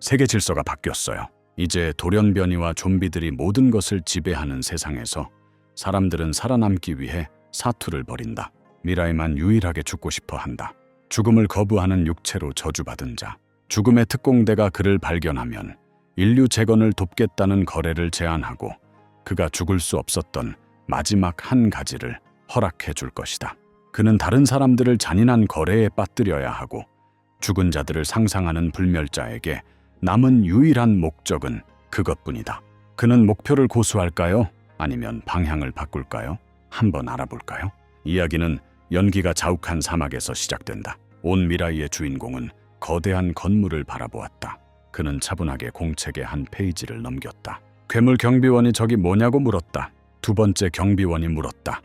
세계 질서가 바뀌었어요. 이제 돌연변이와 좀비들이 모든 것을 지배하는 세상에서 사람들은 살아남기 위해 사투를 벌인다. 미라이만 유일하게 죽고 싶어 한다. 죽음을 거부하는 육체로 저주받은 자. 죽음의 특공대가 그를 발견하면 인류 재건을 돕겠다는 거래를 제안하고 그가 죽을 수 없었던 마지막 한 가지를 허락해 줄 것이다. 그는 다른 사람들을 잔인한 거래에 빠뜨려야 하고 죽은 자들을 상상하는 불멸자에게 남은 유일한 목적은 그것뿐이다. 그는 목표를 고수할까요? 아니면 방향을 바꿀까요? 한번 알아볼까요? 이야기는 연기가 자욱한 사막에서 시작된다. 온 미라이의 주인공은 거대한 건물을 바라보았다. 그는 차분하게 공책의 한 페이지를 넘겼다. 괴물 경비원이 저기 뭐냐고 물었다. 두 번째 경비원이 물었다.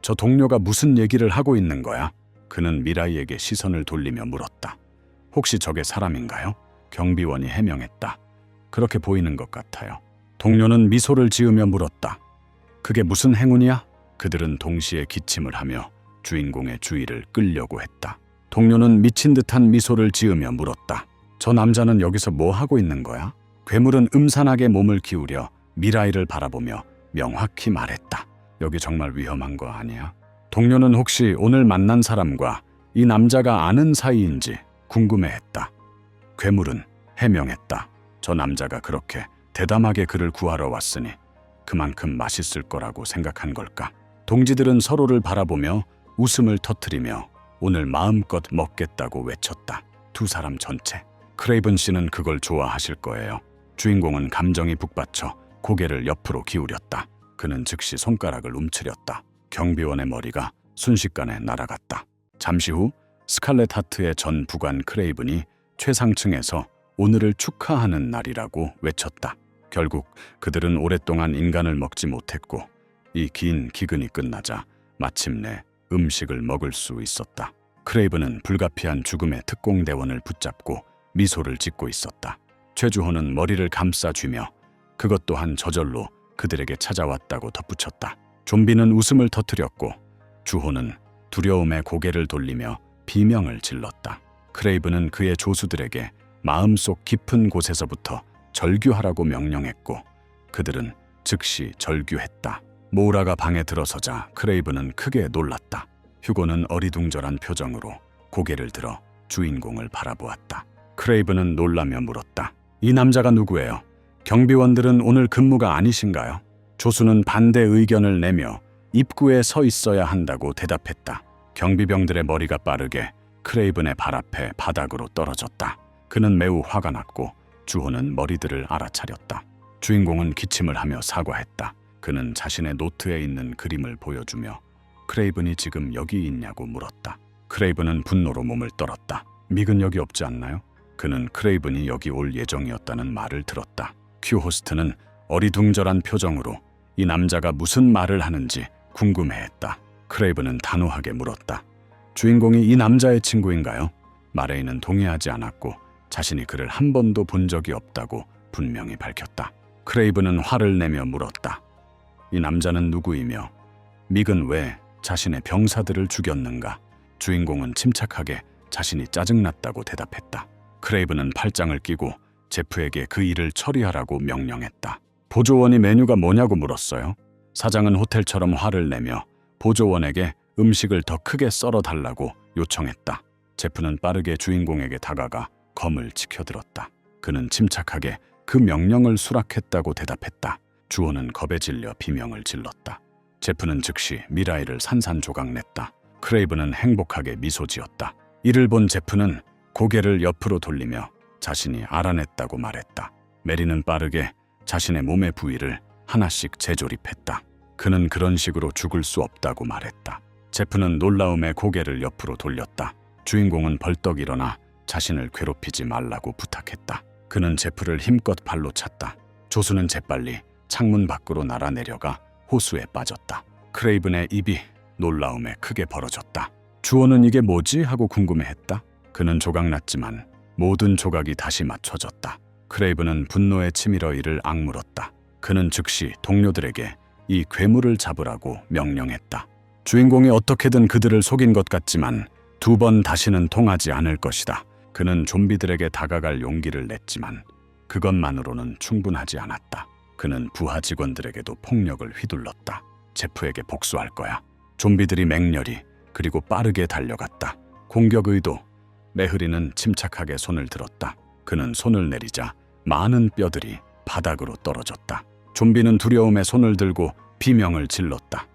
저 동료가 무슨 얘기를 하고 있는 거야? 그는 미라이에게 시선을 돌리며 물었다. 혹시 저게 사람인가요? 경비원이 해명했다. 그렇게 보이는 것 같아요. 동료는 미소를 지으며 물었다. 그게 무슨 행운이야? 그들은 동시에 기침을 하며 주인공의 주의를 끌려고 했다. 동료는 미친 듯한 미소를 지으며 물었다. 저 남자는 여기서 뭐 하고 있는 거야? 괴물은 음산하게 몸을 기울여 미라이를 바라보며 명확히 말했다. 여기 정말 위험한 거 아니야? 동료는 혹시 오늘 만난 사람과 이 남자가 아는 사이인지 궁금해했다. 괴물은 해명했다. 저 남자가 그렇게 대담하게 그를 구하러 왔으니 그만큼 맛있을 거라고 생각한 걸까? 동지들은 서로를 바라보며 웃음을 터뜨리며 오늘 마음껏 먹겠다고 외쳤다. 두 사람 전체. 크레이븐 씨는 그걸 좋아하실 거예요. 주인공은 감정이 북받쳐 고개를 옆으로 기울였다. 그는 즉시 손가락을 움츠렸다. 경비원의 머리가 순식간에 날아갔다. 잠시 후 스칼렛 하트의 전 부관 크레이븐이 최상층에서 오늘을 축하하는 날이라고 외쳤다. 결국 그들은 오랫동안 인간을 먹지 못했고 이 긴 기근이 끝나자 마침내 음식을 먹을 수 있었다. 크레이븐은 불가피한 죽음의 특공대원을 붙잡고 미소를 짓고 있었다. 최주호는 머리를 감싸쥐며 그것 또한 저절로 그들에게 찾아왔다고 덧붙였다. 좀비는 웃음을 터뜨렸고 주호는 두려움에 고개를 돌리며 비명을 질렀다. 크레이븐은 그의 조수들에게 마음속 깊은 곳에서부터 절규하라고 명령했고 그들은 즉시 절규했다. 모우라가 방에 들어서자 크레이븐은 크게 놀랐다. 휴고는 어리둥절한 표정으로 고개를 들어 주인공을 바라보았다. 크레이븐은 놀라며 물었다. 이 남자가 누구예요? 경비원들은 오늘 근무가 아니신가요? 조수는 반대 의견을 내며 입구에 서 있어야 한다고 대답했다. 경비병들의 머리가 빠르게 크레이븐의 발 앞에 바닥으로 떨어졌다. 그는 매우 화가 났고 주호는 머리들을 알아차렸다. 주인공은 기침을 하며 사과했다. 그는 자신의 노트에 있는 그림을 보여주며 크레이븐이 지금 여기 있냐고 물었다. 크레이븐은 분노로 몸을 떨었다. 믹은 여기 없지 않나요? 그는 크레이븐이 여기 올 예정이었다는 말을 들었다. 큐 호스트는 어리둥절한 표정으로 이 남자가 무슨 말을 하는지 궁금해했다. 크레이븐은 단호하게 물었다. 주인공이 이 남자의 친구인가요? 마레이는 동의하지 않았고 자신이 그를 한 번도 본 적이 없다고 분명히 밝혔다. 크레이븐은 화를 내며 물었다. 이 남자는 누구이며 믹은 왜 자신의 병사들을 죽였는가? 주인공은 침착하게 자신이 짜증났다고 대답했다. 크레이븐은 팔짱을 끼고 제프에게 그 일을 처리하라고 명령했다. 보조원이 메뉴가 뭐냐고 물었어요. 사장은 호텔처럼 화를 내며 보조원에게 음식을 더 크게 썰어달라고 요청했다. 제프는 빠르게 주인공에게 다가가 검을 치켜들었다. 그는 침착하게 그 명령을 수락했다고 대답했다. 주호는 겁에 질려 비명을 질렀다. 제프는 즉시 미라이를 산산조각냈다. 크레이븐은 행복하게 미소 지었다. 이를 본 제프는 고개를 옆으로 돌리며 자신이 알아냈다고 말했다. 메리는 빠르게 자신의 몸의 부위를 하나씩 재조립했다. 그는 그런 식으로 죽을 수 없다고 말했다. 제프는 놀라움에 고개를 옆으로 돌렸다. 주인공은 벌떡 일어나 자신을 괴롭히지 말라고 부탁했다. 그는 제프를 힘껏 발로 찼다. 조수는 재빨리 창문 밖으로 날아내려가 호수에 빠졌다. 크레이븐의 입이 놀라움에 크게 벌어졌다. 주호는 이게 뭐지? 하고 궁금해했다. 그는 조각났지만 모든 조각이 다시 맞춰졌다. 크레이븐은 분노에 치밀어 이를 악물었다. 그는 즉시 동료들에게 이 괴물을 잡으라고 명령했다. 주인공이 어떻게든 그들을 속인 것 같지만 두 번 다시는 통하지 않을 것이다. 그는 좀비들에게 다가갈 용기를 냈지만 그것만으로는 충분하지 않았다. 그는 부하 직원들에게도 폭력을 휘둘렀다. 제프에게 복수할 거야. 좀비들이 맹렬히 그리고 빠르게 달려갔다. 공격 의도. 메흐리는 침착하게 손을 들었다. 그는 손을 내리자 많은 뼈들이 바닥으로 떨어졌다. 좀비는 두려움에 손을 들고 비명을 질렀다.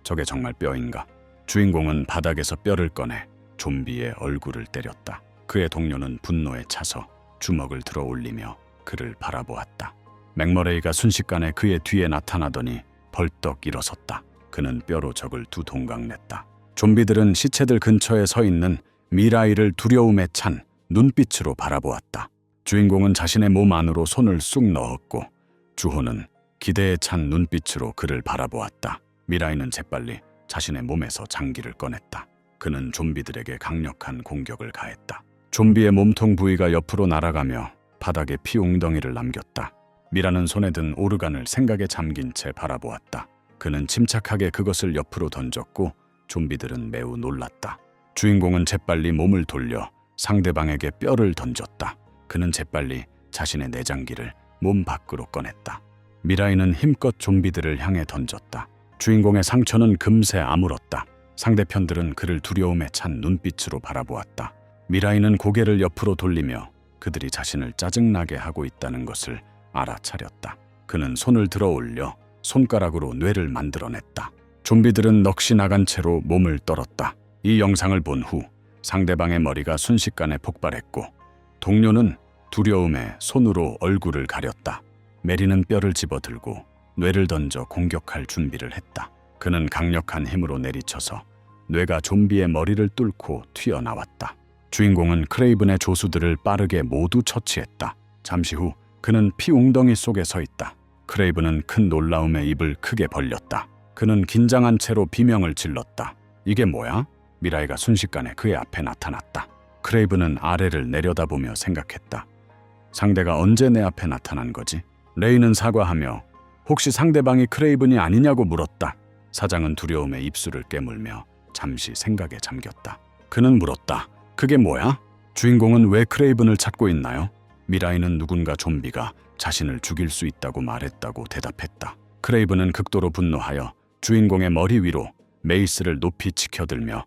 저게 정말 뼈인가? 주인공은 바닥에서 뼈를 꺼내 좀비의 얼굴을 때렸다. 그의 동료는 분노에 차서 주먹을 들어 올리며 그를 바라보았다. 맥머레이가 순식간에 그의 뒤에 나타나더니 벌떡 일어섰다. 그는 뼈로 적을 두 동강냈다. 좀비들은 시체들 근처에 서 있는 미라이를 두려움에 찬 눈빛으로 바라보았다. 주인공은 자신의 몸 안으로 손을 쑥 넣었고 주호는 기대에 찬 눈빛으로 그를 바라보았다. 미라이는 재빨리 자신의 몸에서 장기를 꺼냈다. 그는 좀비들에게 강력한 공격을 가했다. 좀비의 몸통 부위가 옆으로 날아가며 바닥에 피 웅덩이를 남겼다. 미라는 손에 든 오르간을 생각에 잠긴 채 바라보았다. 그는 침착하게 그것을 옆으로 던졌고 좀비들은 매우 놀랐다. 주인공은 재빨리 몸을 돌려 상대방에게 뼈를 던졌다. 그는 재빨리 자신의 내장기를 몸 밖으로 꺼냈다. 미라이는 힘껏 좀비들을 향해 던졌다. 주인공의 상처는 금세 아물었다. 상대편들은 그를 두려움에 찬 눈빛으로 바라보았다. 미라이는 고개를 옆으로 돌리며 그들이 자신을 짜증나게 하고 있다는 것을 알아차렸다. 그는 손을 들어 올려 손가락으로 뇌를 만들어냈다. 좀비들은 넋이 나간 채로 몸을 떨었다. 이 영상을 본 후 상대방의 머리가 순식간에 폭발했고 동료는 두려움에 손으로 얼굴을 가렸다. 메리는 뼈를 집어들고 뇌를 던져 공격할 준비를 했다. 그는 강력한 힘으로 내리쳐서 뇌가 좀비의 머리를 뚫고 튀어나왔다. 주인공은 크레이븐의 조수들을 빠르게 모두 처치했다. 잠시 후 그는 피 웅덩이 속에 서 있다. 크레이븐은 큰 놀라움에 입을 크게 벌렸다. 그는 긴장한 채로 비명을 질렀다. 이게 뭐야? 미라이가 순식간에 그의 앞에 나타났다. 크레이븐은 아래를 내려다보며 생각했다. 상대가 언제 내 앞에 나타난 거지? 레이는 사과하며 혹시 상대방이 크레이븐이 아니냐고 물었다. 사장은 두려움에 입술을 깨물며 잠시 생각에 잠겼다. 그는 물었다. 그게 뭐야? 주인공은 왜 크레이븐을 찾고 있나요? 미라이는 누군가 좀비가 자신을 죽일 수 있다고 말했다고 대답했다. 크레이븐은 극도로 분노하여 주인공의 머리 위로 메이스를 높이 치켜들며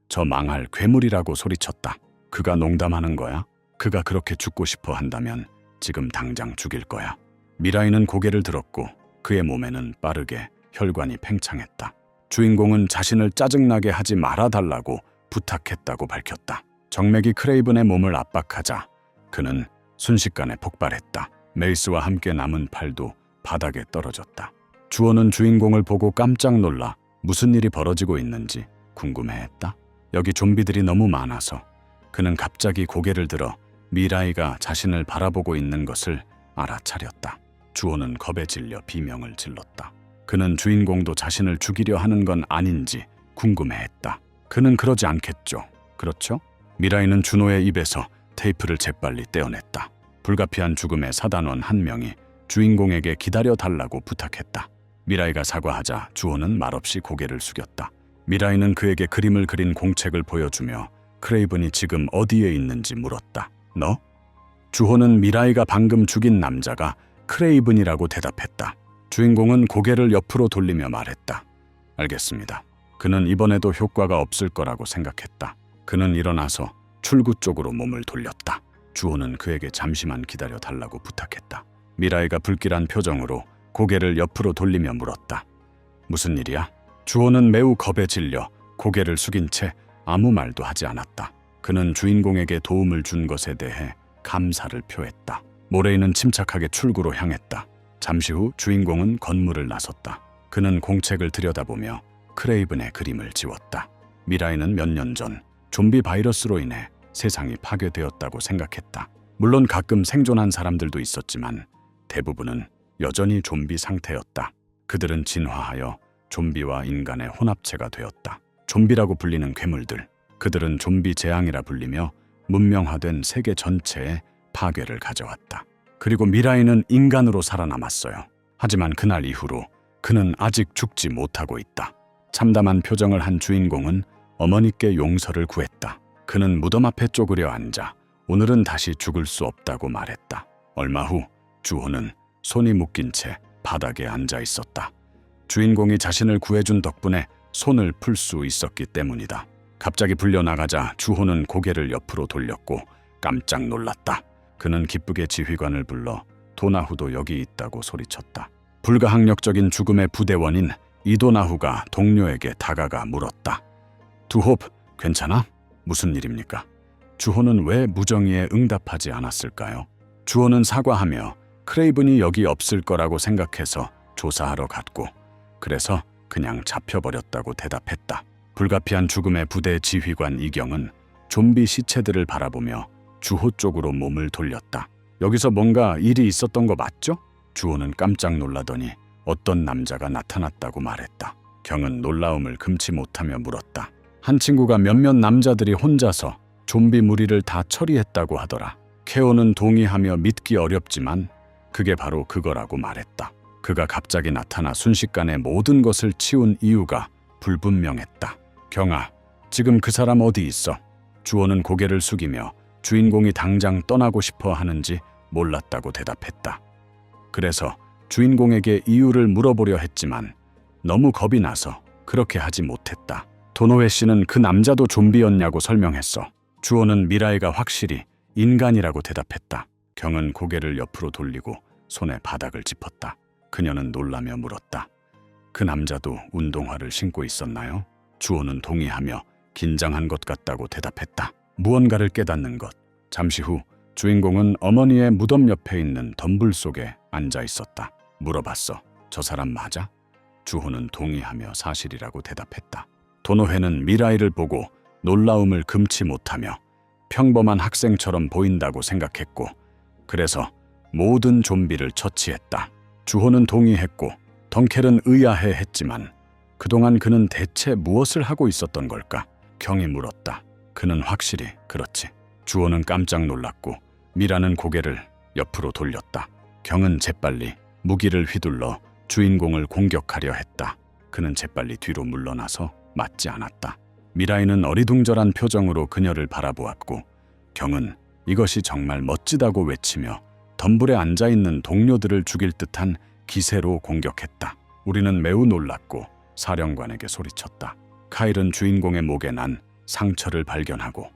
저 망할 괴물이라고 소리쳤다. 그가 농담하는 거야? 그가 그렇게 죽고 싶어 한다면 지금 당장 죽일 거야. 미라이는 고개를 들었고 그의 몸에는 빠르게 혈관이 팽창했다. 주인공은 자신을 짜증나게 하지 말아달라고 부탁했다고 밝혔다. 정맥이 크레이븐의 몸을 압박하자 그는 순식간에 폭발했다. 메이스와 함께 남은 팔도 바닥에 떨어졌다. 주호는 주인공을 보고 깜짝 놀라 무슨 일이 벌어지고 있는지 궁금해했다. 여기 좀비들이 너무 많아서 그는 갑자기 고개를 들어 미라이가 자신을 바라보고 있는 것을 알아차렸다. 주호는 겁에 질려 비명을 질렀다. 그는 주인공도 자신을 죽이려 하는 건 아닌지 궁금해했다. 그는 그러지 않겠죠. 그렇죠? 미라이는 준호의 입에서 테이프를 재빨리 떼어냈다. 불가피한 죽음의 사단원 한 명이 주인공에게 기다려달라고 부탁했다. 미라이가 사과하자 주호는 말없이 고개를 숙였다. 미라이는 그에게 그림을 그린 공책을 보여주며 크레이븐이 지금 어디에 있는지 물었다. 너? 주호는 미라이가 방금 죽인 남자가 크레이븐이라고 대답했다. 주인공은 고개를 옆으로 돌리며 말했다. 알겠습니다. 그는 이번에도 효과가 없을 거라고 생각했다. 그는 일어나서 출구 쪽으로 몸을 돌렸다. 주호는 그에게 잠시만 기다려 달라고 부탁했다. 미라이가 불길한 표정으로 고개를 옆으로 돌리며 물었다. 무슨 일이야? 주호는 매우 겁에 질려 고개를 숙인 채 아무 말도 하지 않았다. 그는 주인공에게 도움을 준 것에 대해 감사를 표했다. 모레이는 침착하게 출구로 향했다. 잠시 후 주인공은 건물을 나섰다. 그는 공책을 들여다보며 크레이븐의 그림을 지웠다. 미라이는 몇 년 전 좀비 바이러스로 인해 세상이 파괴되었다고 생각했다. 물론 가끔 생존한 사람들도 있었지만 대부분은 여전히 좀비 상태였다. 그들은 진화하여 좀비와 인간의 혼합체가 되었다. 좀비라고 불리는 괴물들, 그들은 좀비 재앙이라 불리며 문명화된 세계 전체에 파괴를 가져왔다. 그리고 미라이는 인간으로 살아남았어요. 하지만 그날 이후로 그는 아직 죽지 못하고 있다. 참담한 표정을 한 주인공은 어머니께 용서를 구했다. 그는 무덤 앞에 쪼그려 앉아 오늘은 다시 죽을 수 없다고 말했다. 얼마 후 주호는 손이 묶인 채 바닥에 앉아 있었다. 주인공이 자신을 구해준 덕분에 손을 풀 수 있었기 때문이다. 갑자기 불려나가자 주호는 고개를 옆으로 돌렸고 깜짝 놀랐다. 그는 기쁘게 지휘관을 불러 도나후도 여기 있다고 소리쳤다. 불가항력적인 죽음의 부대원인 이도나후가 동료에게 다가가 물었다. 두홉, 괜찮아? 무슨 일입니까? 주호는 왜 무정의에 응답하지 않았을까요? 주호는 사과하며 크레이븐이 여기 없을 거라고 생각해서 조사하러 갔고 그래서 그냥 잡혀버렸다고 대답했다. 불가피한 죽음의 부대 지휘관 이경은 좀비 시체들을 바라보며 주호 쪽으로 몸을 돌렸다. 여기서 뭔가 일이 있었던 거 맞죠? 주호는 깜짝 놀라더니 어떤 남자가 나타났다고 말했다. 경은 놀라움을 금치 못하며 물었다. 한 친구가 몇몇 남자들이 혼자서 좀비 무리를 다 처리했다고 하더라. 케오는 동의하며 믿기 어렵지만 그게 바로 그거라고 말했다. 그가 갑자기 나타나 순식간에 모든 것을 치운 이유가 불분명했다. 경아, 지금 그 사람 어디 있어? 주호는 고개를 숙이며 주인공이 당장 떠나고 싶어 하는지 몰랐다고 대답했다. 그래서 주인공에게 이유를 물어보려 했지만 너무 겁이 나서 그렇게 하지 못했다. 도노회 씨는 그 남자도 좀비였냐고 설명했어. 주호는 미라이가 확실히 인간이라고 대답했다. 경은 고개를 옆으로 돌리고 손에 바닥을 짚었다. 그녀는 놀라며 물었다. 그 남자도 운동화를 신고 있었나요? 주호는 동의하며 긴장한 것 같다고 대답했다. 무언가를 깨닫는 것. 잠시 후 주인공은 어머니의 무덤 옆에 있는 덤불 속에 앉아 있었다. 물어봤어. 저 사람 맞아? 주호는 동의하며 사실이라고 대답했다. 도노회는 미라이를 보고 놀라움을 금치 못하며 평범한 학생처럼 보인다고 생각했고 그래서 모든 좀비를 처치했다. 주호는 동의했고 덩켈은 의아해했지만 그동안 그는 대체 무엇을 하고 있었던 걸까? 경이 물었다. 그는 확실히 그렇지. 주호는 깜짝 놀랐고 미라는 고개를 옆으로 돌렸다. 경은 재빨리 무기를 휘둘러 주인공을 공격하려 했다. 그는 재빨리 뒤로 물러나서 맞지 않았다. 미라이는 어리둥절한 표정으로 그녀를 바라보았고 경은 이것이 정말 멋지다고 외치며 덤불에 앉아있는 동료들을 죽일 듯한 기세로 공격했다. 우리는 매우 놀랐고 사령관에게 소리쳤다. 카일은 주인공의 목에 난 상처를 발견하고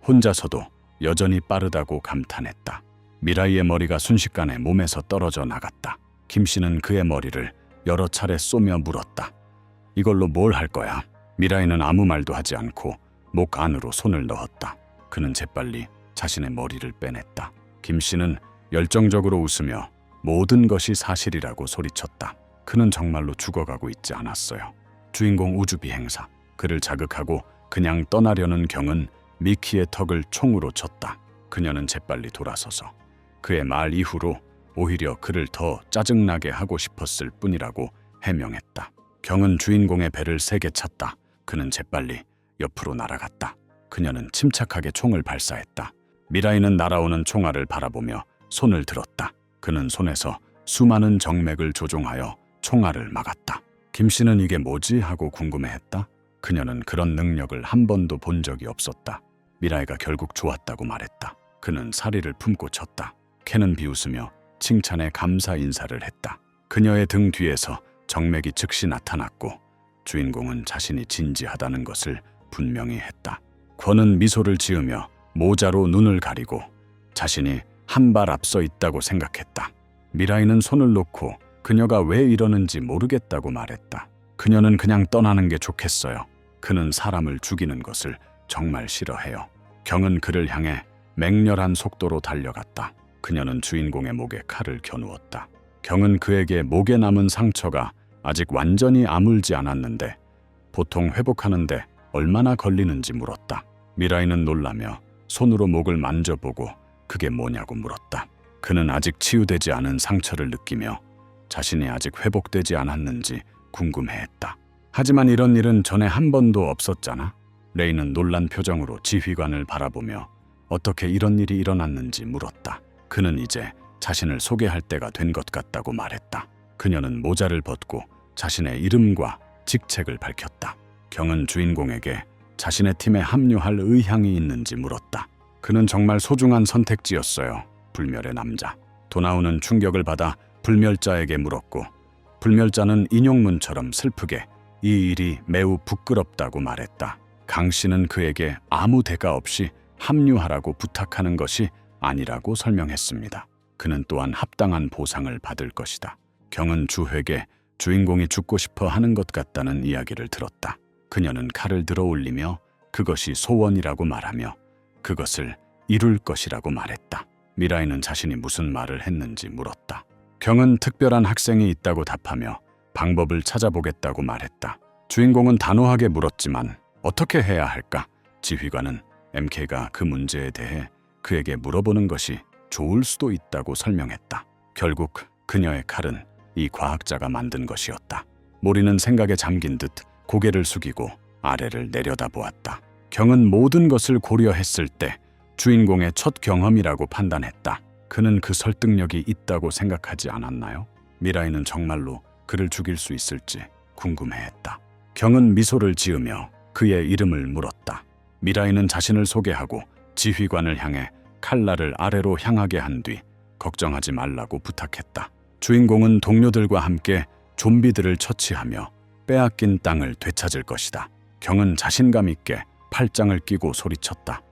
혼자서도 여전히 빠르다고 감탄했다. 미라이의 머리가 순식간에 몸에서 떨어져 나갔다. 김씨는 그의 머리를 여러 차례 쏘며 물었다. 이걸로 뭘 할 거야? 미라이는 아무 말도 하지 않고 목 안으로 손을 넣었다. 그는 재빨리 자신의 머리를 빼냈다. 김씨는 열정적으로 웃으며 모든 것이 사실이라고 소리쳤다. 그는 정말로 죽어가고 있지 않았어요. 주인공 우주비행사. 그를 자극하고 그냥 떠나려는 경은 미키의 턱을 총으로 쳤다. 그녀는 재빨리 돌아서서 그의 말 이후로 오히려 그를 더 짜증나게 하고 싶었을 뿐이라고 해명했다. 경은 주인공의 배를 세게 찼다. 그는 재빨리 옆으로 날아갔다. 그녀는 침착하게 총을 발사했다. 미라이는 날아오는 총알을 바라보며 손을 들었다. 그는 손에서 수많은 정맥을 조종하여 총알을 막았다. 김씨는 이게 뭐지 하고 궁금해했다. 그녀는 그런 능력을 한 번도 본 적이 없었다. 미라이가 결국 좋았다고 말했다. 그는 사리를 품고 쳤다. 켄은 비웃으며 칭찬에 감사 인사를 했다. 그녀의 등 뒤에서 정맥이 즉시 나타났고 주인공은 자신이 진지하다는 것을 분명히 했다. 권은 미소를 지으며 모자로 눈을 가리고 자신이 한 발 앞서 있다고 생각했다. 미라이는 손을 놓고 그녀가 왜 이러는지 모르겠다고 말했다. 그녀는 그냥 떠나는 게 좋겠어요. 그는 사람을 죽이는 것을 정말 싫어해요. 경은 그를 향해 맹렬한 속도로 달려갔다. 그녀는 주인공의 목에 칼을 겨누었다. 경은 그에게 목에 남은 상처가 아직 완전히 아물지 않았는데 보통 회복하는데 얼마나 걸리는지 물었다. 미라이는 놀라며 손으로 목을 만져보고 그게 뭐냐고 물었다. 그는 아직 치유되지 않은 상처를 느끼며 자신이 아직 회복되지 않았는지 궁금해했다. 하지만 이런 일은 전에 한 번도 없었잖아. 레이는 놀란 표정으로 지휘관을 바라보며 어떻게 이런 일이 일어났는지 물었다. 그는 이제 자신을 소개할 때가 된 것 같다고 말했다. 그녀는 모자를 벗고 자신의 이름과 직책을 밝혔다. 경은 주인공에게 자신의 팀에 합류할 의향이 있는지 물었다. 그는 정말 소중한 선택지였어요. 불멸의 남자. 도나우는 충격을 받아 불멸자에게 물었고, 불멸자는 인용문처럼 슬프게 이 일이 매우 부끄럽다고 말했다. 강 씨는 그에게 아무 대가 없이 합류하라고 부탁하는 것이 아니라고 설명했습니다. 그는 또한 합당한 보상을 받을 것이다. 경은 주회에게 주인공이 죽고 싶어 하는 것 같다는 이야기를 들었다. 그녀는 칼을 들어 올리며 그것이 소원이라고 말하며 그것을 이룰 것이라고 말했다. 미라이는 자신이 무슨 말을 했는지 물었다. 경은 특별한 학생이 있다고 답하며 방법을 찾아보겠다고 말했다. 주인공은 단호하게 물었지만 어떻게 해야 할까? 지휘관은 MK가 그 문제에 대해 그에게 물어보는 것이 좋을 수도 있다고 설명했다. 결국 그녀의 칼은 이 과학자가 만든 것이었다. 모리는 생각에 잠긴 듯 고개를 숙이고 아래를 내려다보았다. 경은 모든 것을 고려했을 때 주인공의 첫 경험이라고 판단했다. 그는 그 설득력이 있다고 생각하지 않았나요? 미라이는 정말로 그를 죽일 수 있을지 궁금해했다. 경은 미소를 지으며 그의 이름을 물었다. 미라이는 자신을 소개하고 지휘관을 향해 칼날을 아래로 향하게 한 뒤 걱정하지 말라고 부탁했다. 주인공은 동료들과 함께 좀비들을 처치하며 빼앗긴 땅을 되찾을 것이다. 경은 자신감 있게 팔짱을 끼고 소리쳤다.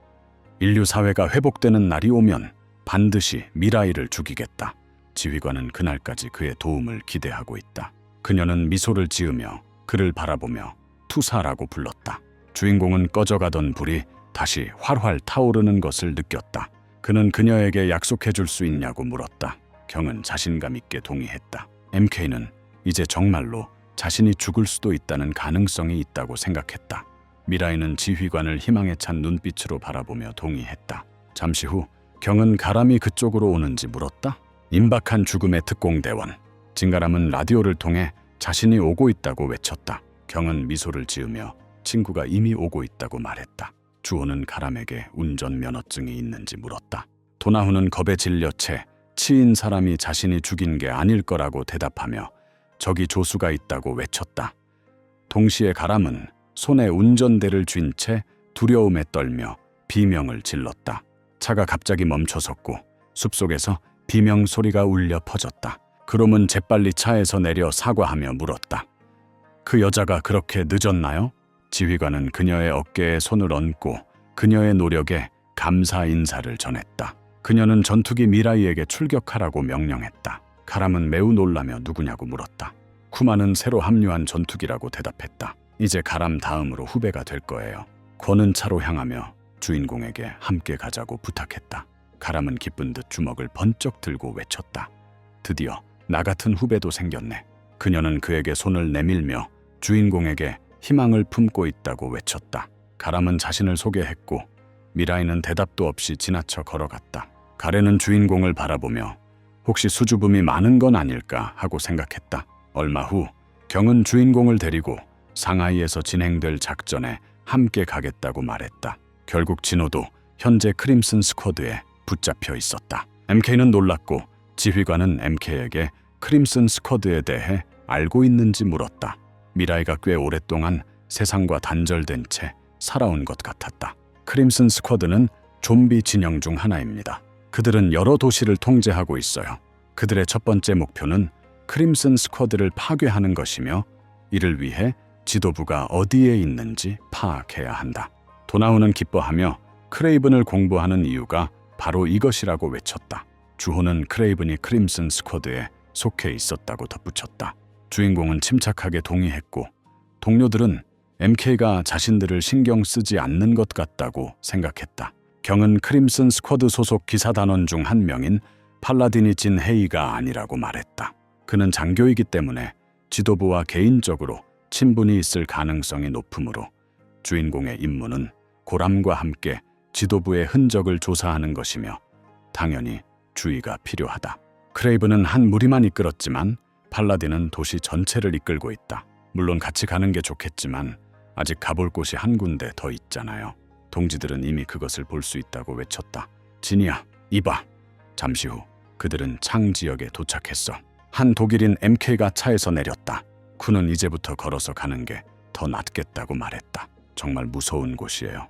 인류 사회가 회복되는 날이 오면 반드시 미라이를 죽이겠다. 지휘관은 그날까지 그의 도움을 기대하고 있다. 그녀는 미소를 지으며 그를 바라보며 투사라고 불렀다. 주인공은 꺼져가던 불이 다시 활활 타오르는 것을 느꼈다. 그는 그녀에게 약속해 줄 수 있냐고 물었다. 경은 자신감 있게 동의했다. MK는 이제 정말로 자신이 죽을 수도 있다는 가능성이 있다고 생각했다. 미라이는 지휘관을 희망에 찬 눈빛으로 바라보며 동의했다. 잠시 후 경은 가람이 그쪽으로 오는지 물었다. 임박한 죽음의 특공대원. 진가람은 라디오를 통해 자신이 오고 있다고 외쳤다. 경은 미소를 지으며 친구가 이미 오고 있다고 말했다. 주호는 가람에게 운전면허증이 있는지 물었다. 도나후는 겁에 질려 채 치인 사람이 자신이 죽인 게 아닐 거라고 대답하며 저기 조수가 있다고 외쳤다. 동시에 가람은 손에 운전대를 쥔 채 두려움에 떨며 비명을 질렀다. 차가 갑자기 멈춰섰고 숲속에서 비명 소리가 울려 퍼졌다. 그롬은 재빨리 차에서 내려 사과하며 물었다. 그 여자가 그렇게 늦었나요? 지휘관은 그녀의 어깨에 손을 얹고 그녀의 노력에 감사 인사를 전했다. 그녀는 전투기 미라이에게 출격하라고 명령했다. 가람은 매우 놀라며 누구냐고 물었다. 쿠마는 새로 합류한 전투기라고 대답했다. 이제 가람 다음으로 후배가 될 거예요. 권은 차로 향하며 주인공에게 함께 가자고 부탁했다. 가람은 기쁜 듯 주먹을 번쩍 들고 외쳤다. 드디어 나 같은 후배도 생겼네. 그녀는 그에게 손을 내밀며 주인공에게 희망을 품고 있다고 외쳤다. 가람은 자신을 소개했고 미라이는 대답도 없이 지나쳐 걸어갔다. 가레는 주인공을 바라보며 혹시 수줍음이 많은 건 아닐까 하고 생각했다. 얼마 후 경은 주인공을 데리고 상하이에서 진행될 작전에 함께 가겠다고 말했다. 결국 진호도 현재 크림슨 스쿼드에 붙잡혀 있었다. MK는 놀랐고 지휘관은 MK에게 크림슨 스쿼드에 대해 알고 있는지 물었다. 미라이가 꽤 오랫동안 세상과 단절된 채 살아온 것 같았다. 크림슨 스쿼드는 좀비 진영 중 하나입니다. 그들은 여러 도시를 통제하고 있어요. 그들의 첫 번째 목표는 크림슨 스쿼드를 파괴하는 것이며 이를 위해 지도부가 어디에 있는지 파악해야 한다. 도나우는 기뻐하며 크레이븐을 공부하는 이유가 바로 이것이라고 외쳤다. 주호는 크레이븐이 크림슨 스쿼드에 속해 있었다고 덧붙였다. 주인공은 침착하게 동의했고 동료들은 MK가 자신들을 신경 쓰지 않는 것 같다고 생각했다. 경은 크림슨 스쿼드 소속 기사단원 중 한 명인 팔라딘이 진 헤이가 아니라고 말했다. 그는 장교이기 때문에 지도부와 개인적으로 친분이 있을 가능성이 높으므로 주인공의 임무는 고람과 함께 지도부의 흔적을 조사하는 것이며 당연히 주의가 필요하다. 크레이븐은 한 무리만 이끌었지만 팔라딘은 도시 전체를 이끌고 있다. 물론 같이 가는 게 좋겠지만 아직 가볼 곳이 한 군데 더 있잖아요. 동지들은 이미 그것을 볼 수 있다고 외쳤다. 진이야, 이봐. 잠시 후 그들은 창 지역에 도착했어. 한 독일인 MK가 차에서 내렸다. 쿠는 이제부터 걸어서 가는 게 더 낫겠다고 말했다. 정말 무서운 곳이에요.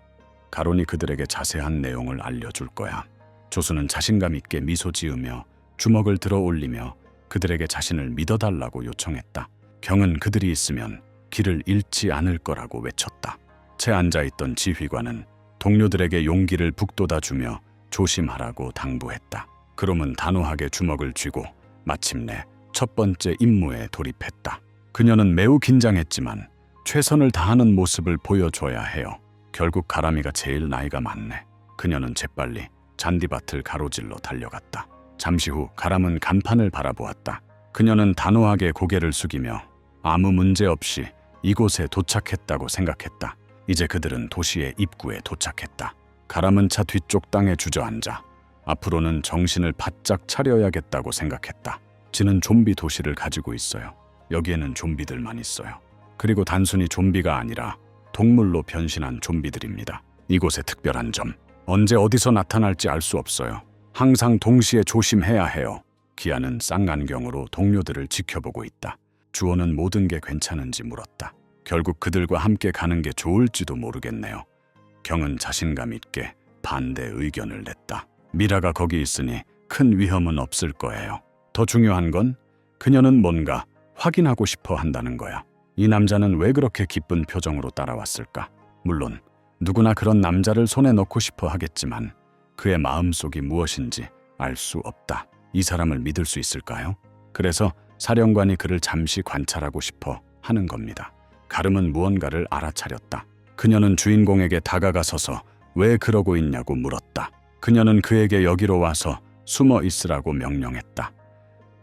가론이 그들에게 자세한 내용을 알려줄 거야. 조수는 자신감 있게 미소 지으며 주먹을 들어 올리며 그들에게 자신을 믿어달라고 요청했다. 경은 그들이 있으면 길을 잃지 않을 거라고 외쳤다. 채 앉아있던 지휘관은 동료들에게 용기를 북돋아주며 조심하라고 당부했다. 그롬은 단호하게 주먹을 쥐고 마침내 첫 번째 임무에 돌입했다. 그녀는 매우 긴장했지만 최선을 다하는 모습을 보여줘야 해요. 결국 가람이가 제일 나이가 많네. 그녀는 재빨리 잔디밭을 가로질러 달려갔다. 잠시 후 가람은 간판을 바라보았다. 그녀는 단호하게 고개를 숙이며 아무 문제 없이 이곳에 도착했다고 생각했다. 이제 그들은 도시의 입구에 도착했다. 가람은 차 뒤쪽 땅에 주저앉아 앞으로는 정신을 바짝 차려야겠다고 생각했다. 지는 좀비 도시를 가지고 있어요. 여기에는 좀비들만 있어요. 그리고 단순히 좀비가 아니라 동물로 변신한 좀비들입니다. 이곳의 특별한 점, 언제 어디서 나타날지 알 수 없어요. 항상 동시에 조심해야 해요. 기아는 쌍안경으로 동료들을 지켜보고 있다. 주호는 모든 게 괜찮은지 물었다. 결국 그들과 함께 가는 게 좋을지도 모르겠네요. 경은 자신감 있게 반대 의견을 냈다. 미라가 거기 있으니 큰 위험은 없을 거예요. 더 중요한 건 그녀는 뭔가 확인하고 싶어 한다는 거야. 이 남자는 왜 그렇게 기쁜 표정으로 따라왔을까? 물론 누구나 그런 남자를 손에 넣고 싶어 하겠지만 그의 마음속이 무엇인지 알 수 없다. 이 사람을 믿을 수 있을까요? 그래서 사령관이 그를 잠시 관찰하고 싶어 하는 겁니다. 가름은 무언가를 알아차렸다. 그녀는 주인공에게 다가가서서 왜 그러고 있냐고 물었다. 그녀는 그에게 여기로 와서 숨어 있으라고 명령했다.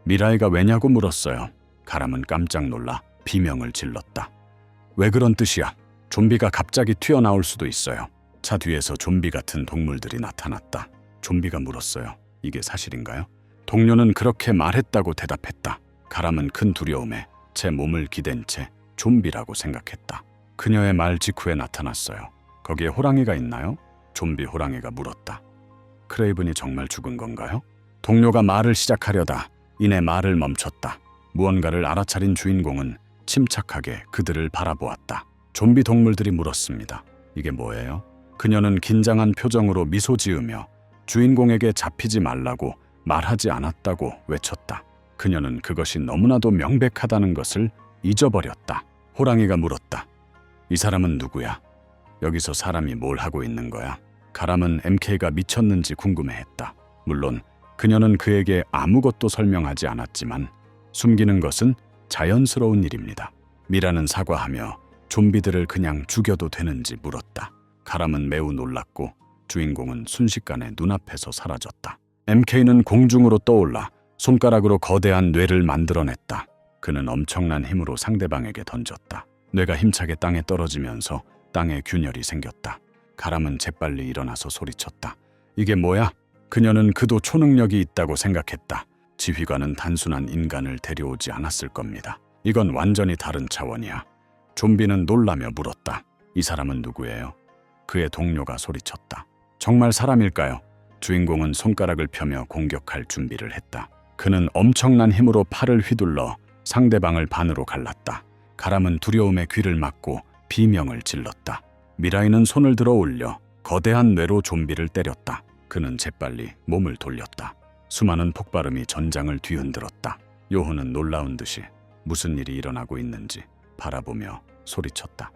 미라이가 왜냐고 물었어요. 가람은 깜짝 놀라 비명을 질렀다. 왜 그런 뜻이야? 좀비가 갑자기 튀어나올 수도 있어요. 차 뒤에서 좀비 같은 동물들이 나타났다. 좀비가 물었어요. 이게 사실인가요? 동료는 그렇게 말했다고 대답했다. 가람은 큰 두려움에 제 몸을 기댄 채 좀비라고 생각했다. 그녀의 말 직후에 나타났어요. 거기에 호랑이가 있나요? 좀비 호랑이가 물었다. 크레이븐이 정말 죽은 건가요? 동료가 말을 시작하려다 이내 말을 멈췄다. 무언가를 알아차린 주인공은 침착하게 그들을 바라보았다. 좀비 동물들이 물었습니다. 이게 뭐예요? 그녀는 긴장한 표정으로 미소 지으며 주인공에게 잡히지 말라고 말하지 않았다고 외쳤다. 그녀는 그것이 너무나도 명백하다는 것을 잊어버렸다. 호랑이가 물었다. 이 사람은 누구야? 여기서 사람이 뭘 하고 있는 거야? 가람은 MK가 미쳤는지 궁금해했다. 물론 그녀는 그에게 아무것도 설명하지 않았지만 숨기는 것은 자연스러운 일입니다. 미라는 사과하며 좀비들을 그냥 죽여도 되는지 물었다. 가람은 매우 놀랐고 주인공은 순식간에 눈앞에서 사라졌다. MK는 공중으로 떠올라 손가락으로 거대한 뇌를 만들어냈다. 그는 엄청난 힘으로 상대방에게 던졌다. 뇌가 힘차게 땅에 떨어지면서 땅에 균열이 생겼다. 가람은 재빨리 일어나서 소리쳤다. 이게 뭐야? 그녀는 그도 초능력이 있다고 생각했다. 지휘관은 단순한 인간을 데려오지 않았을 겁니다. 이건 완전히 다른 차원이야. 좀비는 놀라며 물었다. 이 사람은 누구예요? 그의 동료가 소리쳤다. 정말 사람일까요? 주인공은 손가락을 펴며 공격할 준비를 했다. 그는 엄청난 힘으로 팔을 휘둘러 상대방을 반으로 갈랐다. 가람은 두려움에 귀를 막고 비명을 질렀다. 미라이는 손을 들어 올려 거대한 뇌로 좀비를 때렸다. 그는 재빨리 몸을 돌렸다. 수많은 폭발음이 전장을 뒤흔들었다. 요호는 놀라운 듯이 무슨 일이 일어나고 있는지 바라보며 소리쳤다.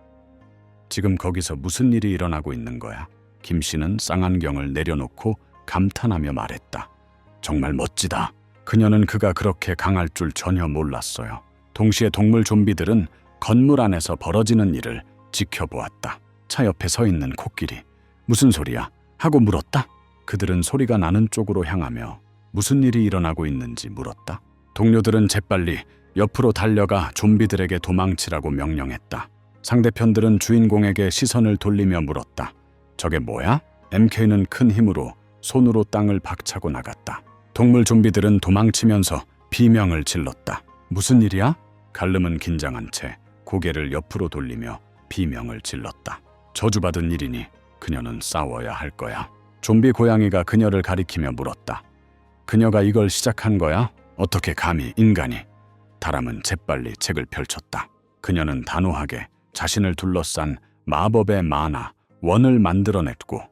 지금 거기서 무슨 일이 일어나고 있는 거야? 김 씨는 쌍안경을 내려놓고 감탄하며 말했다. 정말 멋지다. 그녀는 그가 그렇게 강할 줄 전혀 몰랐어요. 동시에 동물 좀비들은 건물 안에서 벌어지는 일을 지켜보았다. 차 옆에 서 있는 코끼리. 무슨 소리야? 하고 물었다. 그들은 소리가 나는 쪽으로 향하며 무슨 일이 일어나고 있는지 물었다. 동료들은 재빨리 옆으로 달려가 좀비들에게 도망치라고 명령했다. 상대편들은 주인공에게 시선을 돌리며 물었다. 저게 뭐야? MK는 큰 힘으로 손으로 땅을 박차고 나갔다. 동물 좀비들은 도망치면서 비명을 질렀다. 무슨 일이야? 갈름은 긴장한 채 고개를 옆으로 돌리며 비명을 질렀다. 저주받은 일이니 그녀는 싸워야 할 거야. 좀비 고양이가 그녀를 가리키며 물었다. 그녀가 이걸 시작한 거야? 어떻게 감히 인간이? 다람은 재빨리 책을 펼쳤다. 그녀는 단호하게 자신을 둘러싼 마법의 만화 원을 만들어냈고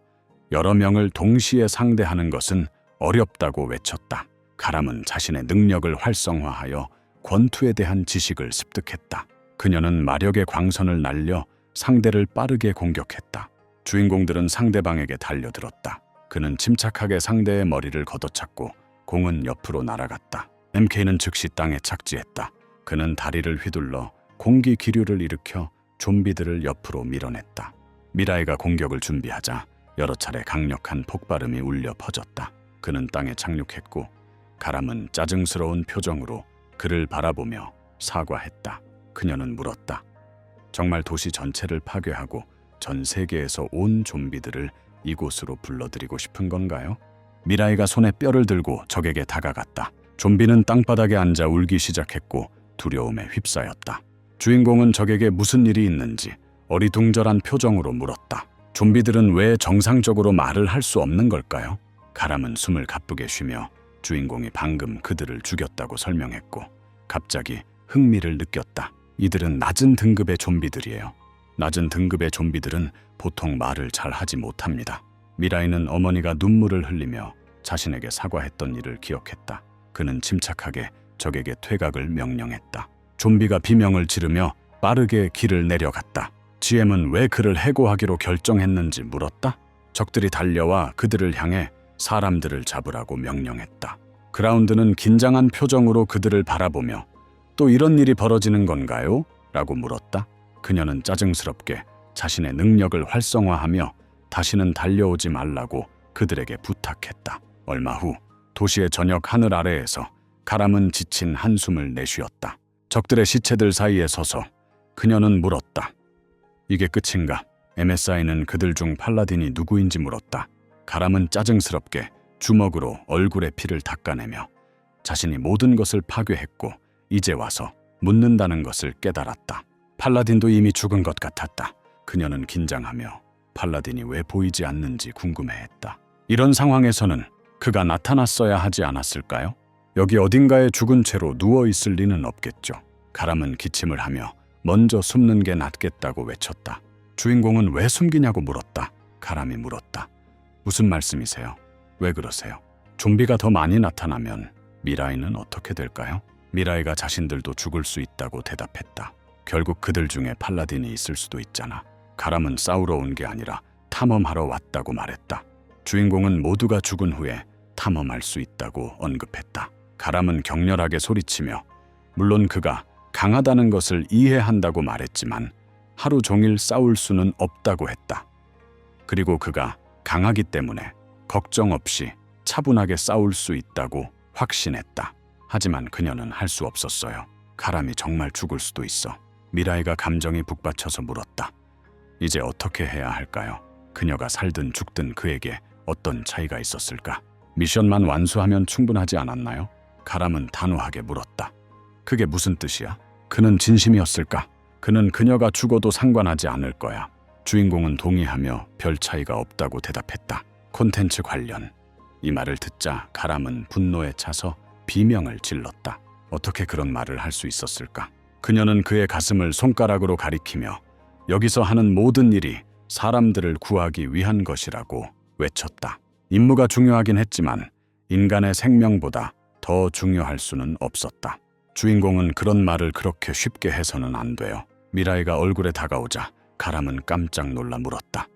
여러 명을 동시에 상대하는 것은 어렵다고 외쳤다. 가람은 자신의 능력을 활성화하여 권투에 대한 지식을 습득했다. 그녀는 마력의 광선을 날려 상대를 빠르게 공격했다. 주인공들은 상대방에게 달려들었다. 그는 침착하게 상대의 머리를 걷어찼고 공은 옆으로 날아갔다. MK는 즉시 땅에 착지했다. 그는 다리를 휘둘러 공기 기류를 일으켜 좀비들을 옆으로 밀어냈다. 미라이가 공격을 준비하자 여러 차례 강력한 폭발음이 울려 퍼졌다. 그는 땅에 착륙했고 가람은 짜증스러운 표정으로 그를 바라보며 사과했다. 그녀는 물었다. 정말 도시 전체를 파괴하고 전 세계에서 온 좀비들을 이곳으로 불러들이고 싶은 건가요? 미라이가 손에 뼈를 들고 적에게 다가갔다. 좀비는 땅바닥에 앉아 울기 시작했고 두려움에 휩싸였다. 주인공은 적에게 무슨 일이 있는지 어리둥절한 표정으로 물었다. 좀비들은 왜 정상적으로 말을 할 수 없는 걸까요? 가람은 숨을 가쁘게 쉬며 주인공이 방금 그들을 죽였다고 설명했고 갑자기 흥미를 느꼈다. 이들은 낮은 등급의 좀비들이에요. 낮은 등급의 좀비들은 보통 말을 잘 하지 못합니다. 미라이는 어머니가 눈물을 흘리며 자신에게 사과했던 일을 기억했다. 그는 침착하게 적에게 퇴각을 명령했다. 좀비가 비명을 지르며 빠르게 길을 내려갔다. GM은 왜 그를 해고하기로 결정했는지 물었다. 적들이 달려와 그들을 향해 사람들을 잡으라고 명령했다. 그라운드는 긴장한 표정으로 그들을 바라보며 또 이런 일이 벌어지는 건가요? 라고 물었다. 그녀는 짜증스럽게 자신의 능력을 활성화하며 다시는 달려오지 말라고 그들에게 부탁했다. 얼마 후 도시의 저녁 하늘 아래에서 가람은 지친 한숨을 내쉬었다. 적들의 시체들 사이에 서서 그녀는 물었다. 이게 끝인가? MSI는 그들 중 팔라딘이 누구인지 물었다. 가람은 짜증스럽게 주먹으로 얼굴의 피를 닦아내며 자신이 모든 것을 파괴했고 이제 와서 묻는다는 것을 깨달았다. 팔라딘도 이미 죽은 것 같았다. 그녀는 긴장하며 팔라딘이 왜 보이지 않는지 궁금해했다. 이런 상황에서는 그가 나타났어야 하지 않았을까요? 여기 어딘가에 죽은 채로 누워있을 리는 없겠죠. 가람은 기침을 하며 먼저 숨는 게 낫겠다고 외쳤다. 주인공은 왜 숨기냐고 물었다. 가람이 물었다. 무슨 말씀이세요? 왜 그러세요? 좀비가 더 많이 나타나면 미라이는 어떻게 될까요? 미라이가 자신들도 죽을 수 있다고 대답했다. 결국 그들 중에 팔라딘이 있을 수도 있잖아. 가람은 싸우러 온 게 아니라 탐험하러 왔다고 말했다. 주인공은 모두가 죽은 후에 탐험할 수 있다고 언급했다. 가람은 격렬하게 소리치며 물론 그가 강하다는 것을 이해한다고 말했지만 하루 종일 싸울 수는 없다고 했다. 그리고 그가 강하기 때문에 걱정 없이 차분하게 싸울 수 있다고 확신했다. 하지만 그녀는 할 수 없었어요. 가람이 정말 죽을 수도 있어. 미라이가 감정이 북받쳐서 물었다. 이제 어떻게 해야 할까요? 그녀가 살든 죽든 그에게 어떤 차이가 있었을까? 미션만 완수하면 충분하지 않았나요? 가람은 단호하게 물었다. 그게 무슨 뜻이야? 그는 진심이었을까? 그는 그녀가 죽어도 상관하지 않을 거야. 주인공은 동의하며 별 차이가 없다고 대답했다. 콘텐츠 관련. 이 말을 듣자 가람은 분노에 차서 비명을 질렀다. 어떻게 그런 말을 할 수 있었을까? 그녀는 그의 가슴을 손가락으로 가리키며 여기서 하는 모든 일이 사람들을 구하기 위한 것이라고 외쳤다. 임무가 중요하긴 했지만 인간의 생명보다 더 중요할 수는 없었다. 주인공은 그런 말을 그렇게 쉽게 해서는 안 돼요. 미라이가 얼굴에 다가오자 가람은 깜짝 놀라 물었다.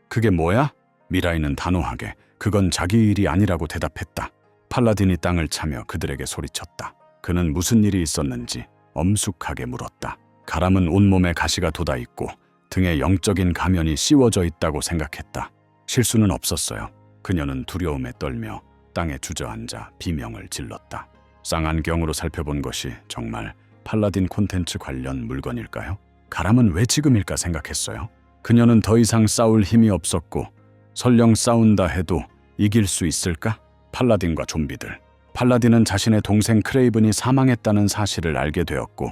그게 뭐야? 미라이는 단호하게 그건 자기 일이 아니라고 대답했다. 팔라딘이 땅을 차며 그들에게 소리쳤다. 그는 무슨 일이 있었는지 엄숙하게 물었다. 가람은 온몸에 가시가 돋아있고 등에 영적인 가면이 씌워져 있다고 생각했다. 실수는 없었어요. 그녀는 두려움에 떨며 땅에 주저앉아 비명을 질렀다. 쌍안경으로 살펴본 것이 정말 팔라딘 콘텐츠 관련 물건일까요? 가람은 왜 지금일까 생각했어요. 그녀는 더 이상 싸울 힘이 없었고 설령 싸운다 해도 이길 수 있을까? 팔라딘과 좀비들. 팔라딘은 자신의 동생 크레이븐이 사망했다는 사실을 알게 되었고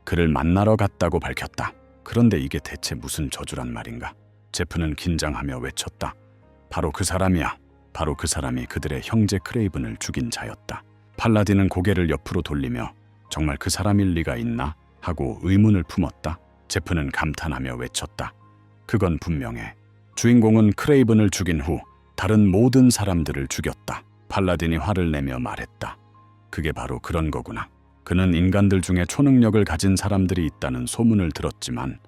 그를 만나러 갔다고 밝혔다. 그런데 이게 대체 무슨 저주란 말인가? 제프는 긴장하며 외쳤다. 바로 그 사람이야. 바로 그 사람이 그들의 형제 크레이븐을 죽인 자였다. 팔라딘은 고개를 옆으로 돌리며 정말 그 사람일 리가 있나? 하고 의문을 품었다. 제프는 감탄하며 외쳤다. 그건 분명해. 주인공은 크레이븐을 죽인 후 다른 모든 사람들을 죽였다. 팔라딘이 화를 내며 말했다. 그게 바로 그런 거구나. 그는 인간들 중에 초능력을 가진 사람들이 있다는 소문을 들었지만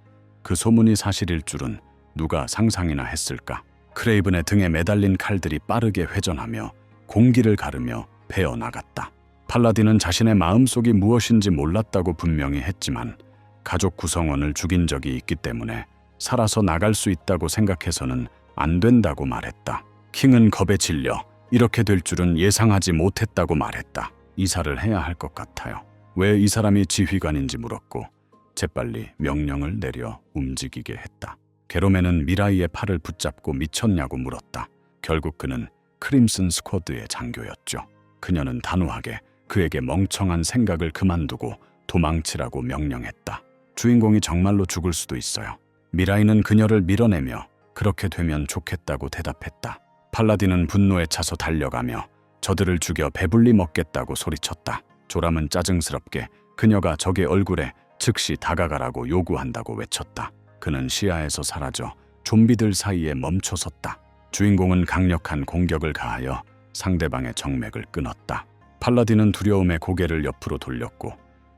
그 소문이 사실일 줄은 누가 상상이나 했을까. 크레이븐의 등에 매달린 칼들이 빠르게 회전하며 공기를 가르며 베어나갔다. 팔라딘은 자신의 마음속이 무엇인지 몰랐다고 분명히 했지만 가족 구성원을 죽인 적이 있기 때문에 살아서 나갈 수 있다고 생각해서는 안 된다고 말했다. 킹은 겁에 질려 이렇게 될 줄은 예상하지 못했다고 말했다. 이사를 해야 할 것 같아요. 왜 이 사람이 지휘관인지 물었고 재빨리 명령을 내려 움직이게 했다. 게로맨은 미라이의 팔을 붙잡고 미쳤냐고 물었다. 결국 그는 크림슨 스쿼드의 장교였죠. 그녀는 단호하게 그에게 멍청한 생각을 그만두고 도망치라고 명령했다. 주인공이 정말로 죽을 수도 있어요. 미라이는 그녀를 밀어내며 그렇게 되면 좋겠다고 대답했다. 팔라딘은 분노에 차서 달려가며 저들을 죽여 배불리 먹겠다고 소리쳤다. 조람은 짜증스럽게 그녀가 적의 얼굴에 즉시 다가가라고 요구한다고 외쳤다. 그는 시야에서 사라져 좀비들 사이에 멈춰섰다. 주인공은 강력한 공격을 가하여 상대방의 정맥을 끊었다. 팔라딘은 두려움에 고개를 옆으로 돌렸고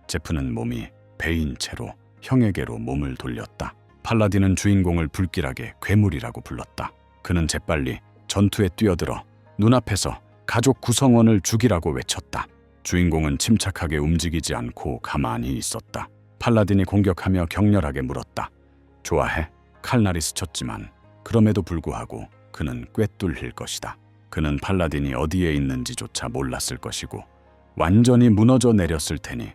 제프는 몸이 베인 채로 형에게로 몸을 돌렸다. 팔라딘은 주인공을 불길하게 괴물이라고 불렀다. 그는 재빨리 전투에 뛰어들어 눈앞에서 가족 구성원을 죽이라고 외쳤다. 주인공은 침착하게 움직이지 않고 가만히 있었다. 팔라딘이 공격하며 격렬하게 물었다. 좋아해? 칼날이 스쳤지만 그럼에도 불구하고 그는 꿰뚫릴 것이다. 그는 팔라딘이 어디에 있는지조차 몰랐을 것이고 완전히 무너져 내렸을 테니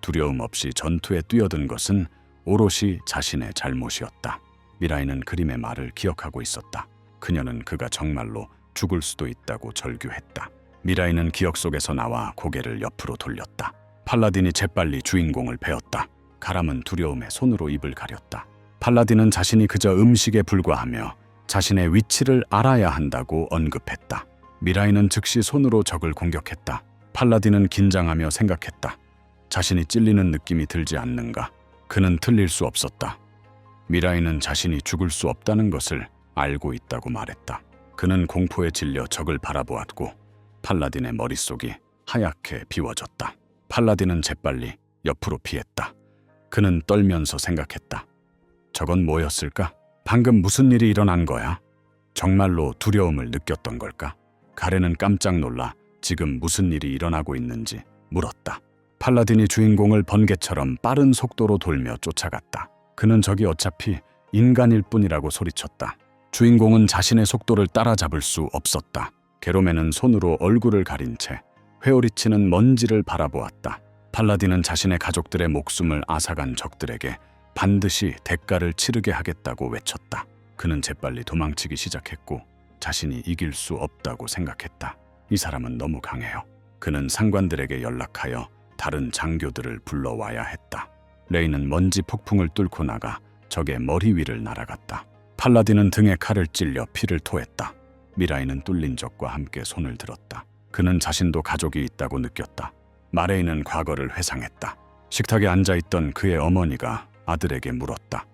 두려움 없이 전투에 뛰어든 것은 오롯이 자신의 잘못이었다. 미라이는 그림의 말을 기억하고 있었다. 그녀는 그가 정말로 죽을 수도 있다고 절규했다. 미라이는 기억 속에서 나와 고개를 옆으로 돌렸다. 팔라딘이 재빨리 주인공을 베었다. 가람은 두려움에 손으로 입을 가렸다. 팔라딘은 자신이 그저 음식에 불과하며 자신의 위치를 알아야 한다고 언급했다. 미라이는 즉시 손으로 적을 공격했다. 팔라딘은 긴장하며 생각했다. 자신이 찔리는 느낌이 들지 않는가? 그는 틀릴 수 없었다. 미라이는 자신이 죽을 수 없다는 것을 알고 있다고 말했다. 그는 공포에 질려 적을 바라보았고 팔라딘의 머릿속이 하얗게 비워졌다. 팔라딘은 재빨리 옆으로 피했다. 그는 떨면서 생각했다. 저건 뭐였을까? 방금 무슨 일이 일어난 거야? 정말로 두려움을 느꼈던 걸까? 가렌은 깜짝 놀라 지금 무슨 일이 일어나고 있는지 물었다. 팔라딘이 주인공을 번개처럼 빠른 속도로 돌며 쫓아갔다. 그는 저기 어차피 인간일 뿐이라고 소리쳤다. 주인공은 자신의 속도를 따라잡을 수 없었다. 게로맨은 손으로 얼굴을 가린 채 회오리치는 먼지를 바라보았다. 팔라딘은 자신의 가족들의 목숨을 앗아간 적들에게 반드시 대가를 치르게 하겠다고 외쳤다. 그는 재빨리 도망치기 시작했고 자신이 이길 수 없다고 생각했다. 이 사람은 너무 강해요. 그는 상관들에게 연락하여 다른 장교들을 불러와야 했다. 레이는 먼지 폭풍을 뚫고 나가 적의 머리 위를 날아갔다. 팔라딘은 등에 칼을 찔려 피를 토했다. 미라이는 뚫린 적과 함께 손을 들었다. 그는 자신도 가족이 있다고 느꼈다. 마레이는 과거를 회상했다. 식탁에 앉아있던 그의 어머니가 아들에게 물었다.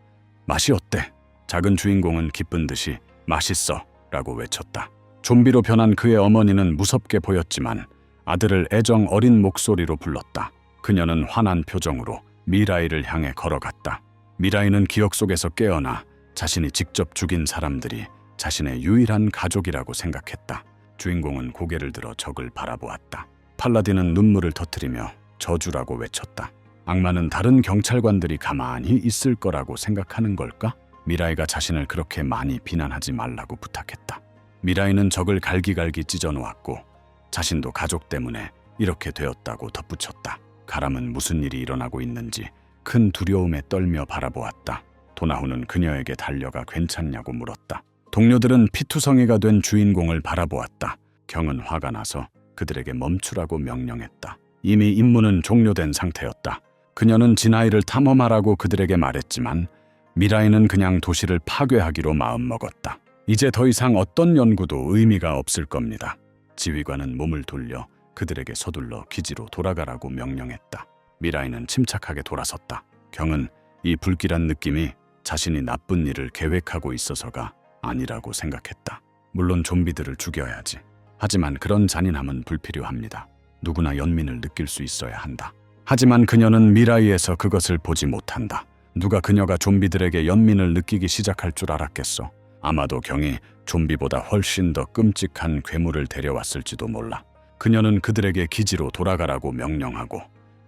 맛이 어때? 작은 주인공은 기쁜 듯이 맛있어 라고 외쳤다. 좀비로 변한 그의 어머니는 무섭게 보였지만 아들을 애정 어린 목소리로 불렀다. 그녀는 환한 표정으로 미라이를 향해 걸어갔다. 미라이는 기억 속에서 깨어나 자신이 직접 죽인 사람들이 자신의 유일한 가족이라고 생각했다. 주인공은 고개를 들어 적을 바라보았다. 팔라딘은 눈물을 터뜨리며 저주라고 외쳤다. 악마는 다른 경찰관들이 가만히 있을 거라고 생각하는 걸까? 미라이가 자신을 그렇게 많이 비난하지 말라고 부탁했다. 미라이는 적을 갈기갈기 찢어놓았고 자신도 가족 때문에 이렇게 되었다고 덧붙였다. 가람은 무슨 일이 일어나고 있는지 큰 두려움에 떨며 바라보았다. 도나후는 그녀에게 달려가 괜찮냐고 물었다. 동료들은 피투성이가 된 주인공을 바라보았다. 경은 화가 나서 그들에게 멈추라고 명령했다. 이미 임무는 종료된 상태였다. 그녀는 진아이를 탐험하라고 그들에게 말했지만 미라이는 그냥 도시를 파괴하기로 마음먹었다. 이제 더 이상 어떤 연구도 의미가 없을 겁니다. 지휘관은 몸을 돌려 그들에게 서둘러 기지로 돌아가라고 명령했다. 미라이는 침착하게 돌아섰다. 경은 이 불길한 느낌이 자신이 나쁜 일을 계획하고 있어서가 아니라고 생각했다. 물론 좀비들을 죽여야지. 하지만 그런 잔인함은 불필요합니다. 누구나 연민을 느낄 수 있어야 한다. 하지만 그녀는 미라이에서 그것을 보지 못한다. 누가 그녀가 좀비들에게 연민을 느끼기 시작할 줄 알았겠어. 아마도 경이 좀비보다 훨씬 더 끔찍한 괴물을 데려왔을지도 몰라. 그녀는 그들에게 기지로 돌아가라고 명령하고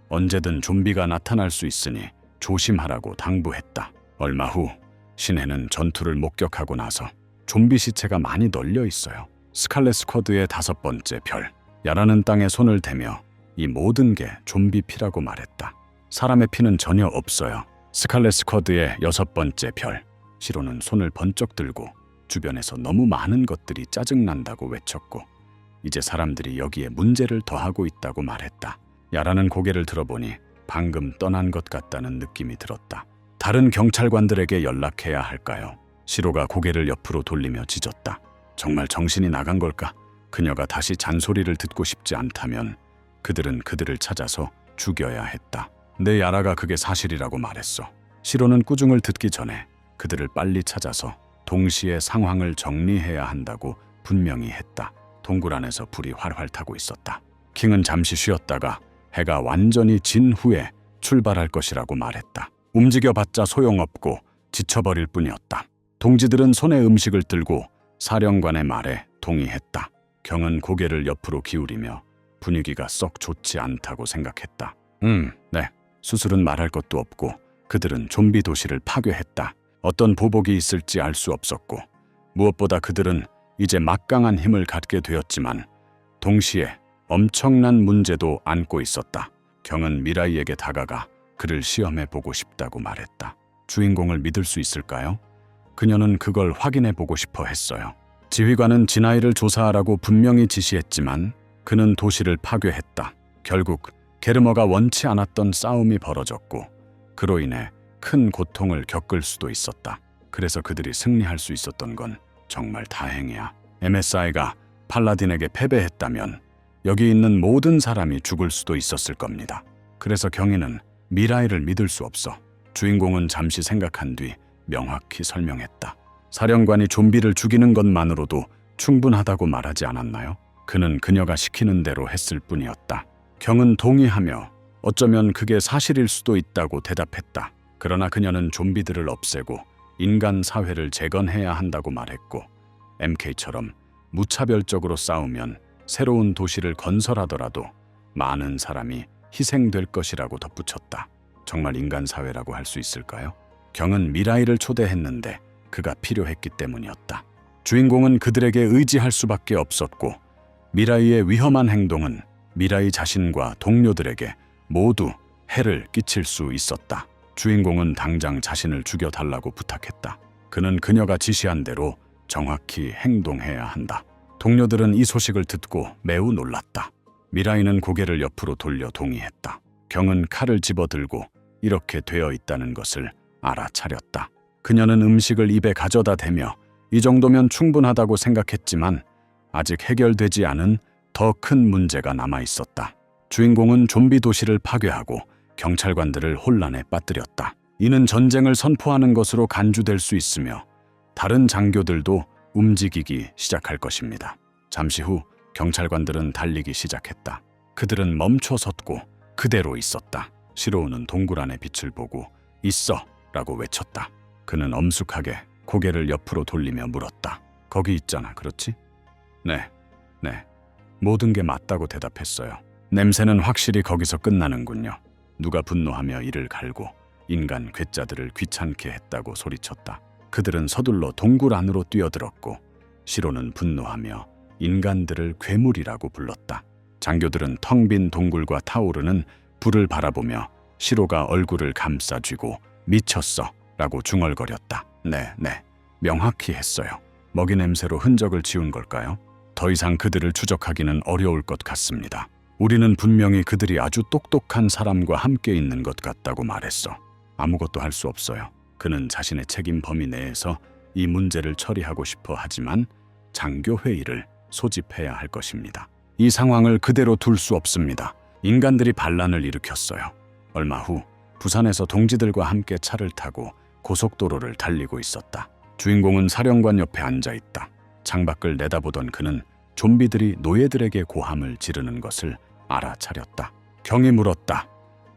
언제든 좀비가 나타날 수 있으니 조심하라고 당부했다. 얼마 후 시내는 전투를 목격하고 나서 좀비 시체가 많이 널려 있어요. 스칼렛 스쿼드의 5번째 별, 야라는 땅에 손을 대며 이 모든 게 좀비 피라고 말했다. 사람의 피는 전혀 없어요. 스칼렛 스쿼드의 6번째 별, 시로는 손을 번쩍 들고 주변에서 너무 많은 것들이 짜증난다고 외쳤고 이제 사람들이 여기에 문제를 더하고 있다고 말했다. 야라는 고개를 들어보니 방금 떠난 것 같다는 느낌이 들었다. 다른 경찰관들에게 연락해야 할까요? 시로가 고개를 옆으로 돌리며 짖었다. 정말 정신이 나간 걸까? 그녀가 다시 잔소리를 듣고 싶지 않다면 그들은 그들을 찾아서 죽여야 했다. 내 야라가 그게 사실이라고 말했어. 시로는 꾸중을 듣기 전에 그들을 빨리 찾아서 동시에 상황을 정리해야 한다고 분명히 했다. 동굴 안에서 불이 활활 타고 있었다. 킹은 잠시 쉬었다가 해가 완전히 진 후에 출발할 것이라고 말했다. 움직여봤자 소용없고 지쳐버릴 뿐이었다. 동지들은 손에 음식을 들고 사령관의 말에 동의했다. 경은 고개를 옆으로 기울이며 분위기가 썩 좋지 않다고 생각했다. 네. 수술은 말할 것도 없고 그들은 좀비 도시를 파괴했다. 어떤 보복이 있을지 알 수 없었고 무엇보다 그들은 이제 막강한 힘을 갖게 되었지만 동시에 엄청난 문제도 안고 있었다. 경은 미라이에게 다가가 그를 시험해 보고 싶다고 말했다. 주인공을 믿을 수 있을까요? 그녀는 그걸 확인해 보고 싶어 했어요. 지휘관은 진아이를 조사하라고 분명히 지시했지만 그는 도시를 파괴했다. 결국 게르머가 원치 않았던 싸움이 벌어졌고 그로 인해 큰 고통을 겪을 수도 있었다. 그래서 그들이 승리할 수 있었던 건 정말 다행이야. MSI가 팔라딘에게 패배했다면 여기 있는 모든 사람이 죽을 수도 있었을 겁니다. 그래서 경위는 미라이를 믿을 수 없어. 주인공은 잠시 생각한 뒤 명확히 설명했다. 사령관이 좀비를 죽이는 것만으로도 충분하다고 말하지 않았나요? 그는 그녀가 시키는 대로 했을 뿐이었다. 경은 동의하며 어쩌면 그게 사실일 수도 있다고 대답했다. 그러나 그녀는 좀비들을 없애고 인간 사회를 재건해야 한다고 말했고 MK처럼 무차별적으로 싸우면 새로운 도시를 건설하더라도 많은 사람이 희생될 것이라고 덧붙였다. 정말 인간 사회라고 할 수 있을까요? 경은 미라이를 초대했는데 그가 필요했기 때문이었다. 주인공은 그들에게 의지할 수밖에 없었고 미라이의 위험한 행동은 미라이 자신과 동료들에게 모두 해를 끼칠 수 있었다. 주인공은 당장 자신을 죽여달라고 부탁했다. 그는 그녀가 지시한 대로 정확히 행동해야 한다. 동료들은 이 소식을 듣고 매우 놀랐다. 미라이는 고개를 옆으로 돌려 동의했다. 경은 칼을 집어들고 이렇게 되어 있다는 것을 알아차렸다. 그녀는 음식을 입에 가져다 대며 이 정도면 충분하다고 생각했지만 아직 해결되지 않은 더 큰 문제가 남아 있었다. 주인공은 좀비 도시를 파괴하고 경찰관들을 혼란에 빠뜨렸다. 이는 전쟁을 선포하는 것으로 간주될 수 있으며 다른 장교들도 움직이기 시작할 것입니다. 잠시 후 경찰관들은 달리기 시작했다. 그들은 멈춰 섰고 그대로 있었다. 시로우는 동굴 안의 빛을 보고 있어 라고 외쳤다. 그는 엄숙하게 고개를 옆으로 돌리며 물었다. 거기 있잖아, 그렇지? 네. 모든 게 맞다고 대답했어요. 냄새는 확실히 거기서 끝나는군요. 누가 분노하며 이를 갈고 인간 괴짜들을 귀찮게 했다고 소리쳤다. 그들은 서둘러 동굴 안으로 뛰어들었고 시로는 분노하며 인간들을 괴물이라고 불렀다. 장교들은 텅 빈 동굴과 타오르는 불을 바라보며 시로가 얼굴을 감싸쥐고 미쳤어 라고 중얼거렸다. 네, 명확히 했어요. 먹이 냄새로 흔적을 지운 걸까요? 더 이상 그들을 추적하기는 어려울 것 같습니다. 우리는 분명히 그들이 아주 똑똑한 사람과 함께 있는 것 같다고 말했어. 아무것도 할 수 없어요. 그는 자신의 책임 범위 내에서 이 문제를 처리하고 싶어 하지만 장교회의를 소집해야 할 것입니다. 이 상황을 그대로 둘 수 없습니다. 인간들이 반란을 일으켰어요. 얼마 후 부산에서 동지들과 함께 차를 타고 고속도로를 달리고 있었다. 주인공은 사령관 옆에 앉아 있다. 창밖을 내다보던 그는 좀비들이 노예들에게 고함을 지르는 것을 알아차렸다. 경이 물었다.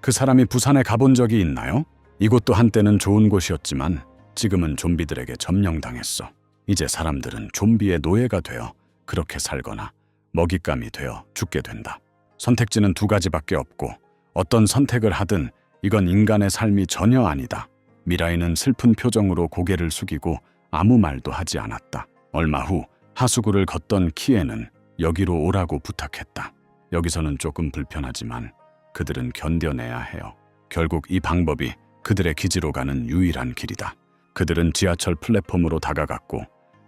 그 사람이 부산에 가본 적이 있나요? 이곳도 한때는 좋은 곳이었지만 지금은 좀비들에게 점령당했어. 이제 사람들은 좀비의 노예가 되어 그렇게 살거나 먹잇감이 되어 죽게 된다. 선택지는 두 가지밖에 없고 어떤 선택을 하든 이건 인간의 삶이 전혀 아니다. 미라이는 슬픈 표정으로 고개를 숙이고 아무 말도 하지 않았다. 얼마 후 하수구를 걷던 키에는 여기로 오라고 부탁했다. 여기서는 조금 불편하지만 그들은 견뎌내야 해요. 결국 이 방법이 그들의 기지로 가는 유일한 길이다. 그들은 지하철 플랫폼으로 다가갔고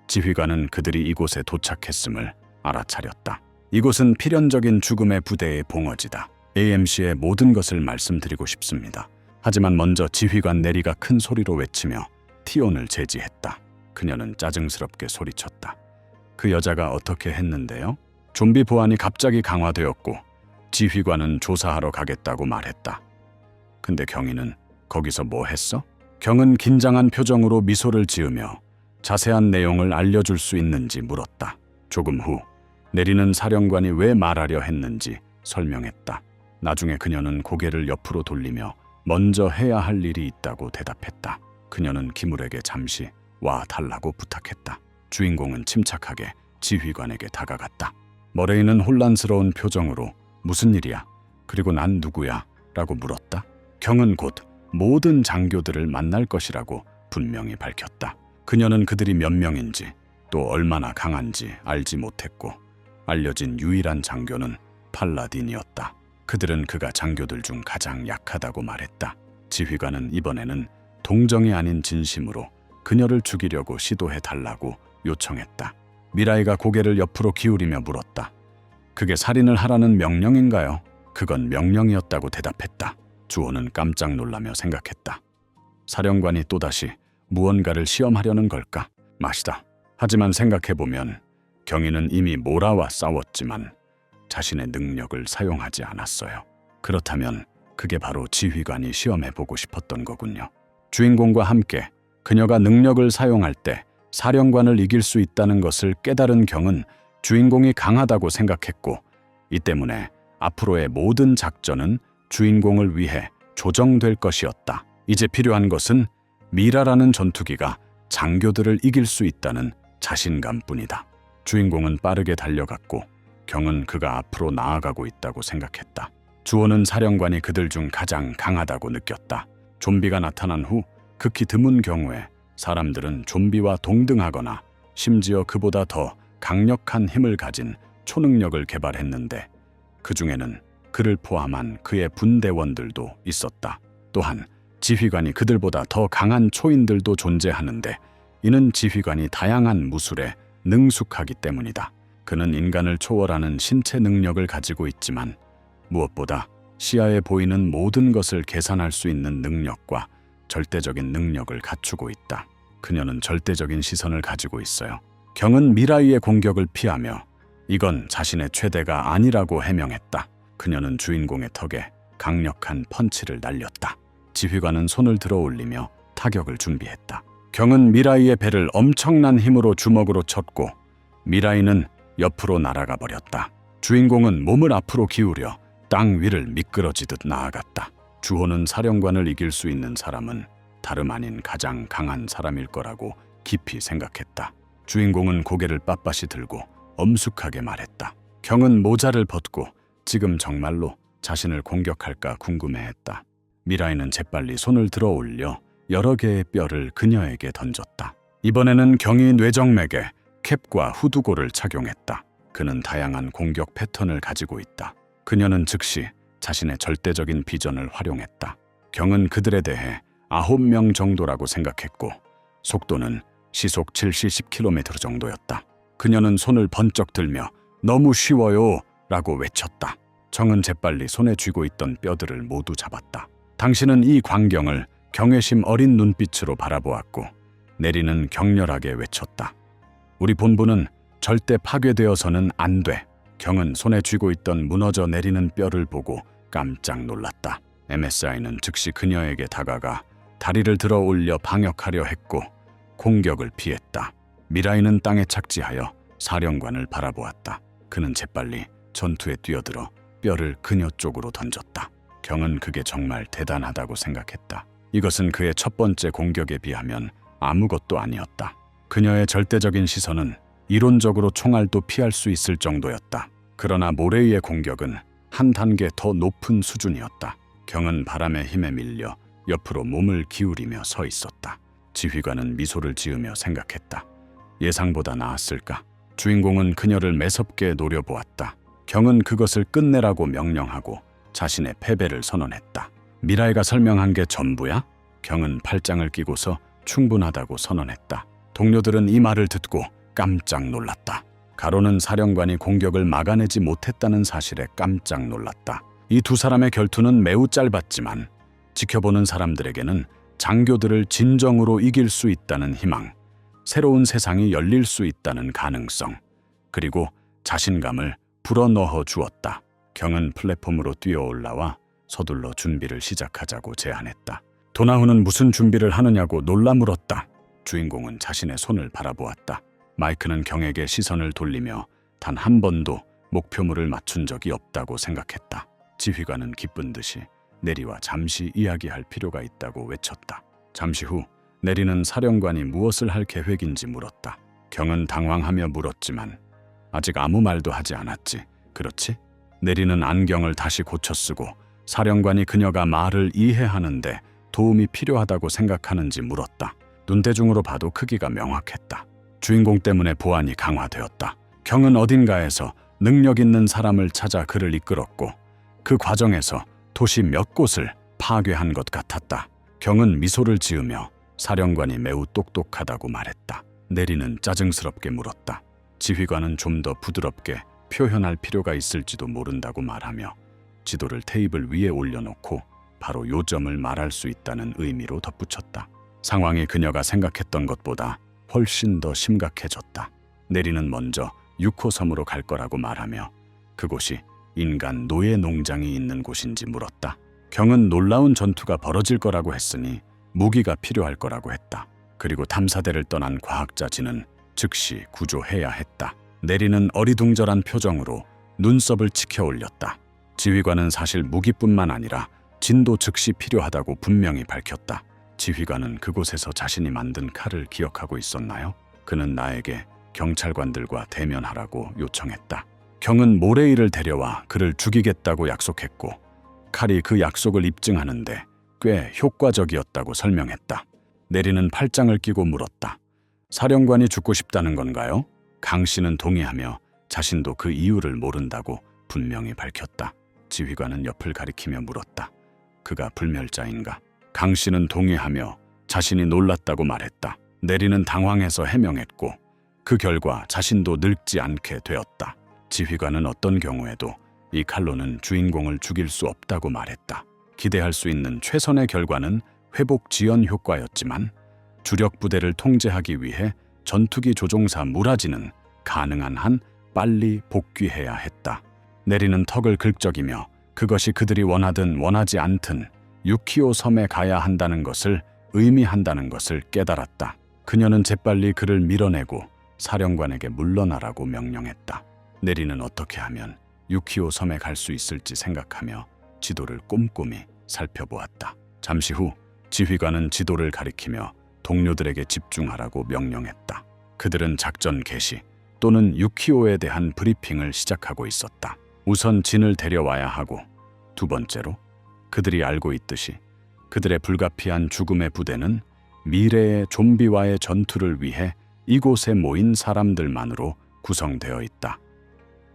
지휘관은 그들이 이곳에 도착했음을 알아차렸다. 이곳은 필연적인 죽음의 부대의 봉어지다. AMC의 모든 것을 말씀드리고 싶습니다. 하지만 먼저 지휘관 내리가 큰 소리로 외치며 티온을 제지했다. 그녀는 짜증스럽게 소리쳤다. 그 여자가 어떻게 했는데요? 좀비 보안이 갑자기 강화되었고 지휘관은 조사하러 가겠다고 말했다. 근데 경위는 거기서 뭐 했어? 경은 긴장한 표정으로 미소를 지으며 자세한 내용을 알려줄 수 있는지 물었다. 조금 후 내리는 사령관이 왜 말하려 했는지 설명했다. 나중에 그녀는 고개를 옆으로 돌리며 먼저 해야 할 일이 있다고 대답했다. 그녀는 기물에게 잠시 와 달라고 부탁했다. 주인공은 침착하게 지휘관에게 다가갔다. 머레이는 혼란스러운 표정으로 무슨 일이야? 그리고 난 누구야? 라고 물었다. 경은 곧 모든 장교들을 만날 것이라고 분명히 밝혔다. 그녀는 그들이 몇 명인지 또 얼마나 강한지 알지 못했고 알려진 유일한 장교는 팔라딘이었다. 그들은 그가 장교들 중 가장 약하다고 말했다. 지휘관은 이번에는 동정이 아닌 진심으로 그녀를 죽이려고 시도해달라고 요청했다. 미라이가 고개를 옆으로 기울이며 물었다. 그게 살인을 하라는 명령인가요? 그건 명령이었다고 대답했다. 주호는 깜짝 놀라며 생각했다. 사령관이 또다시 무언가를 시험하려는 걸까? 맛이다. 하지만 생각해보면 경위는 이미 모라와 싸웠지만 자신의 능력을 사용하지 않았어요. 그렇다면 그게 바로 지휘관이 시험해보고 싶었던 거군요. 주인공과 함께 그녀가 능력을 사용할 때 사령관을 이길 수 있다는 것을 깨달은 경은 주인공이 강하다고 생각했고 이 때문에 앞으로의 모든 작전은 주인공을 위해 조정될 것이었다. 이제 필요한 것은 미라라는 전투기가 장교들을 이길 수 있다는 자신감뿐이다. 주인공은 빠르게 달려갔고 경은 그가 앞으로 나아가고 있다고 생각했다. 주호는 사령관이 그들 중 가장 강하다고 느꼈다. 좀비가 나타난 후 극히 드문 경우에 사람들은 좀비와 동등하거나 심지어 그보다 더 강력한 힘을 가진 초능력을 개발했는데 그 중에는 그를 포함한 그의 분대원들도 있었다. 또한 지휘관이 그들보다 더 강한 초인들도 존재하는데 이는 지휘관이 다양한 무술에 능숙하기 때문이다. 그는 인간을 초월하는 신체 능력을 가지고 있지만 무엇보다 시야에 보이는 모든 것을 계산할 수 있는 능력과 절대적인 능력을 갖추고 있다. 그녀는 절대적인 시선을 가지고 있어요. 경은 미라이의 공격을 피하며 이건 자신의 최대가 아니라고 해명했다. 그녀는 주인공의 턱에 강력한 펀치를 날렸다. 지휘관은 손을 들어 올리며 타격을 준비했다. 경은 미라이의 배를 엄청난 힘으로 주먹으로 쳤고 미라이는 옆으로 날아가 버렸다. 주인공은 몸을 앞으로 기울여 땅 위를 미끄러지듯 나아갔다. 주호는 사령관을 이길 수 있는 사람은 다름 아닌 가장 강한 사람일 거라고 깊이 생각했다. 주인공은 고개를 빳빳이 들고 엄숙하게 말했다. 경은 모자를 벗고 지금 정말로 자신을 공격할까 궁금해했다. 미라이는 재빨리 손을 들어 올려 여러 개의 뼈를 그녀에게 던졌다. 이번에는 경이 뇌정맥에 캡과 후두고를 착용했다. 그는 다양한 공격 패턴을 가지고 있다. 그녀는 즉시 자신의 절대적인 비전을 활용했다. 경은 그들에 대해 9명 정도라고 생각했고 속도는 시속 70km 정도였다. 그녀는 손을 번쩍 들며 너무 쉬워요 라고 외쳤다. 정은 재빨리 손에 쥐고 있던 뼈들을 모두 잡았다. 당신은 이 광경을 경외심 어린 눈빛으로 바라보았고 내리는 격렬하게 외쳤다. 우리 본부는 절대 파괴되어서는 안 돼. 경은 손에 쥐고 있던 무너져 내리는 뼈를 보고 깜짝 놀랐다. MSI는 즉시 그녀에게 다가가 다리를 들어 올려 방역하려 했고 공격을 피했다. 미라이는 땅에 착지하여 사령관을 바라보았다. 그는 재빨리 전투에 뛰어들어 뼈를 그녀 쪽으로 던졌다. 경은 그게 정말 대단하다고 생각했다. 이것은 그의 첫 번째 공격에 비하면 아무것도 아니었다. 그녀의 절대적인 시선은 이론적으로 총알도 피할 수 있을 정도였다. 그러나 모레이의 공격은 한 단계 더 높은 수준이었다. 경은 바람의 힘에 밀려 옆으로 몸을 기울이며 서 있었다. 지휘관은 미소를 지으며 생각했다. 예상보다 나았을까? 주인공은 그녀를 매섭게 노려보았다. 경은 그것을 끝내라고 명령하고 자신의 패배를 선언했다. 미라이가 설명한 게 전부야? 경은 팔짱을 끼고서 충분하다고 선언했다. 동료들은 이 말을 듣고 깜짝 놀랐다. 가로는 사령관이 공격을 막아내지 못했다는 사실에 깜짝 놀랐다. 이 두 사람의 결투는 매우 짧았지만 지켜보는 사람들에게는 장교들을 진정으로 이길 수 있다는 희망, 새로운 세상이 열릴 수 있다는 가능성, 그리고 자신감을 불어넣어 주었다. 경은 플랫폼으로 뛰어올라와 서둘러 준비를 시작하자고 제안했다. 도나후는 무슨 준비를 하느냐고 놀라 물었다. 주인공은 자신의 손을 바라보았다. 마이크는 경에게 시선을 돌리며 단 한 번도 목표물을 맞춘 적이 없다고 생각했다. 지휘관은 기쁜 듯이 내리와 잠시 이야기할 필요가 있다고 외쳤다. 잠시 후 내리는 사령관이 무엇을 할 계획인지 물었다. 경은 당황하며 물었지만 아직 아무 말도 하지 않았지. 그렇지? 내리는 안경을 다시 고쳐 쓰고 사령관이 그녀가 말을 이해하는데 도움이 필요하다고 생각하는지 물었다. 눈대중으로 봐도 크기가 명확했다. 주인공 때문에 보안이 강화되었다. 경은 어딘가에서 능력 있는 사람을 찾아 그를 이끌었고 그 과정에서 도시 몇 곳을 파괴한 것 같았다. 경은 미소를 지으며 사령관이 매우 똑똑하다고 말했다. 내리는 짜증스럽게 물었다. 지휘관은 좀 더 부드럽게 표현할 필요가 있을지도 모른다고 말하며 지도를 테이블 위에 올려놓고 바로 요점을 말할 수 있다는 의미로 덧붙였다. 상황이 그녀가 생각했던 것보다 훨씬 더 심각해졌다. 내리는 먼저 6호 섬으로 갈 거라고 말하며 그곳이 인간 노예 농장이 있는 곳인지 물었다. 경은 놀라운 전투가 벌어질 거라고 했으니 무기가 필요할 거라고 했다. 그리고 탐사대를 떠난 과학자 진은 즉시 구조해야 했다. 내리는 어리둥절한 표정으로 눈썹을 치켜 올렸다. 지휘관은 사실 무기뿐만 아니라 진도 즉시 필요하다고 분명히 밝혔다. 지휘관은 그곳에서 자신이 만든 칼을 기억하고 있었나요? 그는 나에게 경찰관들과 대면하라고 요청했다. 경은 모레이를 데려와 그를 죽이겠다고 약속했고 칼이 그 약속을 입증하는데 꽤 효과적이었다고 설명했다. 내리는 팔짱을 끼고 물었다. 사령관이 죽고 싶다는 건가요? 강 씨는 동의하며 자신도 그 이유를 모른다고 분명히 밝혔다. 지휘관은 옆을 가리키며 물었다. 그가 불멸자인가? 강 씨는 동의하며 자신이 놀랐다고 말했다. 내리는 당황해서 해명했고 그 결과 자신도 늙지 않게 되었다. 지휘관은 어떤 경우에도 이 칼로는 주인공을 죽일 수 없다고 말했다. 기대할 수 있는 최선의 결과는 회복 지연 효과였지만 주력 부대를 통제하기 위해 전투기 조종사 무라지는 가능한 한 빨리 복귀해야 했다. 내리는 턱을 긁적이며 그것이 그들이 원하든 원하지 않든 유키오 섬에 가야 한다는 것을 의미한다는 것을 깨달았다. 그녀는 재빨리 그를 밀어내고 사령관에게 물러나라고 명령했다. 내리는 어떻게 하면 유키오 섬에 갈 수 있을지 생각하며 지도를 꼼꼼히 살펴보았다. 잠시 후 지휘관은 지도를 가리키며 동료들에게 집중하라고 명령했다. 그들은 작전 개시 또는 유키오에 대한 브리핑을 시작하고 있었다. 우선 진을 데려와야 하고 두 번째로 그들이 알고 있듯이 그들의 불가피한 죽음의 부대는 미래의 좀비와의 전투를 위해 이곳에 모인 사람들만으로 구성되어 있다.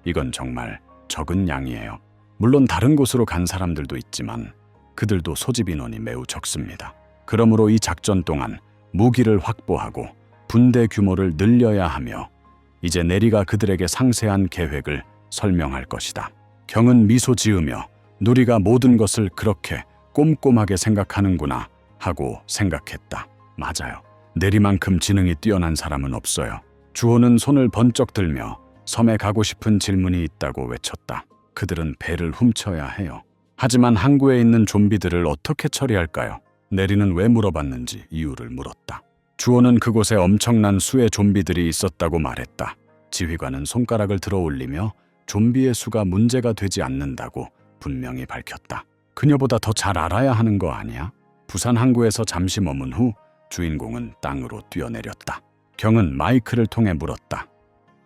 이건 정말 적은 양이에요. 물론 다른 곳으로 간 사람들도 있지만 그들도 소집 인원이 매우 적습니다. 그러므로 이 작전 동안 무기를 확보하고 분대 규모를 늘려야 하며 이제 내리가 그들에게 상세한 계획을 설명할 것이다. 경은 미소 지으며 누리가 모든 것을 그렇게 꼼꼼하게 생각하는구나 하고 생각했다. 맞아요. 내리만큼 지능이 뛰어난 사람은 없어요. 주호는 손을 번쩍 들며 섬에 가고 싶은 질문이 있다고 외쳤다. 그들은 배를 훔쳐야 해요. 하지만 항구에 있는 좀비들을 어떻게 처리할까요? 내리는 왜 물어봤는지 이유를 물었다. 주호는 그곳에 엄청난 수의 좀비들이 있었다고 말했다. 지휘관은 손가락을 들어 올리며 좀비의 수가 문제가 되지 않는다고 분명히 밝혔다. 그녀보다 더 잘 알아야 하는 거 아니야? 부산 항구에서 잠시 머문 후 주인공은 땅으로 뛰어내렸다. 경은 마이크를 통해 물었다.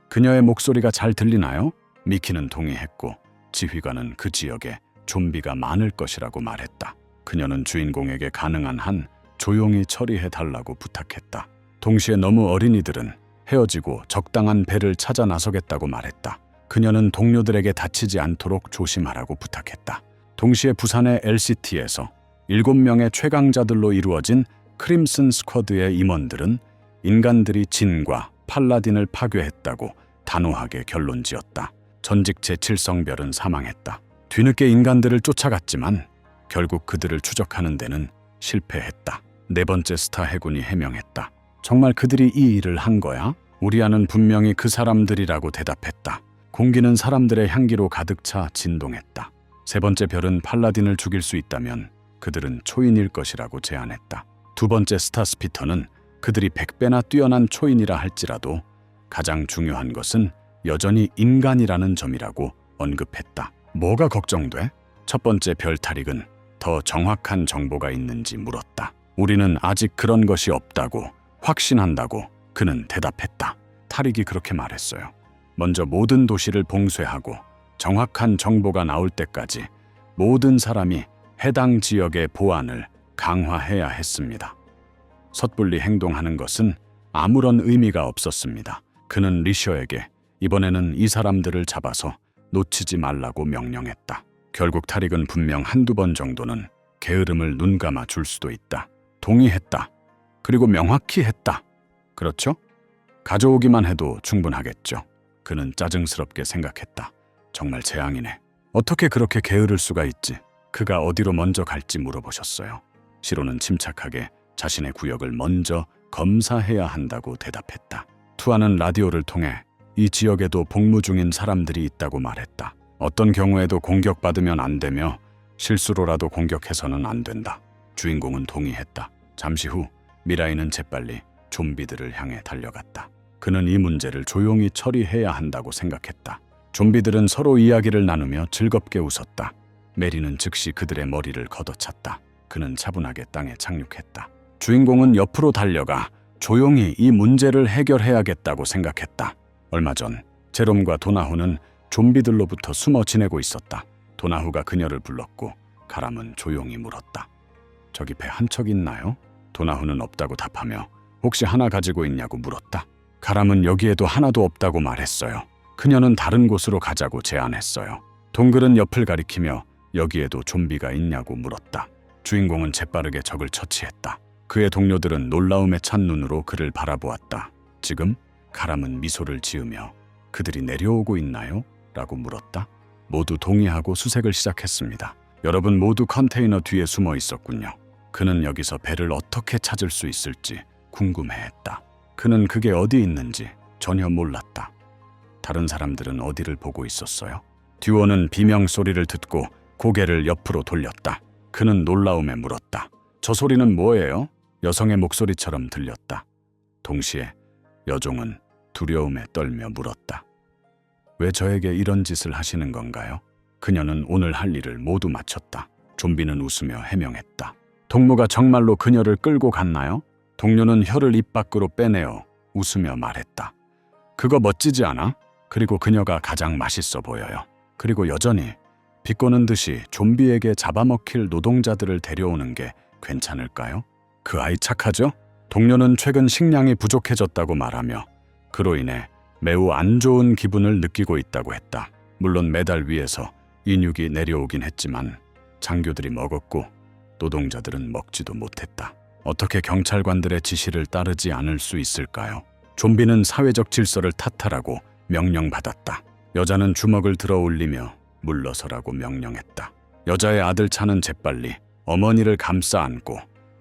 그녀의 목소리가 잘 들리나요? 미키는 동의했고 지휘관은 그 지역에 좀비가 많을 것이라고 말했다. 그녀는 주인공에게 가능한 한 조용히 처리해달라고 부탁했다. 동시에 너무 어린이들은 헤어지고 적당한 배를 찾아 나서겠다고 말했다. 그녀는 동료들에게 다치지 않도록 조심하라고 부탁했다. 동시에 부산의 LCT에서 7명의 최강자들로 이루어진 크림슨 스쿼드의 임원들은 인간들이 진과 팔라딘을 파괴했다고 단호하게 결론지었다. 전직 제7성별은 사망했다. 뒤늦게 인간들을 쫓아갔지만 결국 그들을 추적하는 데는 실패했다. 4번째 스타 해군이 해명했다. 정말 그들이 이 일을 한 거야? 우리아는 분명히 그 사람들이라고 대답했다. 공기는 사람들의 향기로 가득 차 진동했다. 3번째 별은 팔라딘을 죽일 수 있다면 그들은 초인일 것이라고 제안했다. 2번째 스타 스피터는 그들이 100배나 뛰어난 초인이라 할지라도 가장 중요한 것은 여전히 인간이라는 점이라고 언급했다. 뭐가 걱정돼? 첫 번째 별 타릭은 더 정확한 정보가 있는지 물었다. 우리는 아직 그런 것이 없다고 확신한다고 그는 대답했다. 타릭이 그렇게 말했어요. 먼저 모든 도시를 봉쇄하고 정확한 정보가 나올 때까지 모든 사람이 해당 지역의 보안을 강화해야 했습니다. 섣불리 행동하는 것은 아무런 의미가 없었습니다. 그는 리셔에게 이번에는 이 사람들을 잡아서 놓치지 말라고 명령했다. 결국 타릭은 분명 한두 번 정도는 게으름을 눈감아 줄 수도 있다. 동의했다. 그리고 명확히 했다. 그렇죠? 가져오기만 해도 충분하겠죠. 그는 짜증스럽게 생각했다. 정말 재앙이네. 어떻게 그렇게 게으를 수가 있지? 그가 어디로 먼저 갈지 물어보셨어요. 시로는 침착하게 자신의 구역을 먼저 검사해야 한다고 대답했다. 투아는 라디오를 통해 이 지역에도 복무 중인 사람들이 있다고 말했다. 어떤 경우에도 공격받으면 안 되며 실수로라도 공격해서는 안 된다. 주인공은 동의했다. 잠시 후 미라이는 재빨리 좀비들을 향해 달려갔다. 그는 이 문제를 조용히 처리해야 한다고 생각했다. 좀비들은 서로 이야기를 나누며 즐겁게 웃었다. 메리는 즉시 그들의 머리를 걷어찼다. 그는 차분하게 땅에 착륙했다. 주인공은 옆으로 달려가 조용히 이 문제를 해결해야겠다고 생각했다. 얼마 전 제롬과 도나후는 좀비들로부터 숨어 지내고 있었다. 도나후가 그녀를 불렀고 가람은 조용히 물었다. 저기 배 한 척 있나요? 도나후는 없다고 답하며 혹시 하나 가지고 있냐고 물었다. 가람은 여기에도 하나도 없다고 말했어요. 그녀는 다른 곳으로 가자고 제안했어요. 동글은 옆을 가리키며 여기에도 좀비가 있냐고 물었다. 주인공은 재빠르게 적을 처치했다. 그의 동료들은 놀라움에 찬 눈으로 그를 바라보았다. 지금? 가람은 미소를 지으며 그들이 내려오고 있나요? 라고 물었다. 모두 동의하고 수색을 시작했습니다. 여러분 모두 컨테이너 뒤에 숨어 있었군요. 그는 여기서 배를 어떻게 찾을 수 있을지 궁금해했다. 그는 그게 어디 있는지 전혀 몰랐다. 다른 사람들은 어디를 보고 있었어요? 듀오는 비명 소리를 듣고 고개를 옆으로 돌렸다. 그는 놀라움에 물었다. 저 소리는 뭐예요? 여성의 목소리처럼 들렸다. 동시에 여종은 두려움에 떨며 물었다. 왜 저에게 이런 짓을 하시는 건가요? 그녀는 오늘 할 일을 모두 마쳤다. 좀비는 웃으며 해명했다. 동무가 정말로 그녀를 끌고 갔나요? 동료는 혀를 입 밖으로 빼내어 웃으며 말했다. 그거 멋지지 않아? 그리고 그녀가 가장 맛있어 보여요. 그리고 여전히 비꼬는 듯이 좀비에게 잡아먹힐 노동자들을 데려오는 게 괜찮을까요? 그 아이 착하죠? 동료는 최근 식량이 부족해졌다고 말하며 그로 인해 매우 안 좋은 기분을 느끼고 있다고 했다. 물론 매달 위에서 인육이 내려오긴 했지만 장교들이 먹었고 노동자들은 먹지도 못했다. 어떻게 경찰관들의 지시를 따르지 않을 수 있을까요? 좀비는 사회적 질서를 탓하라고 명령받았다. 여자는 주먹을 들어 올리며 물러서라고 명령했다. 여자의 아들 차는 재빨리 어머니를 감싸 안고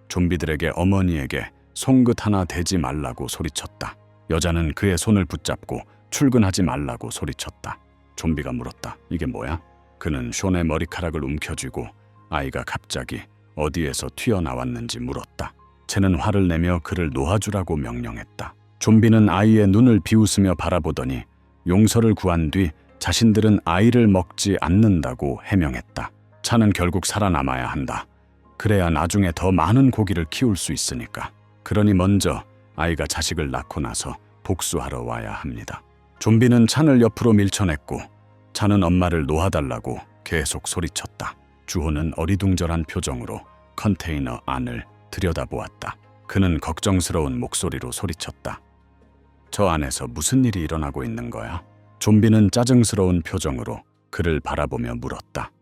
좀비들에게 어머니에게 송긋 하나 대지 말라고 소리쳤다. 여자는 그의 손을 붙잡고 출근하지 말라고 소리쳤다. 좀비가 물었다. 이게 뭐야? 그는 숀의 머리카락을 움켜쥐고 아이가 갑자기 어디에서 튀어나왔는지 물었다. 쟤는 화를 내며 그를 놓아주라고 명령했다. 좀비는 아이의 눈을 비웃으며 바라보더니 용서를 구한 뒤 자신들은 아이를 먹지 않는다고 해명했다. 차는 결국 살아남아야 한다. 그래야 나중에 더 많은 고기를 키울 수 있으니까. 그러니 먼저 아이가 자식을 낳고 나서 복수하러 와야 합니다. 좀비는 찬을 옆으로 밀쳐냈고 찬은 엄마를 놓아달라고 계속 소리쳤다. 주호는 어리둥절한 표정으로 컨테이너 안을 들여다보았다. 그는 걱정스러운 목소리로 소리쳤다. 저 안에서 무슨 일이 일어나고 있는 거야? 좀비는 짜증스러운 표정으로 그를 바라보며 물었다.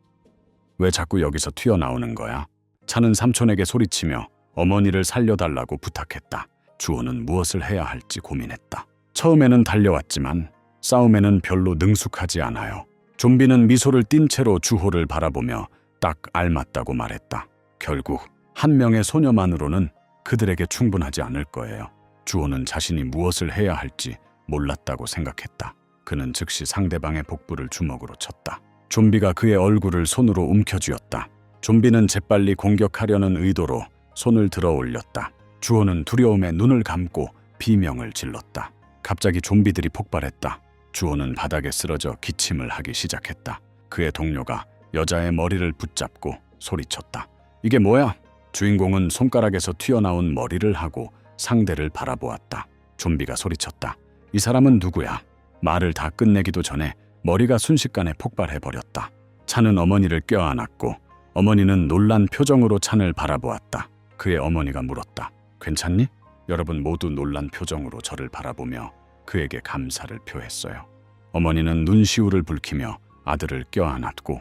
왜 자꾸 여기서 튀어나오는 거야? 차는 삼촌에게 소리치며 어머니를 살려달라고 부탁했다. 주호는 무엇을 해야 할지 고민했다. 처음에는 달려왔지만 싸움에는 별로 능숙하지 않아요. 좀비는 미소를 띤 채로 주호를 바라보며 딱 알맞다고 말했다. 결국 한 명의 소녀만으로는 그들에게 충분하지 않을 거예요. 주호는 자신이 무엇을 해야 할지 몰랐다고 생각했다. 그는 즉시 상대방의 복부를 주먹으로 쳤다. 좀비가 그의 얼굴을 손으로 움켜쥐었다. 좀비는 재빨리 공격하려는 의도로 손을 들어 올렸다. 주호는 두려움에 눈을 감고 비명을 질렀다. 갑자기 좀비들이 폭발했다. 주호는 바닥에 쓰러져 기침을 하기 시작했다. 그의 동료가 여자의 머리를 붙잡고 소리쳤다. 이게 뭐야? 주인공은 손가락에서 튀어나온 머리를 하고 상대를 바라보았다. 좀비가 소리쳤다. 이 사람은 누구야? 말을 다 끝내기도 전에 머리가 순식간에 폭발해버렸다. 찬은 어머니를 껴안았고 어머니는 놀란 표정으로 찬을 바라보았다. 그의 어머니가 물었다. 괜찮니? 여러분 모두 놀란 표정으로 저를 바라보며 그에게 감사를 표했어요. 어머니는 눈시울을 붉히며 아들을 껴안았고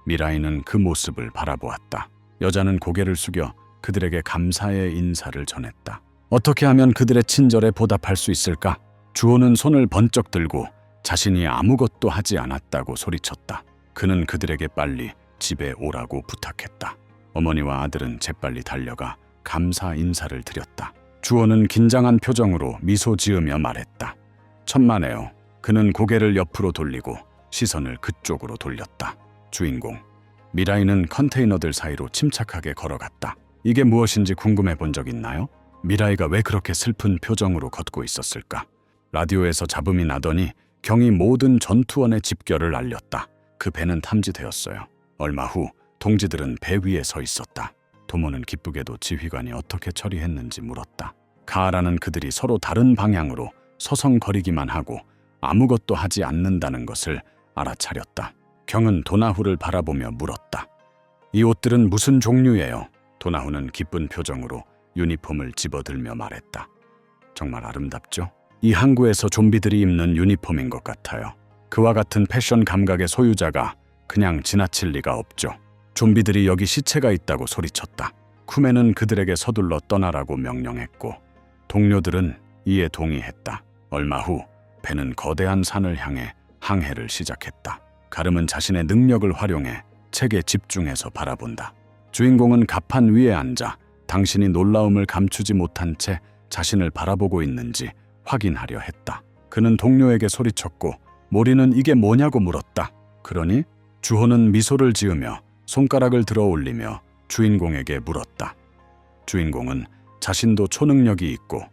미라이는 그 모습을 바라보았다. 여자는 고개를 숙여 그들에게 감사의 인사를 전했다. 어떻게 하면 그들의 친절에 보답할 수 있을까? 주호는 손을 번쩍 들고 자신이 아무것도 하지 않았다고 소리쳤다. 그는 그들에게 빨리 집에 오라고 부탁했다. 어머니와 아들은 재빨리 달려가 감사 인사를 드렸다. 주호는 긴장한 표정으로 미소 지으며 말했다. 천만에요. 그는 고개를 옆으로 돌리고 시선을 그쪽으로 돌렸다. 주인공 미라이는 컨테이너들 사이로 침착하게 걸어갔다. 이게 무엇인지 궁금해 본 적 있나요? 미라이가 왜 그렇게 슬픈 표정으로 걷고 있었을까? 라디오에서 잡음이 나더니 경이 모든 전투원의 집결을 알렸다. 그 배는 탐지되었어요. 얼마 후 동지들은 배 위에 서 있었다. 도모는 기쁘게도 지휘관이 어떻게 처리했는지 물었다. 가하라는 그들이 서로 다른 방향으로 서성거리기만 하고 아무것도 하지 않는다는 것을 알아차렸다. 경은 도나후를 바라보며 물었다. 이 옷들은 무슨 종류예요? 도나후는 기쁜 표정으로 유니폼을 집어들며 말했다. 정말 아름답죠? 이 항구에서 좀비들이 입는 유니폼인 것 같아요. 그와 같은 패션 감각의 소유자가 그냥 지나칠 리가 없죠. 좀비들이 여기 시체가 있다고 소리쳤다. 쿠메는 그들에게 서둘러 떠나라고 명령했고 동료들은 이에 동의했다. 얼마 후 배는 거대한 산을 향해 항해를 시작했다. 가름은 자신의 능력을 활용해 책에 집중해서 바라본다. 주인공은 갑판 위에 앉아 당신이 놀라움을 감추지 못한 채 자신을 바라보고 있는지 확인하려 했다. 그는 동료에게 소리쳤고 모리는 이게 뭐냐고 물었다. 그러니 주호는 미소를 지으며 손가락을 들어 올리며 주인공에게 물었다. 주인공은 자신도 초능력이 있고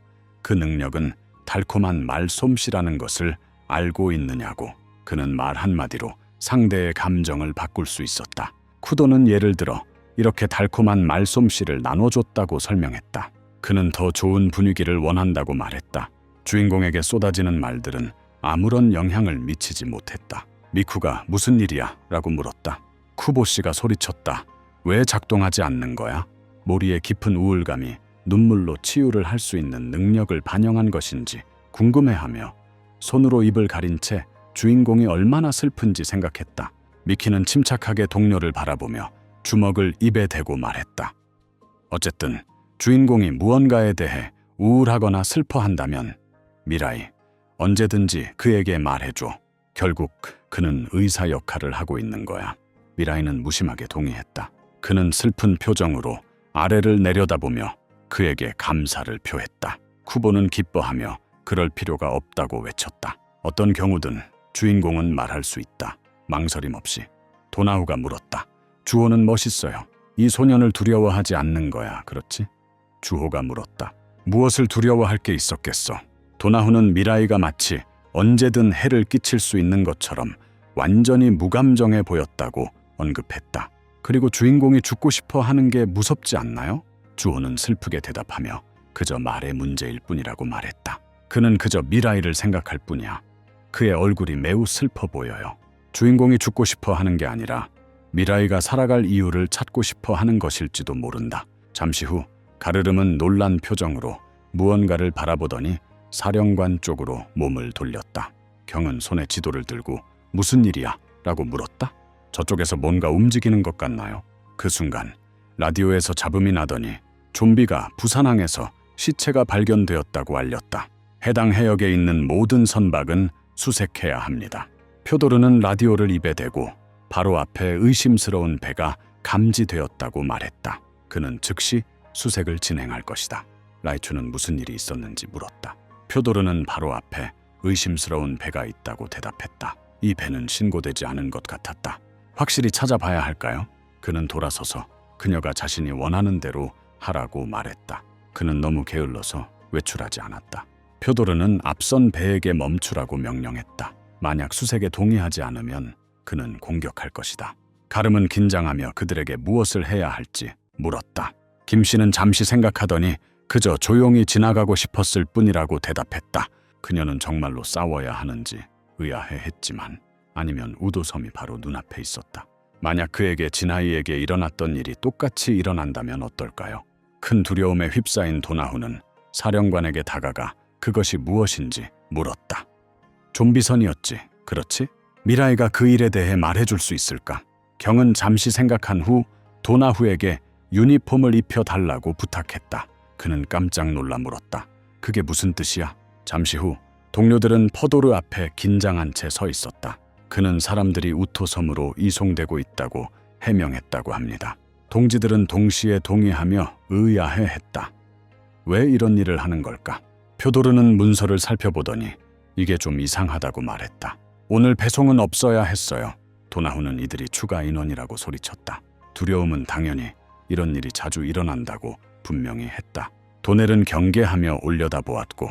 그 능력은 달콤한 말솜씨라는 것을 알고 있느냐고. 그는 말 한마디로 상대의 감정을 바꿀 수 있었다. 쿠도는 예를 들어 이렇게 달콤한 말솜씨를 나눠줬다고 설명했다. 그는 더 좋은 분위기를 원한다고 말했다. 주인공에게 쏟아지는 말들은 아무런 영향을 미치지 못했다. 미쿠가 무슨 일이야? 라고 물었다. 쿠보 씨가 소리쳤다. 왜 작동하지 않는 거야? 모리의 깊은 우울감이 눈물로 치유를 할 수 있는 능력을 반영한 것인지 궁금해하며 손으로 입을 가린 채 주인공이 얼마나 슬픈지 생각했다. 미키는 침착하게 동료를 바라보며 주먹을 입에 대고 말했다. 어쨌든 주인공이 무언가에 대해 우울하거나 슬퍼한다면 미라이, 언제든지 그에게 말해줘. 결국 그는 의사 역할을 하고 있는 거야. 미라이는 무심하게 동의했다. 그는 슬픈 표정으로 아래를 내려다보며 그에게 감사를 표했다. 쿠보는 기뻐하며 그럴 필요가 없다고 외쳤다. 어떤 경우든 주인공은 말할 수 있다. 망설임 없이 도나후가 물었다. 주호는 멋있어요. 이 소년을 두려워하지 않는 거야, 그렇지? 주호가 물었다. 무엇을 두려워할 게 있었겠어. 도나후는 미라이가 마치 언제든 해를 끼칠 수 있는 것처럼 완전히 무감정해 보였다고 언급했다. 그리고 주인공이 죽고 싶어 하는 게 무섭지 않나요? 주호는 슬프게 대답하며 그저 말의 문제일 뿐이라고 말했다. 그는 그저 미라이를 생각할 뿐이야. 그의 얼굴이 매우 슬퍼 보여요. 주인공이 죽고 싶어 하는 게 아니라 미라이가 살아갈 이유를 찾고 싶어 하는 것일지도 모른다. 잠시 후 가르름은 놀란 표정으로 무언가를 바라보더니 사령관 쪽으로 몸을 돌렸다. 경은 손에 지도를 들고 무슨 일이야? 라고 물었다. 저쪽에서 뭔가 움직이는 것 같나요? 그 순간 라디오에서 잡음이 나더니 좀비가 부산항에서 시체가 발견되었다고 알렸다. 해당 해역에 있는 모든 선박은 수색해야 합니다. 표도르는 라디오를 입에 대고 바로 앞에 의심스러운 배가 감지되었다고 말했다. 그는 즉시 수색을 진행할 것이다. 라이추는 무슨 일이 있었는지 물었다. 표도르는 바로 앞에 의심스러운 배가 있다고 대답했다. 이 배는 신고되지 않은 것 같았다. 확실히 찾아봐야 할까요? 그는 돌아서서 그녀가 자신이 원하는 대로 하라고 말했다. 그는 너무 게을러서 외출하지 않았다. 표도르는 앞선 배에게 멈추라고 명령했다. 만약 수색에 동의하지 않으면 그는 공격할 것이다. 가름은 긴장하며 그들에게 무엇을 해야 할지 물었다. 김씨는 잠시 생각하더니 그저 조용히 지나가고 싶었을 뿐이라고 대답했다. 그녀는 정말로 싸워야 하는지 의아해했지만 아니면 우도섬이 바로 눈앞에 있었다. 만약 그에게 진아이에게 일어났던 일이 똑같이 일어난다면 어떨까요? 큰 두려움에 휩싸인 도나후는 사령관에게 다가가 그것이 무엇인지 물었다. 좀비선이었지, 그렇지? 미라이가 그 일에 대해 말해줄 수 있을까? 경은 잠시 생각한 후 도나후에게 유니폼을 입혀달라고 부탁했다. 그는 깜짝 놀라 물었다. 그게 무슨 뜻이야? 잠시 후 동료들은 퍼도르 앞에 긴장한 채 서 있었다. 그는 사람들이 우토섬으로 이송되고 있다고 해명했다고 합니다. 동지들은 동시에 동의하며 의아해했다. 왜 이런 일을 하는 걸까? 표도르는 문서를 살펴보더니 이게 좀 이상하다고 말했다. 오늘 배송은 없어야 했어요. 도나후는 이들이 추가 인원이라고 소리쳤다. 두려움은 당연히 이런 일이 자주 일어난다고 분명히 했다. 도넬은 경계하며 올려다보았고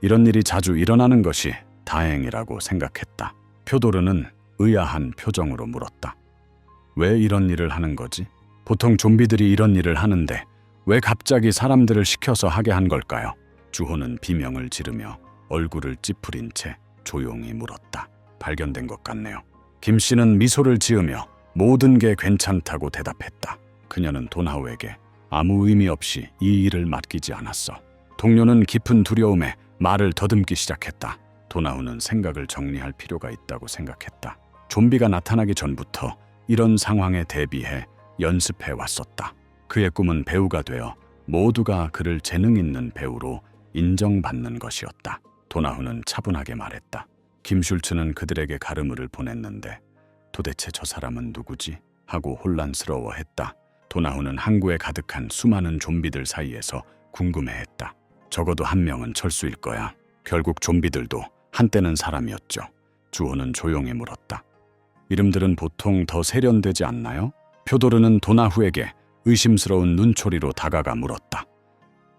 이런 일이 자주 일어나는 것이 다행이라고 생각했다. 표도르는 의아한 표정으로 물었다. 왜 이런 일을 하는 거지? 보통 좀비들이 이런 일을 하는데 왜 갑자기 사람들을 시켜서 하게 한 걸까요? 주호는 비명을 지르며 얼굴을 찌푸린 채 조용히 물었다. 발견된 것 같네요. 김씨는 미소를 지으며 모든 게 괜찮다고 대답했다. 그녀는 도나후에게 아무 의미 없이 이 일을 맡기지 않았어. 동료는 깊은 두려움에 말을 더듬기 시작했다. 도나후는 생각을 정리할 필요가 있다고 생각했다. 좀비가 나타나기 전부터 이런 상황에 대비해 연습해 왔었다. 그의 꿈은 배우가 되어 모두가 그를 재능 있는 배우로 인정받는 것이었다. 도나후는 차분하게 말했다. 김슐츠는 그들에게 가르무를 보냈는데 도대체 저 사람은 누구지? 하고 혼란스러워했다. 도나후는 항구에 가득한 수많은 좀비들 사이에서 궁금해했다. 적어도 한 명은 철수일 거야. 결국 좀비들도 한때는 사람이었죠. 주호는 조용히 물었다. 이름들은 보통 더 세련되지 않나요? 표도르는 도나후에게 의심스러운 눈초리로 다가가 물었다.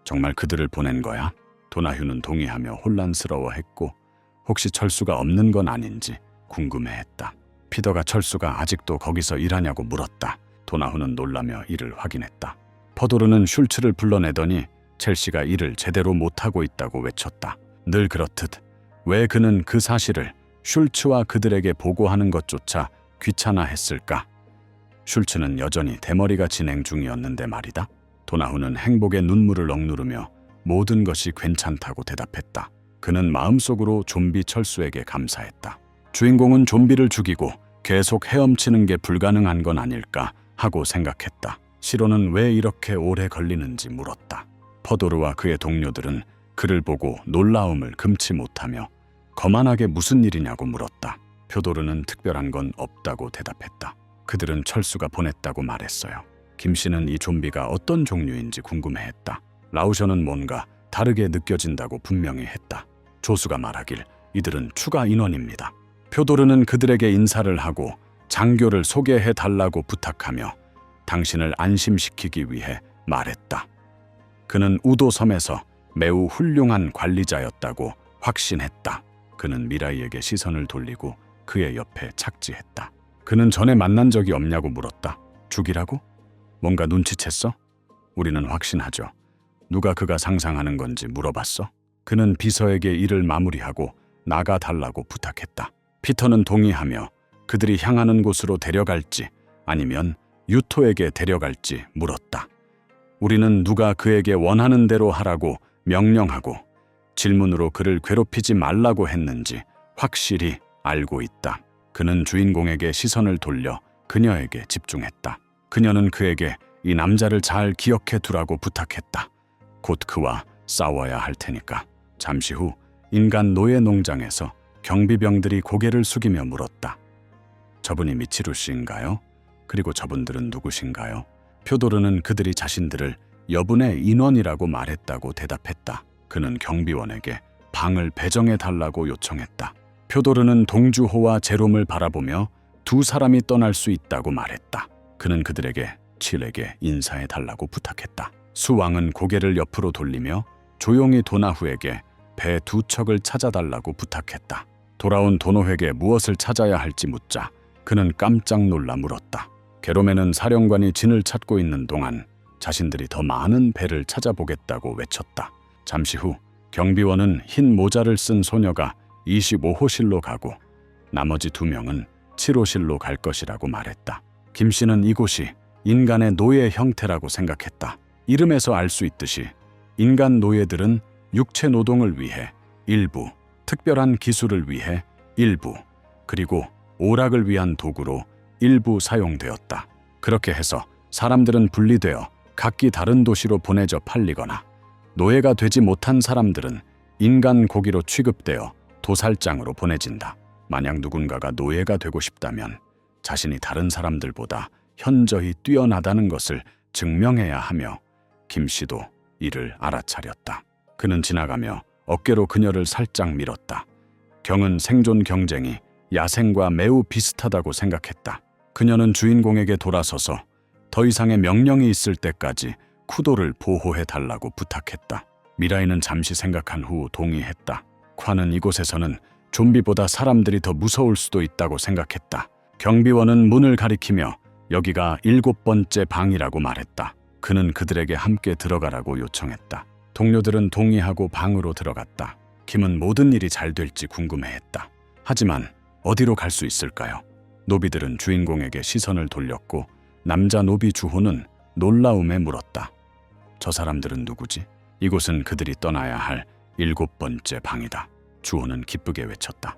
정말 그들을 보낸 거야? 도나후는 동의하며 혼란스러워했고 혹시 철수가 없는 건 아닌지 궁금해했다. 피더가 철수가 아직도 거기서 일하냐고 물었다. 도나후는 놀라며 이를 확인했다. 퍼도르는 슐츠를 불러내더니 첼시가 일을 제대로 못하고 있다고 외쳤다. 늘 그렇듯 왜 그는 그 사실을 슐츠와 그들에게 보고하는 것조차 귀찮아했을까? 슐츠는 여전히 대머리가 진행 중이었는데 말이다. 도나후는 행복의 눈물을 억누르며 모든 것이 괜찮다고 대답했다. 그는 마음속으로 좀비 철수에게 감사했다. 주인공은 좀비를 죽이고 계속 헤엄치는 게 불가능한 건 아닐까 하고 생각했다. 시로는 왜 이렇게 오래 걸리는지 물었다. 퍼도르와 그의 동료들은 그를 보고 놀라움을 금치 못하며 거만하게 무슨 일이냐고 물었다. 표도르는 특별한 건 없다고 대답했다. 그들은 철수가 보냈다고 말했어요. 김씨는 이 좀비가 어떤 종류인지 궁금해했다. 라우셔는 뭔가 다르게 느껴진다고 분명히 했다. 조수가 말하길 이들은 추가 인원입니다. 표도르는 그들에게 인사를 하고 장교를 소개해달라고 부탁하며 당신을 안심시키기 위해 말했다. 그는 우도섬에서 매우 훌륭한 관리자였다고 확신했다. 그는 미라이에게 시선을 돌리고 그의 옆에 착지했다. 그는 전에 만난 적이 없냐고 물었다. 죽이라고? 뭔가 눈치챘어? 우리는 확신하죠. 누가 그가 상상하는 건지 물어봤어? 그는 비서에게 일을 마무리하고 나가달라고 부탁했다. 피터는 동의하며 그들이 향하는 곳으로 데려갈지 아니면 유토에게 데려갈지 물었다. 우리는 누가 그에게 원하는 대로 하라고 명령하고 질문으로 그를 괴롭히지 말라고 했는지 확실히 알고 있다. 그는 주인공에게 시선을 돌려 그녀에게 집중했다. 그녀는 그에게 이 남자를 잘 기억해 두라고 부탁했다. 곧 그와 싸워야 할 테니까. 잠시 후 인간 노예 농장에서 경비병들이 고개를 숙이며 물었다. 저분이 미치루 씨인가요? 그리고 저분들은 누구신가요? 표도르는 그들이 자신들을 여분의 인원이라고 말했다고 대답했다. 그는 경비원에게 방을 배정해 달라고 요청했다. 표도르는 동주호와 제롬을 바라보며 두 사람이 떠날 수 있다고 말했다. 그는 그들에게 칠에게 인사해 달라고 부탁했다. 수왕은 고개를 옆으로 돌리며 조용히 도나후에게 배 두 척을 찾아달라고 부탁했다. 돌아온 도노에게 무엇을 찾아야 할지 묻자 그는 깜짝 놀라 물었다. 게로메는 사령관이 진을 찾고 있는 동안 자신들이 더 많은 배를 찾아보겠다고 외쳤다. 잠시 후 경비원은 흰 모자를 쓴 소녀가 25호실로 가고 나머지 2명은 7호실로 갈 것이라고 말했다. 김 씨는 이곳이 인간의 노예 형태라고 생각했다. 이름에서 알 수 있듯이 인간 노예들은 육체 노동을 위해 일부, 특별한 기술을 위해 일부, 그리고 오락을 위한 도구로 일부 사용되었다. 그렇게 해서 사람들은 분리되어 각기 다른 도시로 보내져 팔리거나 노예가 되지 못한 사람들은 인간 고기로 취급되어 도살장으로 보내진다. 만약 누군가가 노예가 되고 싶다면 자신이 다른 사람들보다 현저히 뛰어나다는 것을 증명해야 하며 김 씨도 이를 알아차렸다. 그는 지나가며 어깨로 그녀를 살짝 밀었다. 경은 생존 경쟁이 야생과 매우 비슷하다고 생각했다. 그녀는 주인공에게 돌아서서 더 이상의 명령이 있을 때까지 쿠도를 보호해 달라고 부탁했다. 미라이는 잠시 생각한 후 동의했다. 콰는 이곳에서는 좀비보다 사람들이 더 무서울 수도 있다고 생각했다. 경비원은 문을 가리키며 여기가 7번째 방이라고 말했다. 그는 그들에게 함께 들어가라고 요청했다. 동료들은 동의하고 방으로 들어갔다. 김은 모든 일이 잘 될지 궁금해했다. 하지만 어디로 갈 수 있을까요? 노비들은 주인공에게 시선을 돌렸고 남자 노비 주호는 놀라움에 물었다. 저 사람들은 누구지? 이곳은 그들이 떠나야 할 7번째 방이다. 주호는 기쁘게 외쳤다.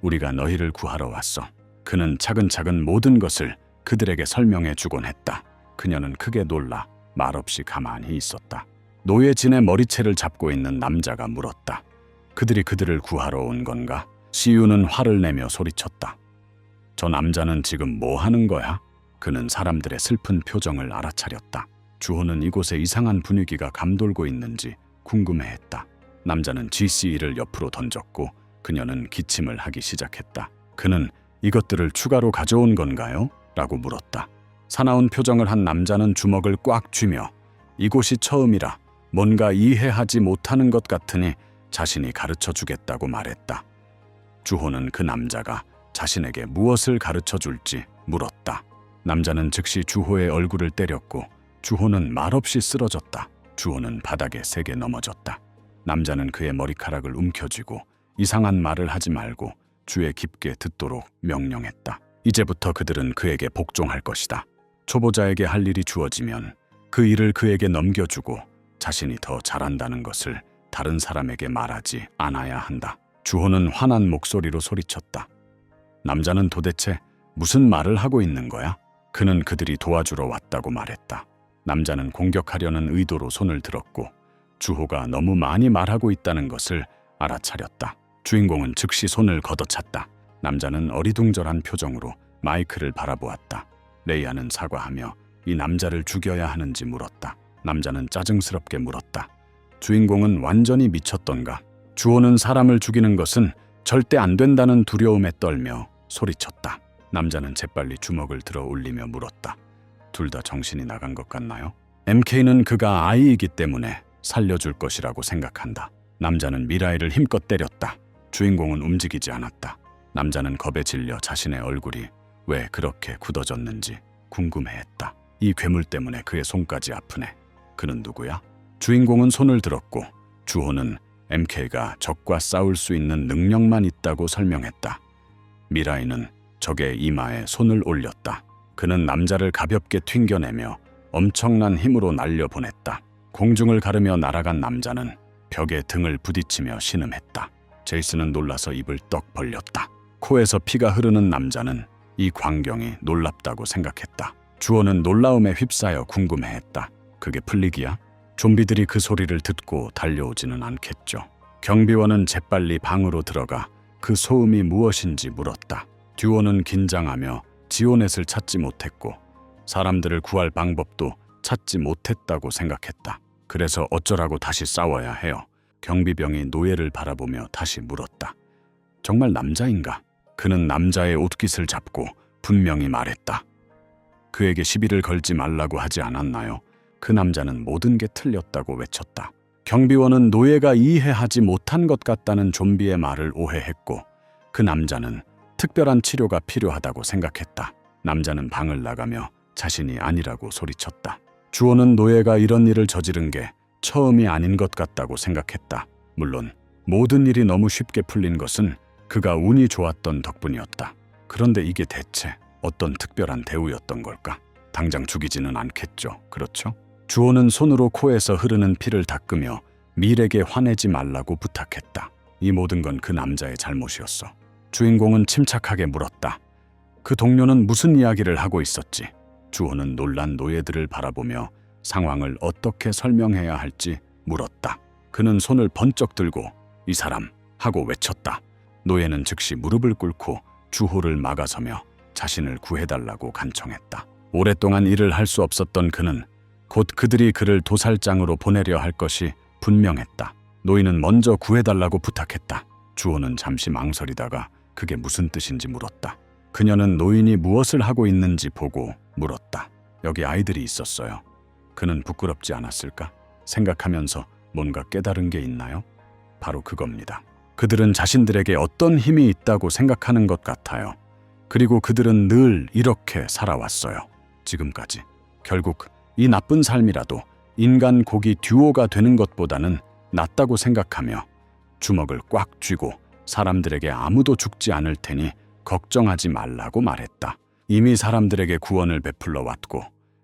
우리가 너희를 구하러 왔어. 그는 차근차근 모든 것을 그들에게 설명해 주곤 했다. 그녀는 크게 놀라 말없이 가만히 있었다. 노예진의 머리채를 잡고 있는 남자가 물었다. 그들이 그들을 구하러 온 건가? 시유는 화를 내며 소리쳤다. 저 남자는 지금 뭐 하는 거야? 그는 사람들의 슬픈 표정을 알아차렸다. 주호는 이곳에 이상한 분위기가 감돌고 있는지 궁금해했다. 남자는 GCE를 옆으로 던졌고 그녀는 기침을 하기 시작했다. 그는 이것들을 추가로 가져온 건가요? 라고 물었다. 사나운 표정을 한 남자는 주먹을 꽉 쥐며 이곳이 처음이라 뭔가 이해하지 못하는 것 같으니 자신이 가르쳐 주겠다고 말했다. 주호는 그 남자가 자신에게 무엇을 가르쳐 줄지 물었다. 남자는 즉시 주호의 얼굴을 때렸고 주호는 말없이 쓰러졌다. 주호는 바닥에 세게 넘어졌다. 남자는 그의 머리카락을 움켜쥐고 이상한 말을 하지 말고 귀에 깊게 듣도록 명령했다. 이제부터 그들은 그에게 복종할 것이다. 초보자에게 할 일이 주어지면 그 일을 그에게 넘겨주고 자신이 더 잘한다는 것을 다른 사람에게 말하지 않아야 한다. 주호는 화난 목소리로 소리쳤다. 남자는 도대체 무슨 말을 하고 있는 거야? 그는 그들이 도와주러 왔다고 말했다. 남자는 공격하려는 의도로 손을 들었고 주호가 너무 많이 말하고 있다는 것을 알아차렸다. 주인공은 즉시 손을 걷어찼다. 남자는 어리둥절한 표정으로 마이크를 바라보았다. 레이아는 사과하며 이 남자를 죽여야 하는지 물었다. 남자는 짜증스럽게 물었다. 주인공은 완전히 미쳤던가? 주호는 사람을 죽이는 것은 절대 안 된다는 두려움에 떨며 소리쳤다. 남자는 재빨리 주먹을 들어 올리며 물었다. 둘 다 정신이 나간 것 같나요? MK는 그가 아이이기 때문에 살려줄 것이라고 생각한다. 남자는 미라이를 힘껏 때렸다. 주인공은 움직이지 않았다. 남자는 겁에 질려 자신의 얼굴이 왜 그렇게 굳어졌는지 궁금해했다. 이 괴물 때문에 그의 손까지 아프네. 그는 누구야? 주인공은 손을 들었고 주호는 MK가 적과 싸울 수 있는 능력만 있다고 설명했다. 미라이는 적의 이마에 손을 올렸다. 그는 남자를 가볍게 튕겨내며 엄청난 힘으로 날려보냈다. 공중을 가르며 날아간 남자는 벽에 등을 부딪히며 신음했다. 제이슨은 놀라서 입을 떡 벌렸다. 코에서 피가 흐르는 남자는 이 광경이 놀랍다고 생각했다. 주호는 놀라움에 휩싸여 궁금해했다. 그게 플릭이야? 좀비들이 그 소리를 듣고 달려오지는 않겠죠. 경비원은 재빨리 방으로 들어가 그 소음이 무엇인지 물었다. 듀오는 긴장하며 지오넷을 찾지 못했고 사람들을 구할 방법도 찾지 못했다고 생각했다. 그래서 어쩌라고 다시 싸워야 해요. 경비병이 노예를 바라보며 다시 물었다. 정말 남자인가? 그는 남자의 옷깃을 잡고 분명히 말했다. 그에게 시비를 걸지 말라고 하지 않았나요? 그 남자는 모든 게 틀렸다고 외쳤다. 경비원은 노예가 이해하지 못한 것 같다는 좀비의 말을 오해했고 그 남자는 특별한 치료가 필요하다고 생각했다. 남자는 방을 나가며 자신이 아니라고 소리쳤다. 주호는 노예가 이런 일을 저지른 게 처음이 아닌 것 같다고 생각했다. 물론 모든 일이 너무 쉽게 풀린 것은 그가 운이 좋았던 덕분이었다. 그런데 이게 대체 어떤 특별한 대우였던 걸까? 당장 죽이지는 않겠죠. 그렇죠? 주호는 손으로 코에서 흐르는 피를 닦으며 밀에게 화내지 말라고 부탁했다. 이 모든 건 그 남자의 잘못이었어. 주인공은 침착하게 물었다. 그 동료는 무슨 이야기를 하고 있었지? 주호는 놀란 노예들을 바라보며 상황을 어떻게 설명해야 할지 물었다. 그는 손을 번쩍 들고 이 사람 하고 외쳤다. 노예는 즉시 무릎을 꿇고 주호를 막아서며 자신을 구해달라고 간청했다. 오랫동안 일을 할 수 없었던 그는 곧 그들이 그를 도살장으로 보내려 할 것이 분명했다. 노인은 먼저 구해달라고 부탁했다. 주호는 잠시 망설이다가 그게 무슨 뜻인지 물었다. 그녀는 노인이 무엇을 하고 있는지 보고 물었다. 여기 아이들이 있었어요. 그는 부끄럽지 않았을까? 생각하면서 뭔가 깨달은 게 있나요? 바로 그겁니다. 그들은 자신들에게 어떤 힘이 있다고 생각하는 것 같아요. 그리고 그들은 늘 이렇게 살아왔어요. 지금까지. 결국 이 나쁜 삶이라도 인간 고기 듀오가 되는 것보다는 낫다고 생각하며 주먹을 꽉 쥐고 사람들에게 아무도 죽지 않을 테니 걱정하지 말라고 말했다. 이미 사람들에게 구원을 베풀러 왔고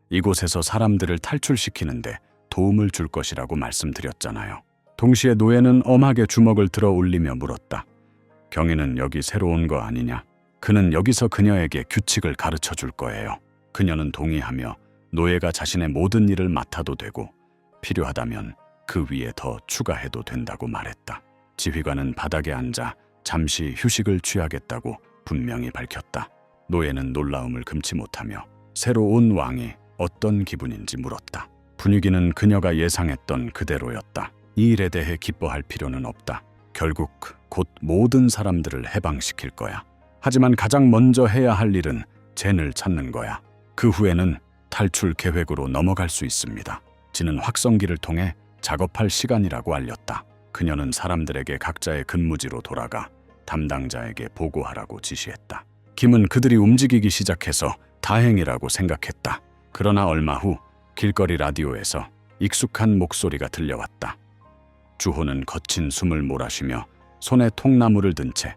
이곳에서 사람들을 탈출시키는데 도움을 줄 것이라고 말씀드렸잖아요. 동시에 노예는 엄하게 주먹을 들어 올리며 물었다. 경위는 여기 새로 온 거 아니냐? 그는 여기서 그녀에게 규칙을 가르쳐 줄 거예요. 그녀는 동의하며 노예가 자신의 모든 일을 맡아도 되고 필요하다면 그 위에 더 추가해도 된다고 말했다. 지휘관은 바닥에 앉아 잠시 휴식을 취하겠다고 분명히 밝혔다. 노예는 놀라움을 금치 못하며 새로 온 왕이 어떤 기분인지 물었다. 분위기는 그녀가 예상했던 그대로였다. 이 일에 대해 기뻐할 필요는 없다. 결국 곧 모든 사람들을 해방시킬 거야. 하지만 가장 먼저 해야 할 일은 젠을 찾는 거야. 그 후에는 탈출 계획으로 넘어갈 수 있습니다. 진은 확성기를 통해 작업할 시간이라고 알렸다. 그녀는 사람들에게 각자의 근무지로 돌아가 담당자에게 보고하라고 지시했다. 김은 그들이 움직이기 시작해서 다행이라고 생각했다. 그러나 얼마 후 길거리 라디오에서 익숙한 목소리가 들려왔다. 주호는 거친 숨을 몰아쉬며 손에 통나무를 든 채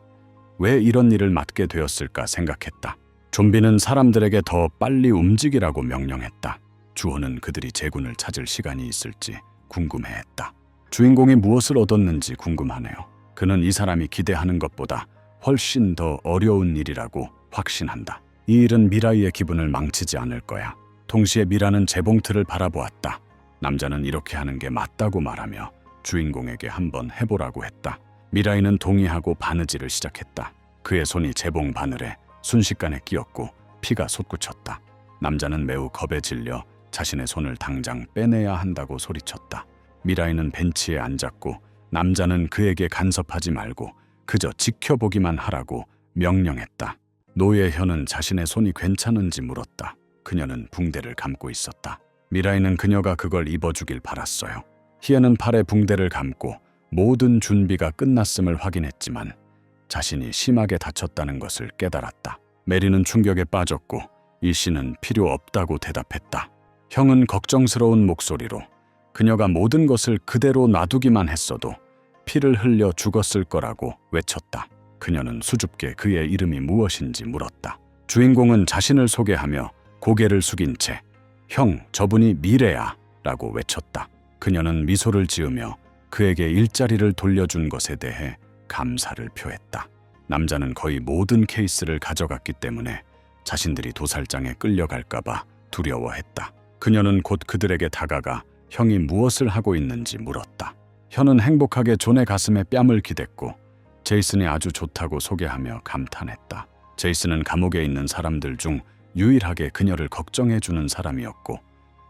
왜 이런 일을 맡게 되었을까 생각했다. 좀비는 사람들에게 더 빨리 움직이라고 명령했다. 주호는 그들이 제군을 찾을 시간이 있을지 궁금해했다. 주인공이 무엇을 얻었는지 궁금하네요. 그는 이 사람이 기대하는 것보다 훨씬 더 어려운 일이라고 확신한다. 이 일은 미라이의 기분을 망치지 않을 거야. 동시에 미라는 재봉틀을 바라보았다. 남자는 이렇게 하는 게 맞다고 말하며 주인공에게 한번 해보라고 했다. 미라이는 동의하고 바느질을 시작했다. 그의 손이 재봉 바늘에 순식간에 끼었고 피가 솟구쳤다. 남자는 매우 겁에 질려 자신의 손을 당장 빼내야 한다고 소리쳤다. 미라이는 벤치에 앉았고 남자는 그에게 간섭하지 말고 그저 지켜보기만 하라고 명령했다. 노예 혀는 자신의 손이 괜찮은지 물었다. 그녀는 붕대를 감고 있었다. 미라이는 그녀가 그걸 입어주길 바랐어요. 희애는 팔에 붕대를 감고 모든 준비가 끝났음을 확인했지만 자신이 심하게 다쳤다는 것을 깨달았다. 메리는 충격에 빠졌고 일씨는 필요 없다고 대답했다. 형은 걱정스러운 목소리로 그녀가 모든 것을 그대로 놔두기만 했어도 피를 흘려 죽었을 거라고 외쳤다. 그녀는 수줍게 그의 이름이 무엇인지 물었다. 주인공은 자신을 소개하며 고개를 숙인 채 형, 저분이 미래야 라고 외쳤다. 그녀는 미소를 지으며 그에게 일자리를 돌려준 것에 대해 감사를 표했다. 남자는 거의 모든 케이스를 가져갔기 때문에 자신들이 도살장에 끌려갈까봐 두려워했다. 그녀는 곧 그들에게 다가가 형이 무엇을 하고 있는지 물었다. 현은 행복하게 존의 가슴에 뺨을 기댔고 제이슨이 아주 좋다고 소개하며 감탄했다. 제이슨은 감옥에 있는 사람들 중 유일하게 그녀를 걱정해주는 사람이었고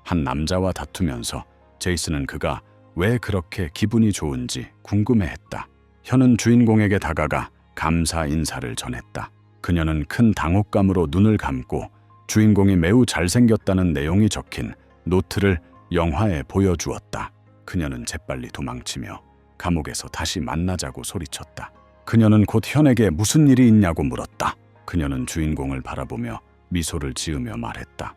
한 남자와 다투면서 제이슨은 그가 왜 그렇게 기분이 좋은지 궁금해했다. 현은 주인공에게 다가가 감사 인사를 전했다. 그녀는 큰 당혹감으로 눈을 감고 주인공이 매우 잘생겼다는 내용이 적힌 노트를 영화에 보여주었다. 그녀는 재빨리 도망치며 감옥에서 다시 만나자고 소리쳤다. 그녀는 곧 현에게 무슨 일이 있냐고 물었다. 그녀는 주인공을 바라보며 미소를 지으며 말했다.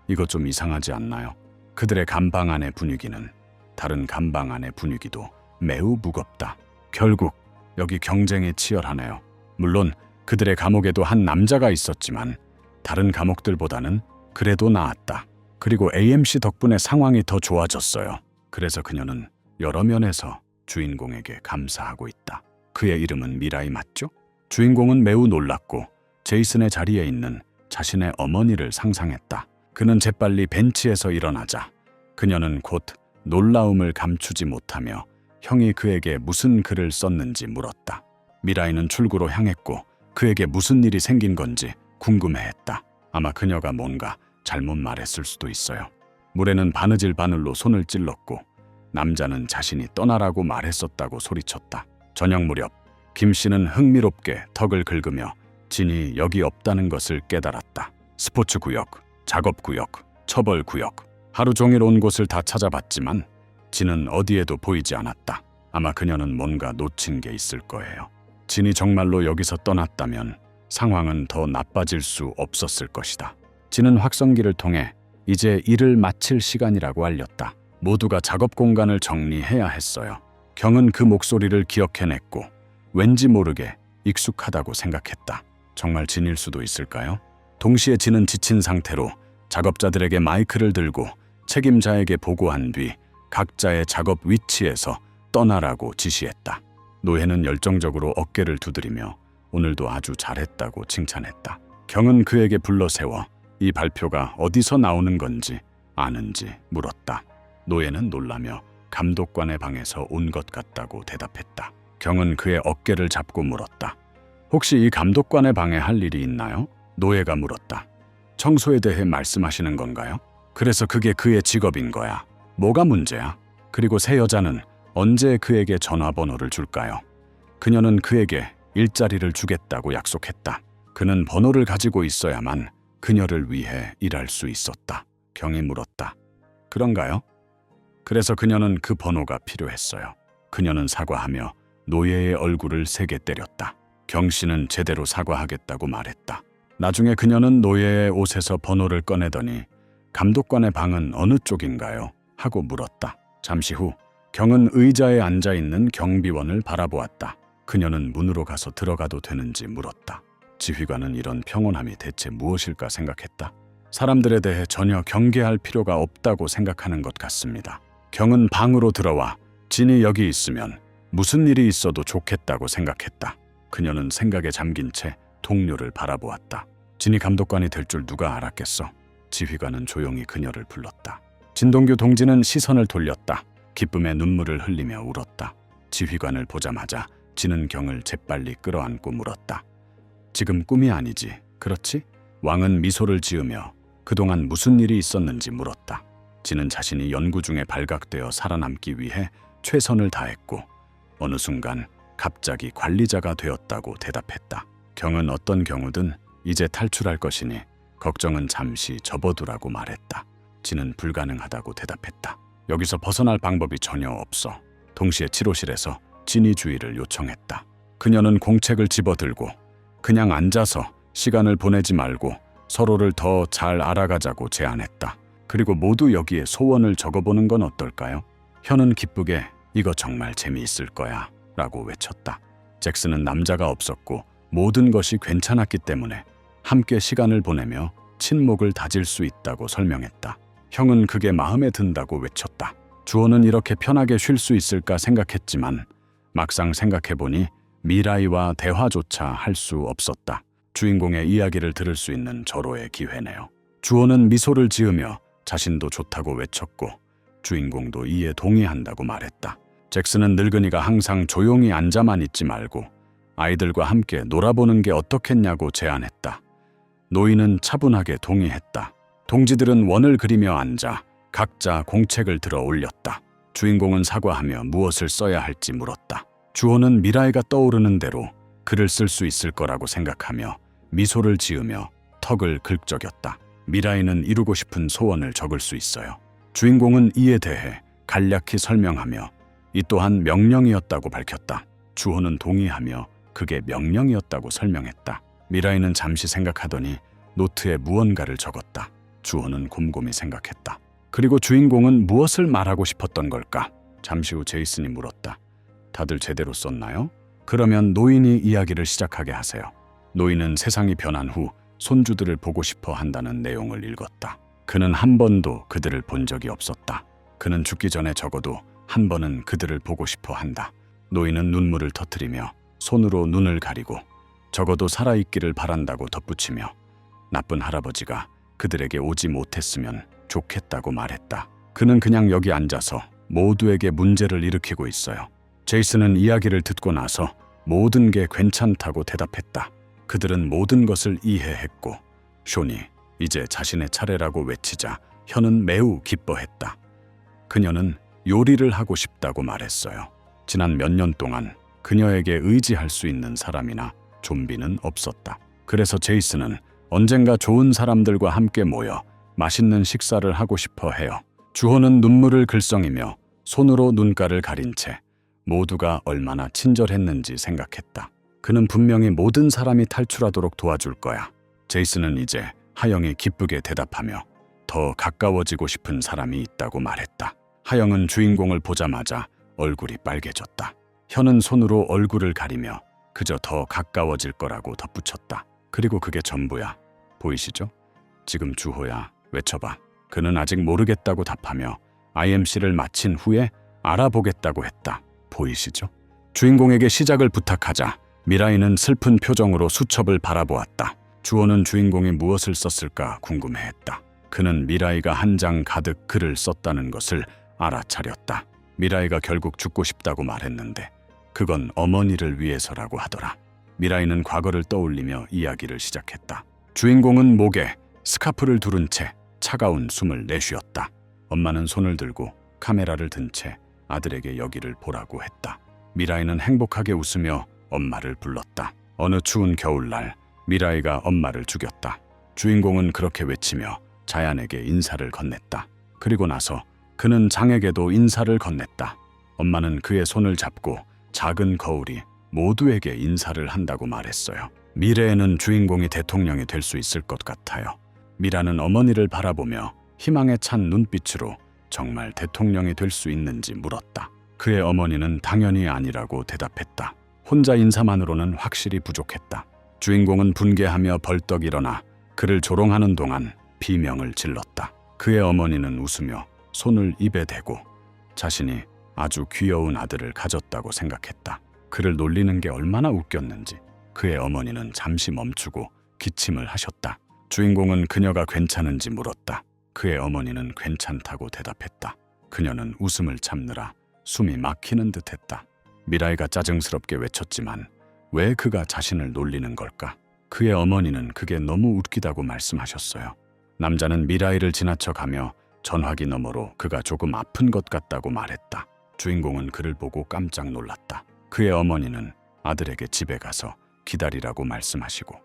이것 좀 이상하지 않나요? 그들의 감방 안의 분위기는 다른 감방 안의 분위기도 매우 무겁다. 결국 여기 경쟁이 치열하네요. 물론 그들의 감옥에도 한 남자가 있었지만 다른 감옥들보다는 그래도 나았다. 그리고 AMC 덕분에 상황이 더 좋아졌어요. 그래서 그녀는 여러 면에서 주인공에게 감사하고 있다. 그의 이름은 미라이 맞죠? 주인공은 매우 놀랐고 제이슨의 자리에 있는 자신의 어머니를 상상했다. 그는 재빨리 벤치에서 일어나자 그녀는 곧 놀라움을 감추지 못하며 형이 그에게 무슨 글을 썼는지 물었다. 미라이는 출구로 향했고 그에게 무슨 일이 생긴 건지 궁금해했다. 아마 그녀가 뭔가 잘못 말했을 수도 있어요. 물에는 바느질 바늘로 손을 찔렀고 남자는 자신이 떠나라고 말했었다고 소리쳤다. 저녁 무렵 김 씨는 흥미롭게 턱을 긁으며 진이 여기 없다는 것을 깨달았다. 스포츠 구역, 작업 구역, 처벌 구역, 하루 종일 온 곳을 다 찾아봤지만 진은 어디에도 보이지 않았다. 아마 그녀는 뭔가 놓친 게 있을 거예요. 진이 정말로 여기서 떠났다면 상황은 더 나빠질 수 없었을 것이다. 진은 확성기를 통해 이제 일을 마칠 시간이라고 알렸다. 모두가 작업 공간을 정리해야 했어요. 경은 그 목소리를 기억해냈고 왠지 모르게 익숙하다고 생각했다. 정말 진일 수도 있을까요? 동시에 진은 지친 상태로 작업자들에게 마이크를 들고 책임자에게 보고한 뒤 각자의 작업 위치에서 떠나라고 지시했다. 노예는 열정적으로 어깨를 두드리며 오늘도 아주 잘했다고 칭찬했다. 경은 그에게 불러세워 이 발표가 어디서 나오는 건지 아는지 물었다. 노예는 놀라며 감독관의 방에서 온 것 같다고 대답했다. 경은 그의 어깨를 잡고 물었다. 혹시 이 감독관의 방에 할 일이 있나요? 노예가 물었다. 청소에 대해 말씀하시는 건가요? 그래서 그게 그의 직업인 거야. 뭐가 문제야? 그리고 새 여자는 언제 그에게 전화번호를 줄까요? 그녀는 그에게 일자리를 주겠다고 약속했다. 그는 번호를 가지고 있어야만 그녀를 위해 일할 수 있었다. 경이 물었다. 그런가요? 그래서 그녀는 그 번호가 필요했어요. 그녀는 사과하며 노예의 얼굴을 세게 때렸다. 경 씨는 제대로 사과하겠다고 말했다. 나중에 그녀는 노예의 옷에서 번호를 꺼내더니 감독관의 방은 어느 쪽인가요? 하고 물었다. 잠시 후 경은 의자에 앉아있는 경비원을 바라보았다. 그녀는 문으로 가서 들어가도 되는지 물었다. 지휘관은 이런 평온함이 대체 무엇일까 생각했다. 사람들에 대해 전혀 경계할 필요가 없다고 생각하는 것 같습니다. 경은 방으로 들어와 진이 여기 있으면 무슨 일이 있어도 좋겠다고 생각했다. 그녀는 생각에 잠긴 채 동료를 바라보았다. 진이 감독관이 될 줄 누가 알았겠어. 지휘관은 조용히 그녀를 불렀다. 진동규 동지는 시선을 돌렸다. 기쁨의 눈물을 흘리며 울었다. 지휘관을 보자마자 진은 경을 재빨리 끌어안고 물었다. 지금 꿈이 아니지, 그렇지? 왕은 미소를 지으며 그동안 무슨 일이 있었는지 물었다. 진은 자신이 연구 중에 발각되어 살아남기 위해 최선을 다했고 어느 순간 갑자기 관리자가 되었다고 대답했다. 경은 어떤 경우든 이제 탈출할 것이니 걱정은 잠시 접어두라고 말했다. 진은 불가능하다고 대답했다. 여기서 벗어날 방법이 전혀 없어. 동시에 치료실에서 진이 주의를 요청했다. 그녀는 공책을 집어들고 그냥 앉아서 시간을 보내지 말고 서로를 더 잘 알아가자고 제안했다. 그리고 모두 여기에 소원을 적어보는 건 어떨까요? 현은 기쁘게 이거 정말 재미있을 거야 라고 외쳤다. 잭슨은 남자가 없었고 모든 것이 괜찮았기 때문에 함께 시간을 보내며 친목을 다질 수 있다고 설명했다. 형은 그게 마음에 든다고 외쳤다. 주호는 이렇게 편하게 쉴 수 있을까 생각했지만 막상 생각해보니 미라이와 대화조차 할 수 없었다. 주인공의 이야기를 들을 수 있는 절호의 기회네요. 주호는 미소를 지으며 자신도 좋다고 외쳤고 주인공도 이에 동의한다고 말했다. 잭슨은 늙은이가 항상 조용히 앉아만 있지 말고 아이들과 함께 놀아보는 게 어떻겠냐고 제안했다. 노인은 차분하게 동의했다. 동지들은 원을 그리며 앉아 각자 공책을 들어 올렸다. 주인공은 사과하며 무엇을 써야 할지 물었다. 주호는 미라이가 떠오르는 대로 글을 쓸 수 있을 거라고 생각하며 미소를 지으며 턱을 긁적였다. 미라이는 이루고 싶은 소원을 적을 수 있어요. 주인공은 이에 대해 간략히 설명하며 이 또한 명령이었다고 밝혔다. 주호는 동의하며 그게 명령이었다고 설명했다. 미라이는 잠시 생각하더니 노트에 무언가를 적었다. 주호는 곰곰이 생각했다. 그리고 주인공은 무엇을 말하고 싶었던 걸까? 잠시 후 제이슨이 물었다. 다들 제대로 썼나요? 그러면 노인이 이야기를 시작하게 하세요. 노인은 세상이 변한 후 손주들을 보고 싶어 한다는 내용을 읽었다. 그는 한 번도 그들을 본 적이 없었다. 그는 죽기 전에 적어도 한 번은 그들을 보고 싶어 한다. 노인은 눈물을 터뜨리며 손으로 눈을 가리고 적어도 살아있기를 바란다고 덧붙이며 나쁜 할아버지가 그들에게 오지 못했으면 좋겠다고 말했다. 그는 그냥 여기 앉아서 모두에게 문제를 일으키고 있어요. 제이슨은 이야기를 듣고 나서 모든 게 괜찮다고 대답했다. 그들은 모든 것을 이해했고 쇼니 이제 자신의 차례라고 외치자 현은 매우 기뻐했다. 그녀는 요리를 하고 싶다고 말했어요. 지난 몇 년 동안 그녀에게 의지할 수 있는 사람이나 좀비는 없었다. 그래서 제이슨은 언젠가 좋은 사람들과 함께 모여 맛있는 식사를 하고 싶어 해요. 주호는 눈물을 글썽이며 손으로 눈가를 가린 채 모두가 얼마나 친절했는지 생각했다. 그는 분명히 모든 사람이 탈출하도록 도와줄 거야. 제이슨은 이제 하영이 기쁘게 대답하며 더 가까워지고 싶은 사람이 있다고 말했다. 하영은 주인공을 보자마자 얼굴이 빨개졌다. 현은 손으로 얼굴을 가리며 그저 더 가까워질 거라고 덧붙였다. 그리고 그게 전부야. 보이시죠? 지금 주호야. 외쳐봐. 그는 아직 모르겠다고 답하며 IMC를 마친 후에 알아보겠다고 했다. 보이시죠? 주인공에게 시작을 부탁하자 미라이는 슬픈 표정으로 수첩을 바라보았다. 주호는 주인공이 무엇을 썼을까 궁금해했다. 그는 미라이가 한 장 가득 글을 썼다는 것을 알아차렸다. 미라이가 결국 죽고 싶다고 말했는데 그건 어머니를 위해서라고 하더라. 미라이는 과거를 떠올리며 이야기를 시작했다. 주인공은 목에 스카프를 두른 채 차가운 숨을 내쉬었다. 엄마는 손을 들고 카메라를 든 채 아들에게 여기를 보라고 했다. 미라이는 행복하게 웃으며 엄마를 불렀다. 어느 추운 겨울날 미라이가 엄마를 죽였다. 주인공은 그렇게 외치며 자얀에게 인사를 건넸다. 그리고 나서 그는 장에게도 인사를 건넸다. 엄마는 그의 손을 잡고 작은 거울이 모두에게 인사를 한다고 말했어요. 미래에는 주인공이 대통령이 될 수 있을 것 같아요. 미라는 어머니를 바라보며 희망에 찬 눈빛으로 정말 대통령이 될 수 있는지 물었다. 그의 어머니는 당연히 아니라고 대답했다. 혼자 인사만으로는 확실히 부족했다. 주인공은 분개하며 벌떡 일어나 그를 조롱하는 동안 비명을 질렀다. 그의 어머니는 웃으며 손을 입에 대고 자신이 아주 귀여운 아들을 가졌다고 생각했다. 그를 놀리는 게 얼마나 웃겼는지 그의 어머니는 잠시 멈추고 기침을 하셨다. 주인공은 그녀가 괜찮은지 물었다. 그의 어머니는 괜찮다고 대답했다. 그녀는 웃음을 참느라 숨이 막히는 듯했다. 미라이가 짜증스럽게 외쳤지만 왜 그가 자신을 놀리는 걸까? 그의 어머니는 그게 너무 웃기다고 말씀하셨어요. 남자는 미라이를 지나쳐 가며 전화기 너머로 그가 조금 아픈 것 같다고 말했다. 주인공은 그를 보고 깜짝 놀랐다. 그의 어머니는 아들에게 집에 가서 기다리라고 말씀하시고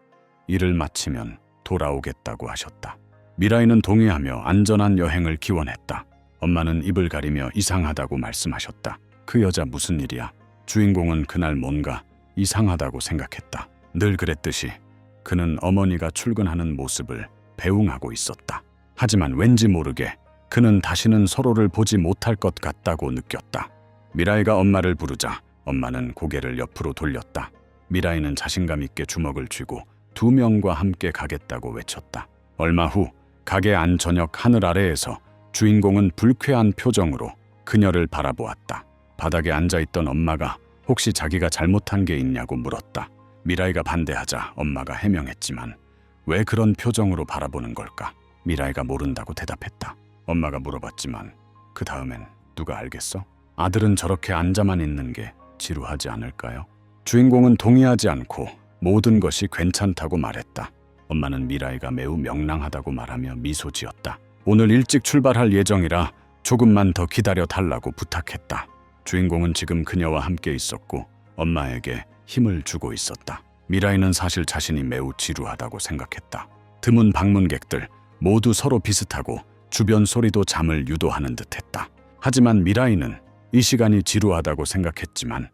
일을 마치면 돌아오겠다고 하셨다. 미라이는 동의하며 안전한 여행을 기원했다. 엄마는 입을 가리며 이상하다고 말씀하셨다. 그 여자 무슨 일이야? 주인공은 그날 뭔가 이상하다고 생각했다. 늘 그랬듯이 그는 어머니가 출근하는 모습을 배웅하고 있었다. 하지만 왠지 모르게 그는 다시는 서로를 보지 못할 것 같다고 느꼈다. 미라이가 엄마를 부르자 엄마는 고개를 옆으로 돌렸다. 미라이는 자신감 있게 주먹을 쥐고 2명과 함께 가겠다고 외쳤다. 얼마 후 가게 안 저녁 하늘 아래에서 주인공은 불쾌한 표정으로 그녀를 바라보았다. 바닥에 앉아있던 엄마가 혹시 자기가 잘못한 게 있냐고 물었다. 미라이가 반대하자 엄마가 해명했지만 왜 그런 표정으로 바라보는 걸까? 미라이가 모른다고 대답했다. 엄마가 물어봤지만 그 다음엔 누가 알겠어? 아들은 저렇게 앉아만 있는 게 지루하지 않을까요? 주인공은 동의하지 않고 모든 것이 괜찮다고 말했다. 엄마는 미라이가 매우 명랑하다고 말하며 미소 지었다. 오늘 일찍 출발할 예정이라 조금만 더 기다려 달라고 부탁했다. 주인공은 지금 그녀와 함께 있었고 엄마에게 힘을 주고 있었다. 미라이는 사실 자신이 매우 지루하다고 생각했다. 드문 방문객들 모두 서로 비슷하고 주변 소리도 잠을 유도하는 듯했다. 하지만 미라이는 이 시간이 지루하다고 생각했지만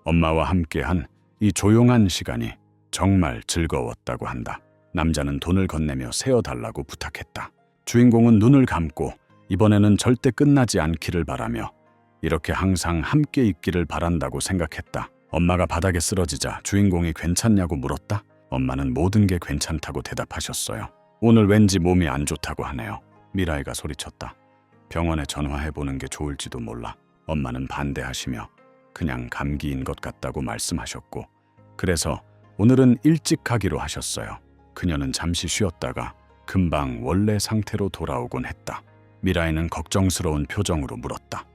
엄마와 함께한 이 조용한 시간이 정말 즐거웠다고 한다. 남자는 돈을 건네며 세어달라고 부탁했다. 주인공은 눈을 감고 이번에는 절대 끝나지 않기를 바라며 이렇게 항상 함께 있기를 바란다고 생각했다. 엄마가 바닥에 쓰러지자 주인공이 괜찮냐고 물었다. 엄마는 모든 게 괜찮다고 대답하셨어요. 오늘 왠지 몸이 안 좋다고 하네요. 미라이가 소리쳤다. 병원에 전화해보는 게 좋을지도 몰라. 엄마는 반대하시며 그냥 감기인 것 같다고 말씀하셨고 그래서 오늘은 일찍 가기로 하셨어요. 그녀는 잠시 쉬었다가 금방 원래 상태로 돌아오곤 했다. 미라이는 걱정스러운 표정으로 물었다.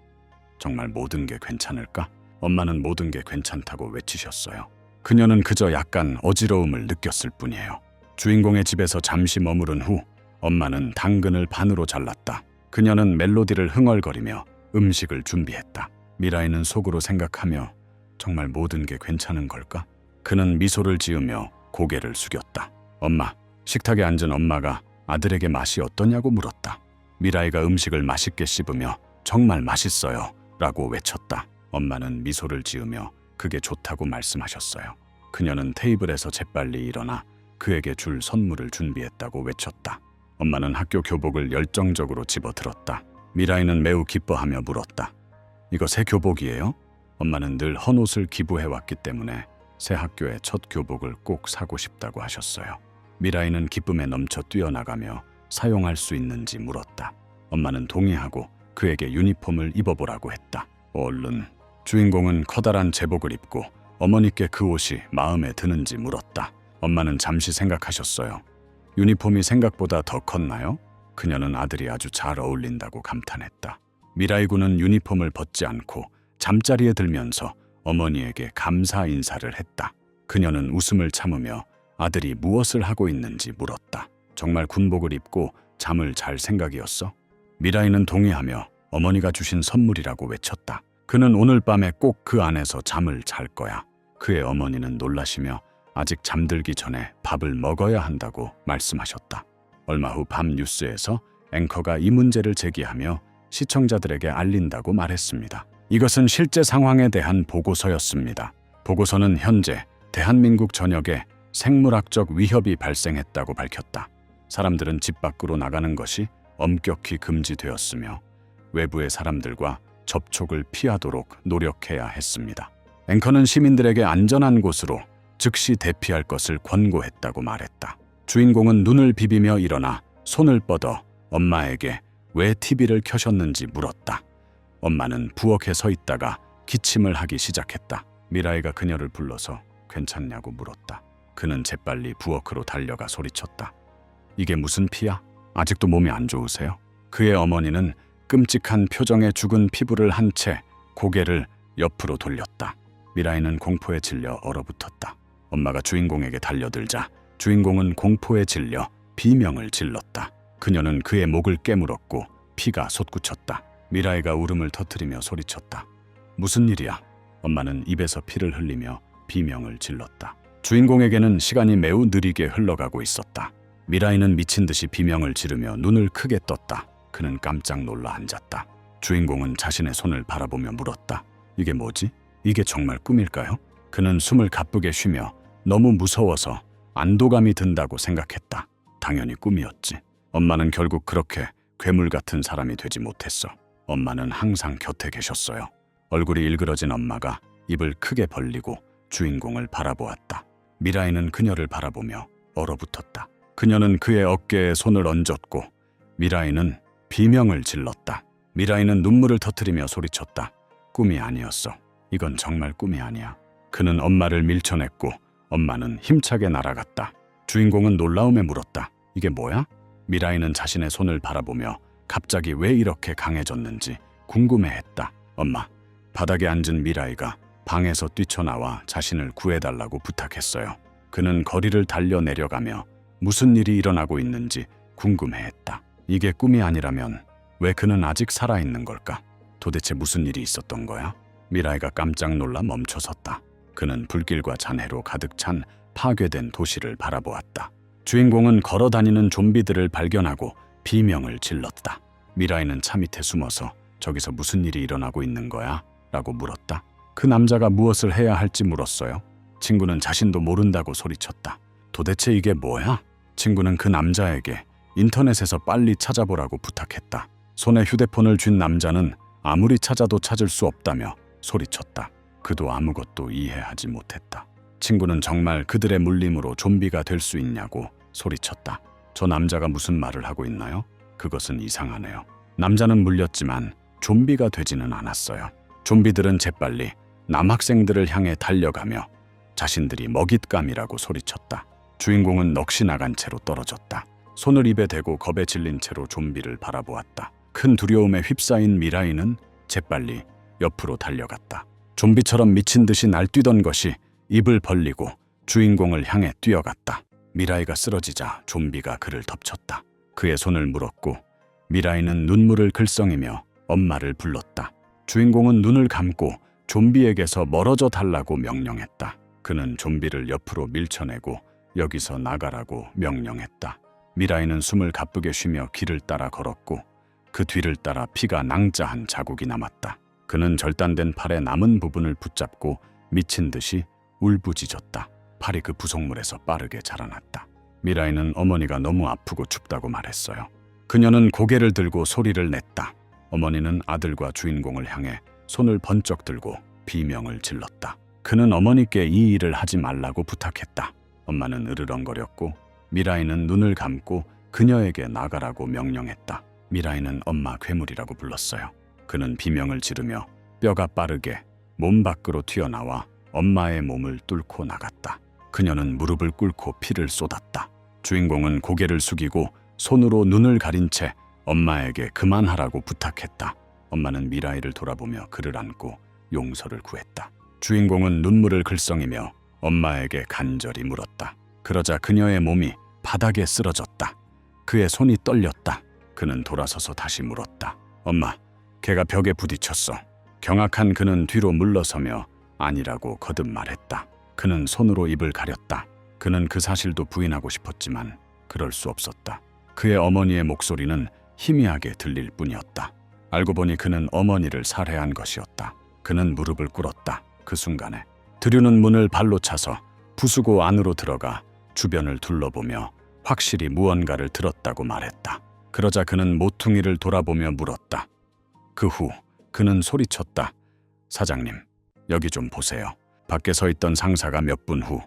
정말 모든 게 괜찮을까? 엄마는 모든 게 괜찮다고 외치셨어요. 그녀는 그저 약간 어지러움을 느꼈을 뿐이에요. 주인공의 집에서 잠시 머무른 후 엄마는 당근을 반으로 잘랐다. 그녀는 멜로디를 흥얼거리며 음식을 준비했다. 미라이는 속으로 생각하며 정말 모든 게 괜찮은 걸까? 그는 미소를 지으며 고개를 숙였다. 엄마, 식탁에 앉은 엄마가 아들에게 맛이 어떠냐고 물었다. 미라이가 음식을 맛있게 씹으며 정말 맛있어요 라고 외쳤다. 엄마는 미소를 지으며 그게 좋다고 말씀하셨어요. 그녀는 테이블에서 재빨리 일어나 그에게 줄 선물을 준비했다고 외쳤다. 엄마는 학교 교복을 열정적으로 집어들었다. 미라이는 매우 기뻐하며 물었다. 이거 새 교복이에요? 엄마는 늘 헌옷을 기부해왔기 때문에 새 학교의 첫 교복을 꼭 사고 싶다고 하셨어요. 미라이는 기쁨에 넘쳐 뛰어나가며 사용할 수 있는지 물었다. 엄마는 동의하고 그에게 유니폼을 입어보라고 했다. 얼른 주인공은 커다란 제복을 입고 어머니께 그 옷이 마음에 드는지 물었다. 엄마는 잠시 생각하셨어요. 유니폼이 생각보다 더 컸나요? 그녀는 아들이 아주 잘 어울린다고 감탄했다. 미라이 군은 유니폼을 벗지 않고 잠자리에 들면서 어머니에게 감사 인사를 했다. 그녀는 웃음을 참으며 아들이 무엇을 하고 있는지 물었다. 정말 군복을 입고 잠을 잘 생각이었어? 미라이는 동의하며 어머니가 주신 선물이라고 외쳤다. 그는 오늘 밤에 꼭 그 안에서 잠을 잘 거야. 그의 어머니는 놀라시며 아직 잠들기 전에 밥을 먹어야 한다고 말씀하셨다. 얼마 후 밤 뉴스에서 앵커가 이 문제를 제기하며 시청자들에게 알린다고 말했습니다. 이것은 실제 상황에 대한 보고서였습니다. 보고서는 현재 대한민국 전역에 생물학적 위협이 발생했다고 밝혔다. 사람들은 집 밖으로 나가는 것이 엄격히 금지되었으며 외부의 사람들과 접촉을 피하도록 노력해야 했습니다. 앵커는 시민들에게 안전한 곳으로 즉시 대피할 것을 권고했다고 말했다. 주인공은 눈을 비비며 일어나 손을 뻗어 엄마에게 왜 TV를 켜셨는지 물었다. 엄마는 부엌에 서 있다가 기침을 하기 시작했다. 미라이가 그녀를 불러서 괜찮냐고 물었다. 그는 재빨리 부엌으로 달려가 소리쳤다. 이게 무슨 피야? 아직도 몸이 안 좋으세요? 그의 어머니는 끔찍한 표정에 죽은 피부를 한 채 고개를 옆으로 돌렸다. 미라이는 공포에 질려 얼어붙었다. 엄마가 주인공에게 달려들자 주인공은 공포에 질려 비명을 질렀다. 그녀는 그의 목을 깨물었고 피가 솟구쳤다. 미라이가 울음을 터뜨리며 소리쳤다. 무슨 일이야? 엄마는 입에서 피를 흘리며 비명을 질렀다. 주인공에게는 시간이 매우 느리게 흘러가고 있었다. 미라이는 미친 듯이 비명을 지르며 눈을 크게 떴다. 그는 깜짝 놀라 앉았다. 주인공은 자신의 손을 바라보며 물었다. 이게 뭐지? 이게 정말 꿈일까요? 그는 숨을 가쁘게 쉬며 너무 무서워서 안도감이 든다고 생각했다. 당연히 꿈이었지. 엄마는 결국 그렇게 괴물 같은 사람이 되지 못했어. 엄마는 항상 곁에 계셨어요. 얼굴이 일그러진 엄마가 입을 크게 벌리고 주인공을 바라보았다. 미라이는 그녀를 바라보며 얼어붙었다. 그녀는 그의 어깨에 손을 얹었고 미라이는 비명을 질렀다. 미라이는 눈물을 터뜨리며 소리쳤다. 꿈이 아니었어. 이건 정말 꿈이 아니야. 그는 엄마를 밀쳐냈고 엄마는 힘차게 날아갔다. 주인공은 놀라움에 물었다. 이게 뭐야? 미라이는 자신의 손을 바라보며 갑자기 왜 이렇게 강해졌는지 궁금해했다. 엄마, 바닥에 앉은 미라이가 방에서 뛰쳐나와 자신을 구해달라고 부탁했어요. 그는 거리를 달려 내려가며 무슨 일이 일어나고 있는지 궁금해했다. 이게 꿈이 아니라면 왜 그는 아직 살아있는 걸까? 도대체 무슨 일이 있었던 거야? 미라이가 깜짝 놀라 멈춰섰다. 그는 불길과 잔해로 가득 찬 파괴된 도시를 바라보았다. 주인공은 걸어다니는 좀비들을 발견하고 비명을 질렀다. 미라이는 차 밑에 숨어서 저기서 무슨 일이 일어나고 있는 거야? 라고 물었다. 그 남자가 무엇을 해야 할지 물었어요. 친구는 자신도 모른다고 소리쳤다. 도대체 이게 뭐야? 친구는 그 남자에게 인터넷에서 빨리 찾아보라고 부탁했다. 손에 휴대폰을 쥔 남자는 아무리 찾아도 찾을 수 없다며 소리쳤다. 그도 아무것도 이해하지 못했다. 친구는 정말 그들의 물림으로 좀비가 될 수 있냐고 소리쳤다. 저 남자가 무슨 말을 하고 있나요? 그것은 이상하네요. 남자는 물렸지만 좀비가 되지는 않았어요. 좀비들은 재빨리 남학생들을 향해 달려가며 자신들이 먹잇감이라고 소리쳤다. 주인공은 넋이 나간 채로 떨어졌다. 손을 입에 대고 겁에 질린 채로 좀비를 바라보았다. 큰 두려움에 휩싸인 미라이는 재빨리 옆으로 달려갔다. 좀비처럼 미친 듯이 날뛰던 것이 입을 벌리고 주인공을 향해 뛰어갔다. 미라이가 쓰러지자 좀비가 그를 덮쳤다. 그의 손을 물었고 미라이는 눈물을 글썽이며 엄마를 불렀다. 주인공은 눈을 감고 좀비에게서 멀어져 달라고 명령했다. 그는 좀비를 옆으로 밀쳐내고 여기서 나가라고 명령했다. 미라이는 숨을 가쁘게 쉬며 길을 따라 걸었고 그 뒤를 따라 피가 낭자한 자국이 남았다. 그는 절단된 팔의 남은 부분을 붙잡고 미친 듯이 울부짖었다. 팔이 그 부속물에서 빠르게 자라났다. 미라이는 어머니가 너무 아프고 춥다고 말했어요. 그녀는 고개를 들고 소리를 냈다. 어머니는 아들과 주인공을 향해 손을 번쩍 들고 비명을 질렀다. 그는 어머니께 이 일을 하지 말라고 부탁했다. 엄마는 으르렁거렸고 미라이는 눈을 감고 그녀에게 나가라고 명령했다. 미라이는 엄마 괴물이라고 불렀어요. 그는 비명을 지르며 뼈가 빠르게 몸 밖으로 튀어나와 엄마의 몸을 뚫고 나갔다. 그녀는 무릎을 꿇고 피를 쏟았다. 주인공은 고개를 숙이고 손으로 눈을 가린 채 엄마에게 그만하라고 부탁했다. 엄마는 미라이를 돌아보며 그를 안고 용서를 구했다. 주인공은 눈물을 글썽이며 엄마에게 간절히 물었다. 그러자 그녀의 몸이 바닥에 쓰러졌다. 그의 손이 떨렸다. 그는 돌아서서 다시 물었다. 엄마, 걔가 벽에 부딪혔어. 경악한 그는 뒤로 물러서며 아니라고 거듭 말했다. 그는 손으로 입을 가렸다. 그는 그 사실도 부인하고 싶었지만 그럴 수 없었다. 그의 어머니의 목소리는 희미하게 들릴 뿐이었다. 알고 보니 그는 어머니를 살해한 것이었다. 그는 무릎을 꿇었다. 그 순간에 드류는 문을 발로 차서 부수고 안으로 들어가 주변을 둘러보며 확실히 무언가를 들었다고 말했다. 그러자 그는 모퉁이를 돌아보며 물었다. 그 후 그는 소리쳤다. 사장님, 여기 좀 보세요. 밖에 서 있던 상사가 몇 분 후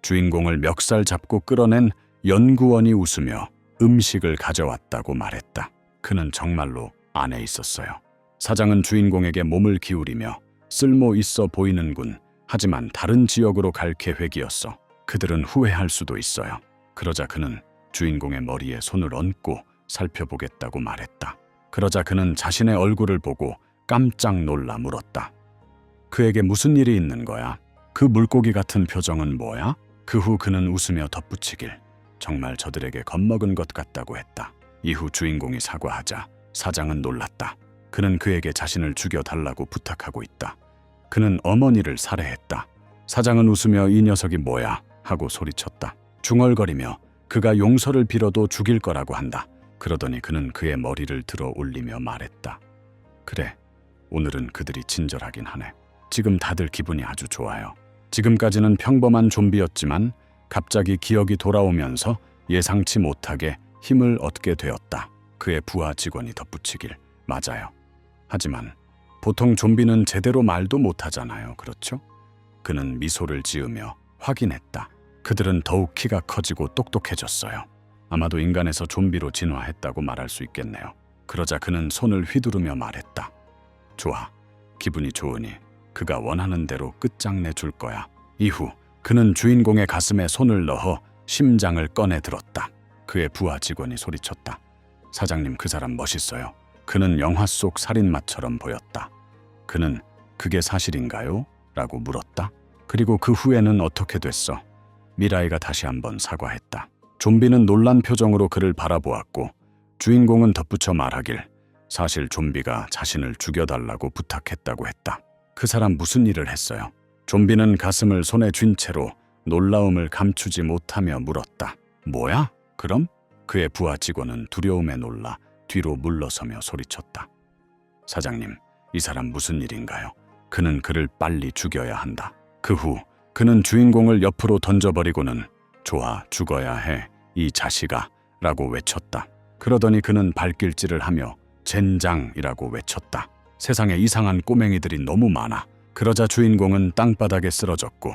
주인공을 멱살 잡고 끌어낸 연구원이 웃으며 음식을 가져왔다고 말했다. 그는 정말로 안에 있었어요. 사장은 주인공에게 몸을 기울이며 쓸모 있어 보이는군. 하지만 다른 지역으로 갈 계획이었어. 그들은 후회할 수도 있어요. 그러자 그는 주인공의 머리에 손을 얹고 살펴보겠다고 말했다. 그러자 그는 자신의 얼굴을 보고 깜짝 놀라 물었다. 그에게 무슨 일이 있는 거야? 그 물고기 같은 표정은 뭐야? 그 후 그는 웃으며 덧붙이길 정말 저들에게 겁먹은 것 같다고 했다. 이후 주인공이 사과하자 사장은 놀랐다. 그는 그에게 자신을 죽여달라고 부탁하고 있다. 그는 어머니를 살해했다. 사장은 웃으며 이 녀석이 뭐야? 하고 소리쳤다. 중얼거리며 그가 용서를 빌어도 죽일 거라고 한다. 그러더니 그는 그의 머리를 들어 올리며 말했다. 그래, 오늘은 그들이 친절하긴 하네. 지금 다들 기분이 아주 좋아요. 지금까지는 평범한 좀비였지만 갑자기 기억이 돌아오면서 예상치 못하게 힘을 얻게 되었다. 그의 부하 직원이 덧붙이길, 맞아요. 하지만 보통 좀비는 제대로 말도 못하잖아요. 그렇죠? 그는 미소를 지으며 확인했다. 그들은 더욱 키가 커지고 똑똑해졌어요. 아마도 인간에서 좀비로 진화했다고 말할 수 있겠네요. 그러자 그는 손을 휘두르며 말했다. 좋아, 기분이 좋으니 그가 원하는 대로 끝장내 줄 거야. 이후 그는 주인공의 가슴에 손을 넣어 심장을 꺼내 들었다. 그의 부하 직원이 소리쳤다. 사장님, 그 사람 멋있어요. 그는 영화 속 살인마처럼 보였다. 그는 그게 사실인가요? 라고 물었다. 그리고 그 후에는 어떻게 됐어? 미라이가 다시 한번 사과했다. 좀비는 놀란 표정으로 그를 바라보았고 주인공은 덧붙여 말하길, 사실 좀비가 자신을 죽여달라고 부탁했다고 했다. 그 사람 무슨 일을 했어요? 좀비는 가슴을 손에 쥔 채로 놀라움을 감추지 못하며 물었다. 뭐야? 그럼? 그의 부하 직원은 두려움에 놀라 뒤로 물러서며 소리쳤다. 사장님, 이 사람 무슨 일인가요? 그는 그를 빨리 죽여야 한다. 그 후 그는 주인공을 옆으로 던져버리고는 좋아, 죽어야 해, 이 자식아 라고 외쳤다. 그러더니 그는 발길질을 하며 젠장이라고 외쳤다. 세상에 이상한 꼬맹이들이 너무 많아. 그러자 주인공은 땅바닥에 쓰러졌고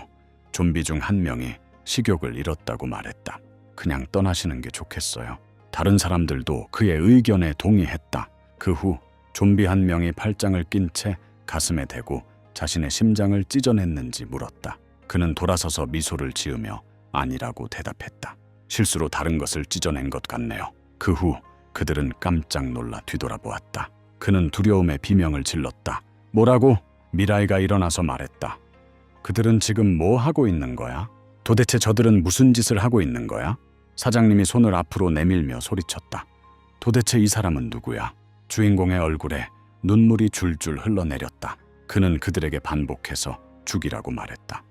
좀비 중 한 명이 식욕을 잃었다고 말했다. 그냥 떠나시는 게 좋겠어요. 다른 사람들도 그의 의견에 동의했다. 그 후 좀비 한 명이 팔짱을 낀 채 가슴에 대고 자신의 심장을 찢어냈는지 물었다. 그는 돌아서서 미소를 지으며 아니라고 대답했다. 실수로 다른 것을 찢어낸 것 같네요. 그 후 그들은 깜짝 놀라 뒤돌아보았다. 그는 두려움에 비명을 질렀다. 뭐라고? 미라이가 일어나서 말했다. 그들은 지금 뭐 하고 있는 거야? 도대체 저들은 무슨 짓을 하고 있는 거야? 사장님이 손을 앞으로 내밀며 소리쳤다. 도대체 이 사람은 누구야? 주인공의 얼굴에 눈물이 줄줄 흘러내렸다. 그는 그들에게 반복해서 죽이라고 말했다.